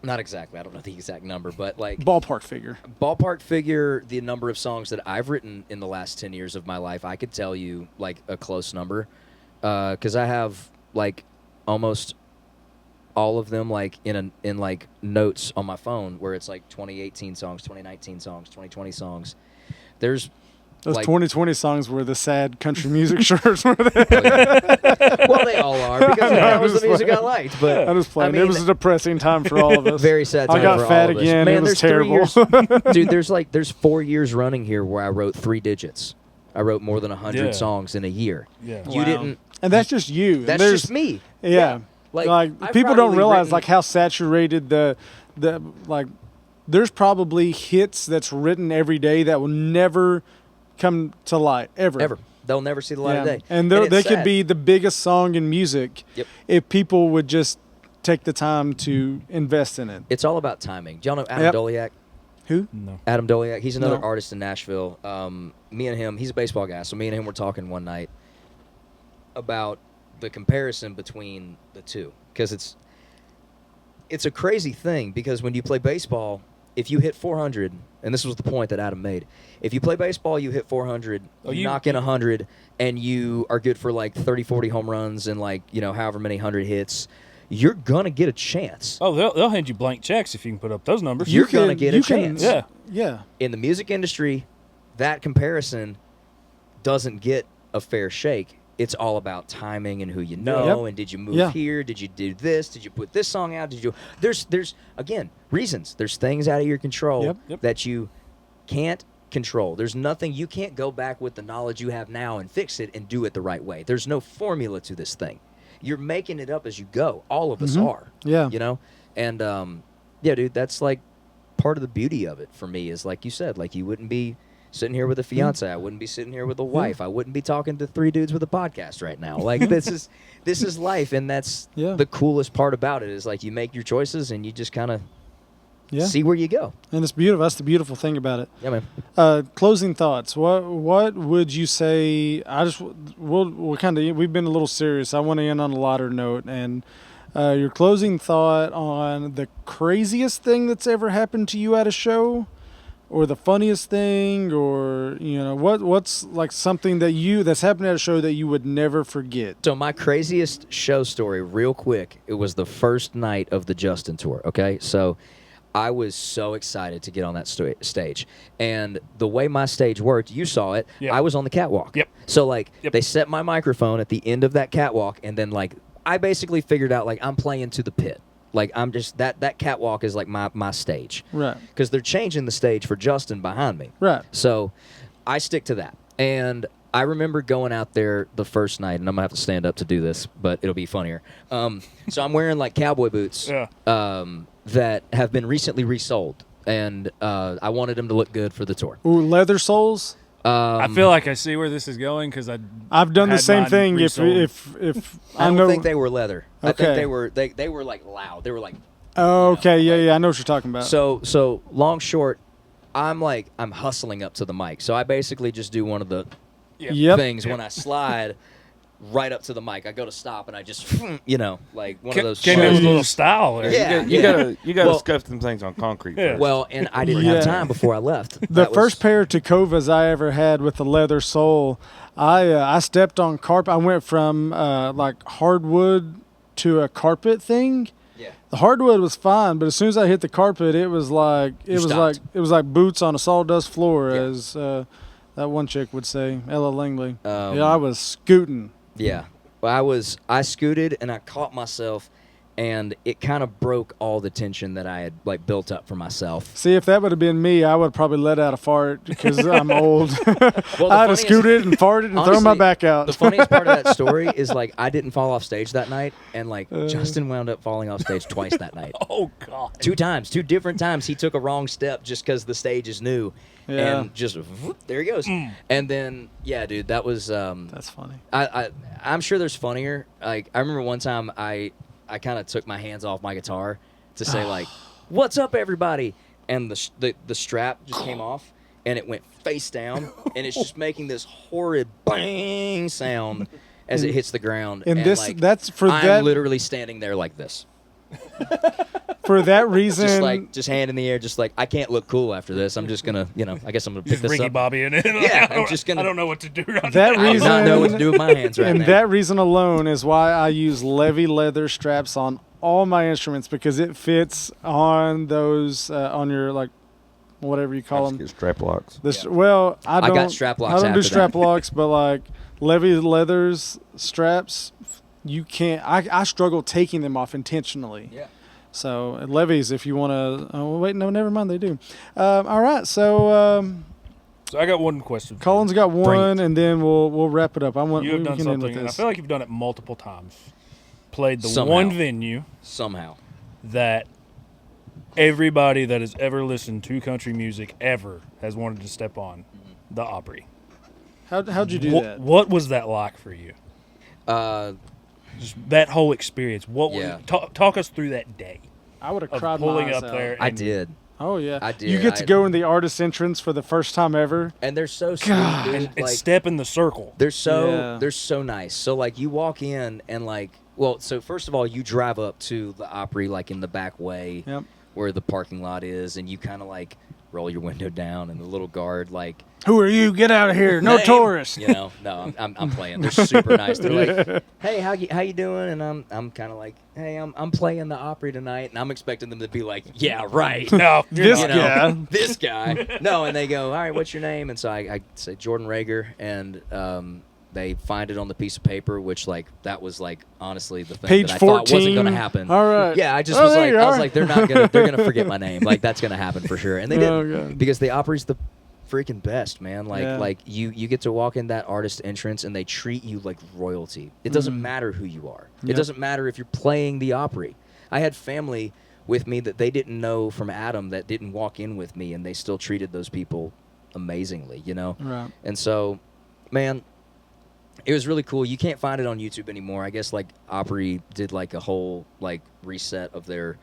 Not exactly. I don't know the exact number, but like ballpark figure. ballpark figure, the number of songs that I've written in the last 10 years of my life, I could tell you like a close number, because I have like almost all of them like in like notes on my phone where it's like 2018 songs, 2019 songs, 2020 songs. There's Those like, 2020 songs were the sad country music shirts. Were they? oh, yeah. Well, they all are, because I know, that was I'm the music I just liked. But I was playing. mean, it was a depressing time for all of us. very sad I time got for fat all of us. again. Man, It was there's 3 terrible. years, dude. There's 4 years running here where I wrote 3 digits. I wrote more than 100 Yeah. songs in a year. Yeah. You Wow. didn't. And that's just you. And That's there's- just me. Yeah. Like, Like I've people don't probably realize written- like how saturated the like. There's probably hits that's written every day that will never come to light ever. Ever. They'll never see the light of Yeah. day. And it's they could sad. be the biggest song in music Yep. if people would just take the time to invest in it. It's all about timing. Do y'all know Adam Yep. Doliak? Who? No. Adam Doliak. He's another No. artist in Nashville. Me and him, he's a baseball guy, so me and him were talking one night about the comparison between the two, because it's a crazy thing, because when you play baseball, if you hit 400, and this was the point that Adam made, if you play baseball, you hit 400, you knock in 100, and you are good for like 30, 40 home runs and like, however many 100 hits, you're going to get a chance. Oh, they'll hand you blank checks if you can put up those numbers. You're going to get a you can- chance. Yeah. Yeah. In the music industry, that comparison doesn't get a fair shake. It's all about timing and who you know, and did you move here? Did you do this? Did you put this song out? Did you? There's again reasons. There's things out of your control that you can't control. There's nothing you can't go back with the knowledge you have now and fix it and do it the right way. There's no formula to this thing. You're making it up as you go. All of us are. Yeah. You know, and yeah, dude, that's like part of the beauty of it for me is like you said, like you wouldn't be sitting here with a fiance. I wouldn't be sitting here with a wife. I wouldn't be talking to 3 dudes with a podcast right now. Like this is life, and that's the coolest part about it is like you make your choices and you just kind of see where you go. And it's beautiful. That's the beautiful thing about it. Yeah, man. Closing thoughts. What would you say? We've been a little serious. I want to end on a lighter note, and your closing thought on the craziest thing that's ever happened to you at a show. Or the funniest thing, or what's like something that's happened at a show that you would never forget. So my craziest show story, real quick, it was the first night of the Justin tour. Okay, so I was so excited to get on that stage, and the way my stage worked, you saw it. Yep. I was on the catwalk. Yep. So like they set my microphone at the end of that catwalk, and then like I basically figured out like I'm playing to the pit. Like I'm just that catwalk is like my stage, right? Because they're changing the stage for Justin behind me, right? So I stick to that. And I remember going out there the first night, and I'm gonna have to stand up to do this, but it'll be funnier. So I'm wearing like cowboy boots that have been recently resold, and I wanted them to look good for the tour. Ooh, leather soles. I feel like I see where this is going because I've done the same thing. If I don't think they were leather. Okay. I think they were like loud. They were like. Oh, okay, yeah, I know what you're talking about. So long short, I'm hustling up to the mic. So I basically just do one of the things when I slide right up to the mic. I go to stop and I just like one of those. Came in with a little style. You gotta scuff them things on concrete. First. Well, and I didn't have time before I left. The first pair of Tacovas I ever had with the leather sole, I stepped on carpet. I went from like hardwood to a carpet thing. Yeah. The hardwood was fine, but as soon as I hit the carpet, it was like boots on a sawdust floor, as that one chick would say, Ella Langley. I was scooting. Yeah. Well, I scooted and I caught myself, and it kind of broke all the tension that I had like built up for myself. See, if that would have been me, I would probably let out a fart because I'm old. Well, I'd have scooted and farted and thrown my back out. The funniest part of that story is like I didn't fall off stage that night, and like Justin wound up falling off stage twice that night. Oh God! 2 different times he took a wrong step just because the stage is new. Yeah. And just whoop, there he goes. And then dude, that was that's funny. I'm sure there's funnier. Like I remember one time I kind of took my hands off my guitar to say like, "What's up, everybody?" And the strap just came off and it went face down, and it's just making this horrid bang sound as it hits the ground. And I'm literally standing there like this. For that reason, just hand in the air, just like I can't look cool after this. I'm just gonna, I guess I'm gonna pick just this Ricky up. Bobby in it. Yeah, I'm just gonna. I don't know what to do. Right that now. reason, I do not know what to do with my hands right and now. that reason alone is why I use Levy leather straps on all my instruments, because it fits on those on your like whatever you call them. Strap locks. Well, I got strap locks. I don't do after strap that. locks, but like Levy leathers straps, you can't. I struggle taking them off intentionally. Yeah. So Levi's, if you want to. Oh wait, no, never mind. They do. All right, so. So I got one question. Colin's got one, and then we'll wrap it up. You have done something, and I feel like you've done it multiple times. Played the one venue somehow that everybody that has ever listened to country music ever has wanted to step on, the Opry. How'd you do that? What was that like for you? Just that whole experience. Talk us through that day. I would have of cried pulling my eyes up out. there. I did. Oh yeah, I did. You get to go in the artist entrance for the first time ever, and they're so sweet, dude. And step in the circle. They're so nice. So like you walk in and like, well, so first of all you drive up to the Opry like in the back way, where the parking lot is, and you kind of like roll your window down, and the little guard like, "Who are you? Get out of here! No tourists!" No, I'm playing. They're super nice. They're like, "Hey, how you doing?" And I'm kind of like, "Hey, I'm playing the Opry tonight," and I'm expecting them to be like, "Yeah, right." No, this guy. No, and they go, "All right, what's your name?" And so I say Jordan Rager, and they find it on the piece of paper, which like that was like honestly the thing Page that I 14. thought wasn't going to happen. All right. Yeah, I just Oh, was there like, you I was are. like, they're gonna forget my name. Like that's gonna happen for sure, and they Oh, didn't God. because the Opry's the freaking best, man. Like Yeah. like you get to walk in that artist entrance and they treat you like royalty. It doesn't matter who you are. It Yep. doesn't matter if you're playing the Opry. I had family with me that they didn't know from Adam that didn't walk in with me, and they still treated those people amazingly, you know? Right. And so, man, it was really cool. You can't find it on YouTube anymore. I guess like Opry did like a whole like reset of their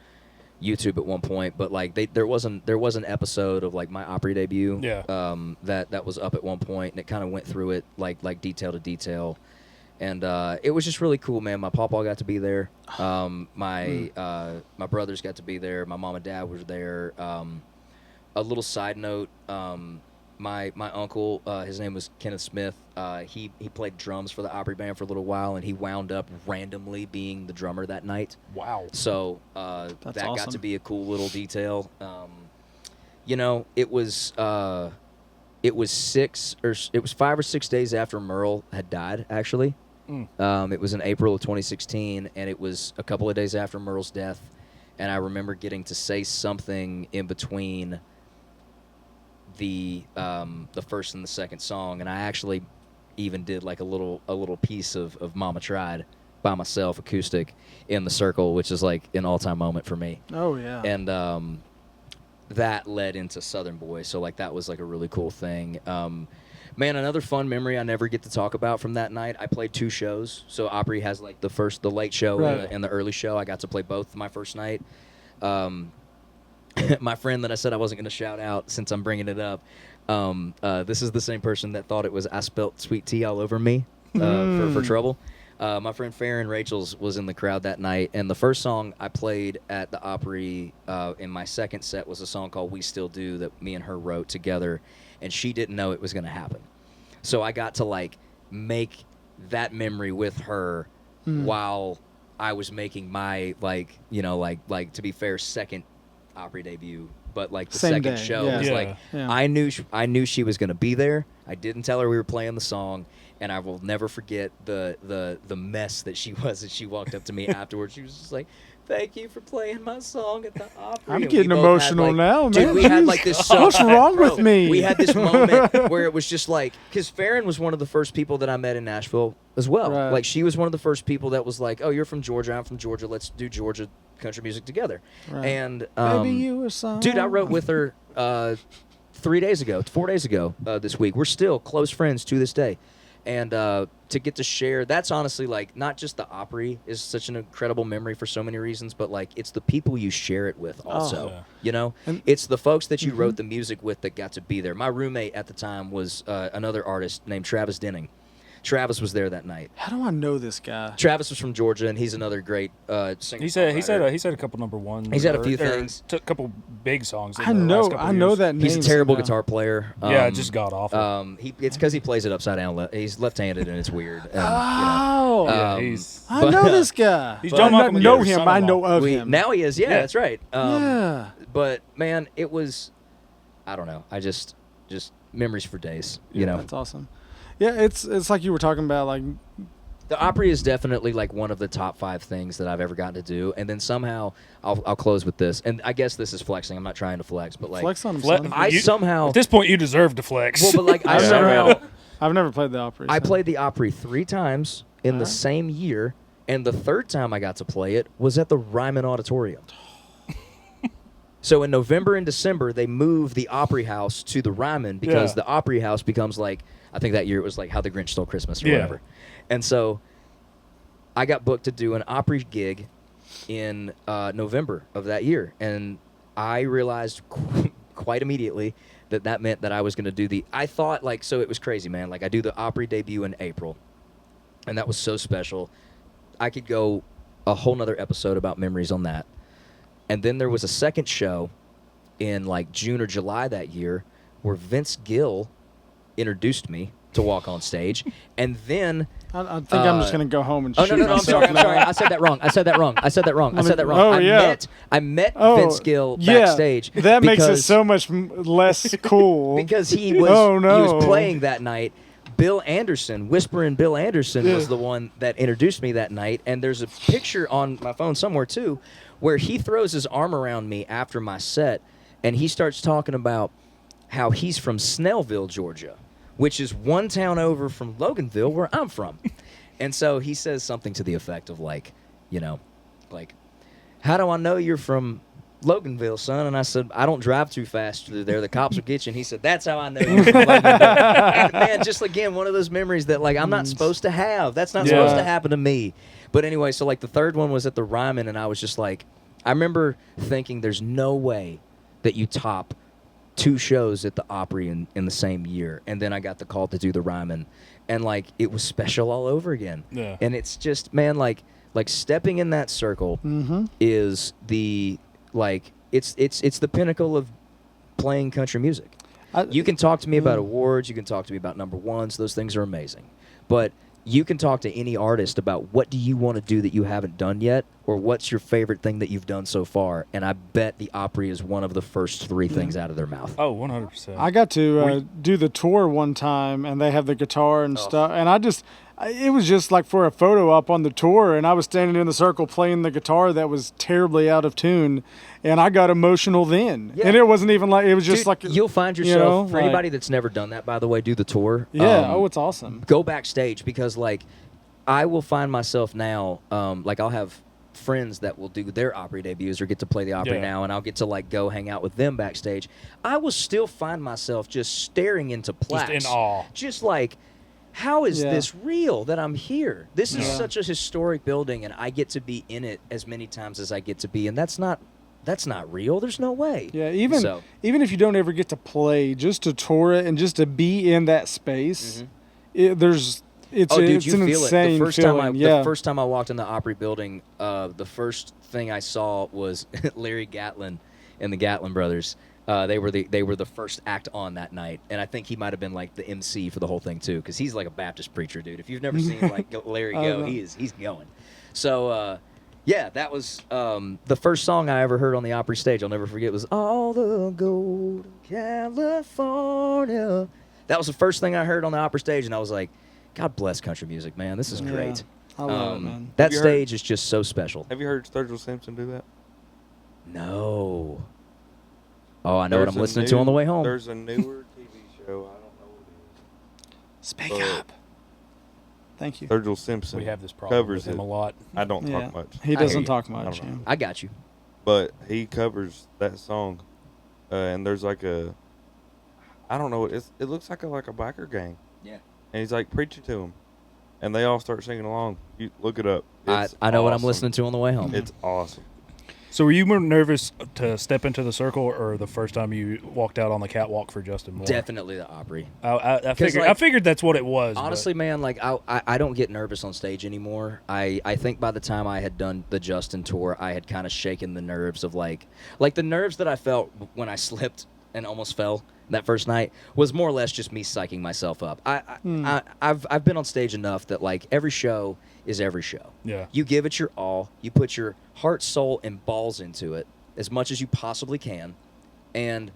YouTube at one point, but like there was an episode of like my Opry debut that was up at one point, and it kind of went through it like detail to detail. And it was just really cool, man. My pawpaw got to be there. My brothers got to be there. My mom and dad were there. A little side note, my uncle, his name was Kenneth Smith. He played drums for the Opry band for a little while, and he wound up randomly being the drummer that night. Wow. So that awesome. got to be a cool little detail. You know, it was 5 or 6 days after Merle had died, actually. It was in April of 2016, and it was a couple of days after Merle's death. And I remember getting to say something in between the first and the second song, and I actually even did like a little piece of Mama Tried by myself, acoustic, in the circle, which is like an all-time moment for me. Oh yeah. And that led into Southern Boy, so like that was like a really cool thing. Man, another fun memory I never get to talk about from that night. I played 2 shows. So Opry has like the late show Right. and the early show. I got to play both my first night. My friend that I said I wasn't going to shout out since I'm bringing it up, this is the same person that thought it was I spelt sweet tea all over me for Trouble. My friend Farron Rachel's was in the crowd that night, and the first song I played at the Opry in my second set was a song called We Still Do that me and her wrote together, and she didn't know it was going to happen. So I got to like make that memory with her while I was making my like to be fair, second Opry debut, but like the Same second day, show yeah. was Yeah. like Yeah. I knew she was going to be there. I didn't tell her we were playing the song, and I will never forget the mess that she was as she walked up to me afterwards. She was just like, "Thank you for playing my song at the Opry." I'm And getting we both had, emotional like, now, dude, man. we had Jeez. like this. What's wrong Bro, with me? We had this moment where it was just like, because Farron was one of the first people that I met in Nashville as well. Right. Like she was one of the first people that was like, "Oh, you're from Georgia. I'm from Georgia. Let's do Georgia country music together." Right. And Maybe you were some. dude, I wrote with her 4 days ago this week. We're still close friends to this day. And to get to share, that's honestly like not just the Opry is such an incredible memory for so many reasons, but like it's the people you share it with also. yeah. You know, And- it's the folks that you wrote the music with that got to be there. My roommate at the time was another artist named Travis Denning. Travis was there that night. How do I know this guy? Travis was from Georgia, and he's another great singer. He said a couple number ones. He's had a or- few or things. Took a couple big songs. in I the last know. couple I know years. that name. He's a terrible somehow. guitar player. Yeah, it just got awful. It's because he plays it upside down. He's left-handed, and it's weird. And, Oh, Yeah, um, he's I but, know this guy. He's I John not Michael know McGee's him. I know son-in-law. of we, him. now he is. Yeah, Yeah. that's right. Yeah. But man, it was. I don't know. I just memories for days. You know, That's awesome. Yeah, it's like you were talking about, like, the Opry is definitely like one of the top 5 things that I've ever gotten to do. And then somehow I'll close with this. And I guess this is flexing. I'm not trying to flex, but like flex on him, Fle- son. I somehow. At this point, you deserve to flex. Well, but like I I've somehow. never, I've never played the Opry. I so. played the Opry 3 times in the Alright. same year, and the third time I got to play it was at the Ryman Auditorium. So in November and December, they moved the Opry House to the Ryman because Yeah. the Opry House becomes like, I think that year it was like How the Grinch Stole Christmas or Yeah. whatever. And so I got booked to do an Opry gig in November of that year, and I realized quite immediately that meant that I was going to do I thought like, so it was crazy, man. Like I do the Opry debut in April, and that was so special. I could go a whole nother episode about memories on that. And then there was a second show in like June or July that year where Vince Gill introduced me to walk on stage, and then I think I'm just gonna go home and oh shoot no, I'm myself sorry, I'm now. sorry, I said that wrong. I said that wrong. Oh, yeah. I met Oh, Vince Gill yeah, backstage. That makes it because- so much less cool. because he was Oh, no. he was playing that night Bill Anderson, Whispering Bill Anderson, was the one that introduced me that night. And there's a picture on my phone somewhere, too, where he throws his arm around me after my set, and he starts talking about how he's from Snellville, Georgia, which is one town over from Loganville, where I'm from. And so he says something to the effect of, like, you know, like, how do I know you're from Loganville, son? And I said, I don't drive too fast through there. The cops will get you. And he said, that's how I know you're from Loganville. And, man, just, again, one of those memories that, like, I'm not supposed to have. That's not supposed to happen to me. But anyway, so, like, the third one was at the Ryman, and I was just like, I remember thinking there's no way that you top 2 shows at the Opry in the same year. And then I got the call to do the Ryman. And, like, it was special all over again. Yeah. And it's just, man, like stepping in that circle is the, like, it's the pinnacle of playing country music. You can talk to me about awards. You can talk to me about number ones. Those things are amazing. But you can talk to any artist about what do you want to do that you haven't done yet, or what's your favorite thing that you've done so far, and I bet the Opry is one of the first 3 things out of their mouth. Oh, 100%. I got to do the tour one time, and they have the guitar and stuff, and it was just like for a photo op on the tour, and I was standing in the circle playing the guitar that was terribly out of tune, and I got emotional then. Yeah. And it wasn't even like, it was just, dude, like... You'll find yourself, for anybody that's never done that, by the way, do the tour. Yeah, it's awesome. Go backstage, because, like, I will find myself now, like, I'll have friends that will do their Opry debuts or get to play the Opry now, and I'll get to, like, go hang out with them backstage. I will still find myself just staring into plaques. Just in awe. Just like... How is this real that I'm here? This is such a historic building, and I get to be in it as many times as I get to be, and that's not real. There's no way. Yeah, even if you don't ever get to play, just to tour it and just to be in that space, it's an insane feeling. The first time I walked in the Opry building, the first thing I saw was Larry Gatlin and the Gatlin brothers. They were the first act on that night, and I think he might have been like the MC for the whole thing too, because he's like a Baptist preacher, dude. If you've never seen like Larry go, he's going. So that was the first song I ever heard on the Opry stage. I'll never forget. Was All the Gold of California. That was the first thing I heard on the Opry stage, and I was like, God bless country music, man. This is great. I love it, man. That stage is just so special. Have you heard Sturgill Simpson do that? No. Oh, I know what I'm listening to on the way home. There's a newer TV show. I don't know what it is. Speak up. Thank you. Sturgill Simpson. We have this problem covers with him a lot. I don't talk much. He doesn't talk much. I got you. But he covers that song, and there's like a, I don't know. It looks like a biker gang. Yeah. And he's like preaching to them, and they all start singing along. You look it up. I know what I'm listening to on the way home. It's awesome. So were you more nervous to step into the circle, or the first time you walked out on the catwalk for Justin Moore? Definitely the Opry. I figured that's what it was. Honestly, man, like I don't get nervous on stage anymore. I think by the time I had done the Justin tour, I had kind of shaken the nerves of like the nerves that I felt when I slipped and almost fell that first night was more or less just me psyching myself up. I've been on stage enough that like every show is every show. Yeah. You give it your all. You put your heart, soul, and balls into it as much as you possibly can, and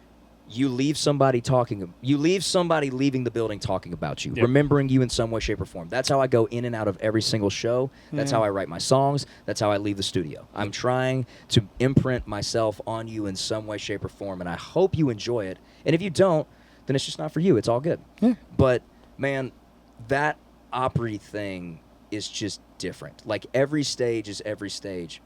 you leave somebody leaving the building talking about you, remembering you in some way, shape, or form. That's how I go in and out of every single show. That's how I write my songs. That's how I leave the studio. I'm trying to imprint myself on you in some way, shape, or form, and I hope you enjoy it. And if you don't, then it's just not for you. It's all good. Yeah. But, man, that Opry thing is just different. Like, every stage is every stage,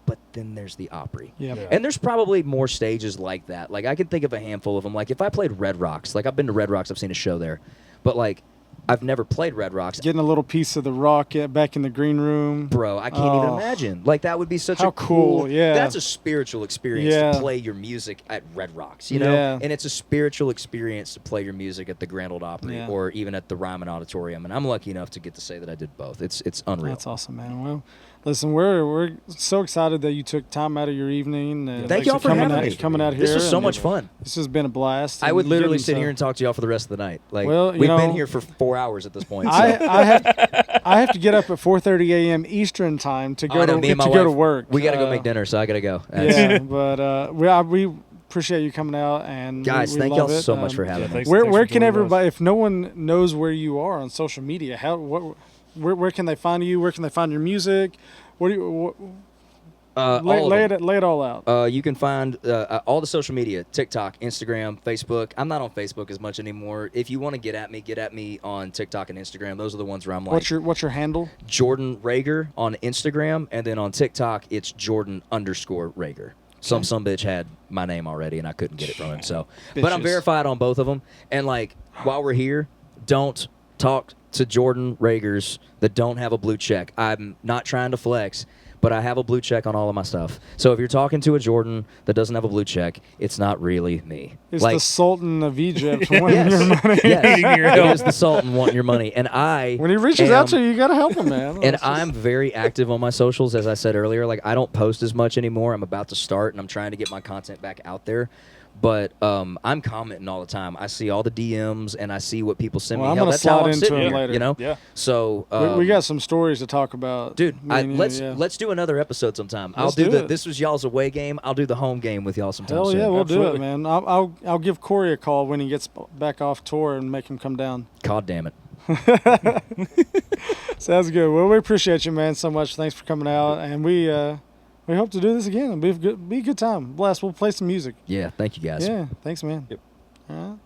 but then there's the Opry. Yeah. And there's probably more stages like that. Like, I can think of a handful of them. Like, if I played Red Rocks, like, I've been to Red Rocks, I've seen a show there, but, like, I've never played Red Rocks. Getting a little piece of the rock back in the green room. Bro, I can't even imagine. Like, that would be such a cool. Yeah. That's a spiritual experience to play your music at Red Rocks, you know? Yeah. And it's a spiritual experience to play your music at the Grand Ole Opry or even at the Ryman Auditorium. And I'm lucky enough to get to say that I did both. It's unreal. That's awesome, man. Well, listen, we're so excited that you took time out of your evening. And thank y'all for coming out here. This was so much fun. This has been a blast. I would literally sit here and talk to y'all for the rest of the night. Like, well, we've been here for 4 hours at this point. So. I have to get up at 4:30 a.m. Eastern time to go to work. We got to go make dinner, so I got to go. Yeah, but appreciate you coming out, and Guys, we thank love y'all it. so much for having me. thanks- Where thanks for can joining us. everybody, if no one knows where you are on social media, where can they find you? Where can they find your music? What do you lay it all out? You can find all the social media: TikTok, Instagram, Facebook. I'm not on Facebook as much anymore. If you want to get at me on TikTok and Instagram. Those are the ones where I'm like, What's your handle? Jordan Rager on Instagram, and then on TikTok it's Jordan_Rager. Some bitch had my name already, and I couldn't get it from him. So, but I'm Bitches. verified on both of them. And like, while we're here, don't talk to Jordan Ragers that don't have a blue check. I'm not trying to flex, but I have a blue check on all of my stuff. So if you're talking to a Jordan that doesn't have a blue check, it's not really me. It's the Sultan of Egypt wanting yes, your money. yes, Needing your it help. is the Sultan wanting your money, and When he reaches out to you gotta help him, man. And I'm very active on my socials, as I said earlier. Like, I don't post as much anymore. I'm about to start, and I'm trying to get my content back out there. But I'm commenting all the time. I see all the DMs, and I see what people send Well, me. I'm Hell, gonna that's how slide I'm into sitting them here, later. you know? Yeah. So we got some stories to talk about, dude. me and you, yeah. Let's do another episode sometime. Let's do it. This was y'all's away game. I'll do the home game with y'all sometime. Hell soon. yeah, we'll do Absolutely. it, man. I'll give Corey a call when he gets back off tour and make him come down. God damn it. Sounds good. Well, we appreciate you, man, so much. Thanks for coming out, and we hope to do this again. It'll be a good time. Bless. We'll play some music. Yeah, thank you guys. Yeah, thanks, man. Yep. All right.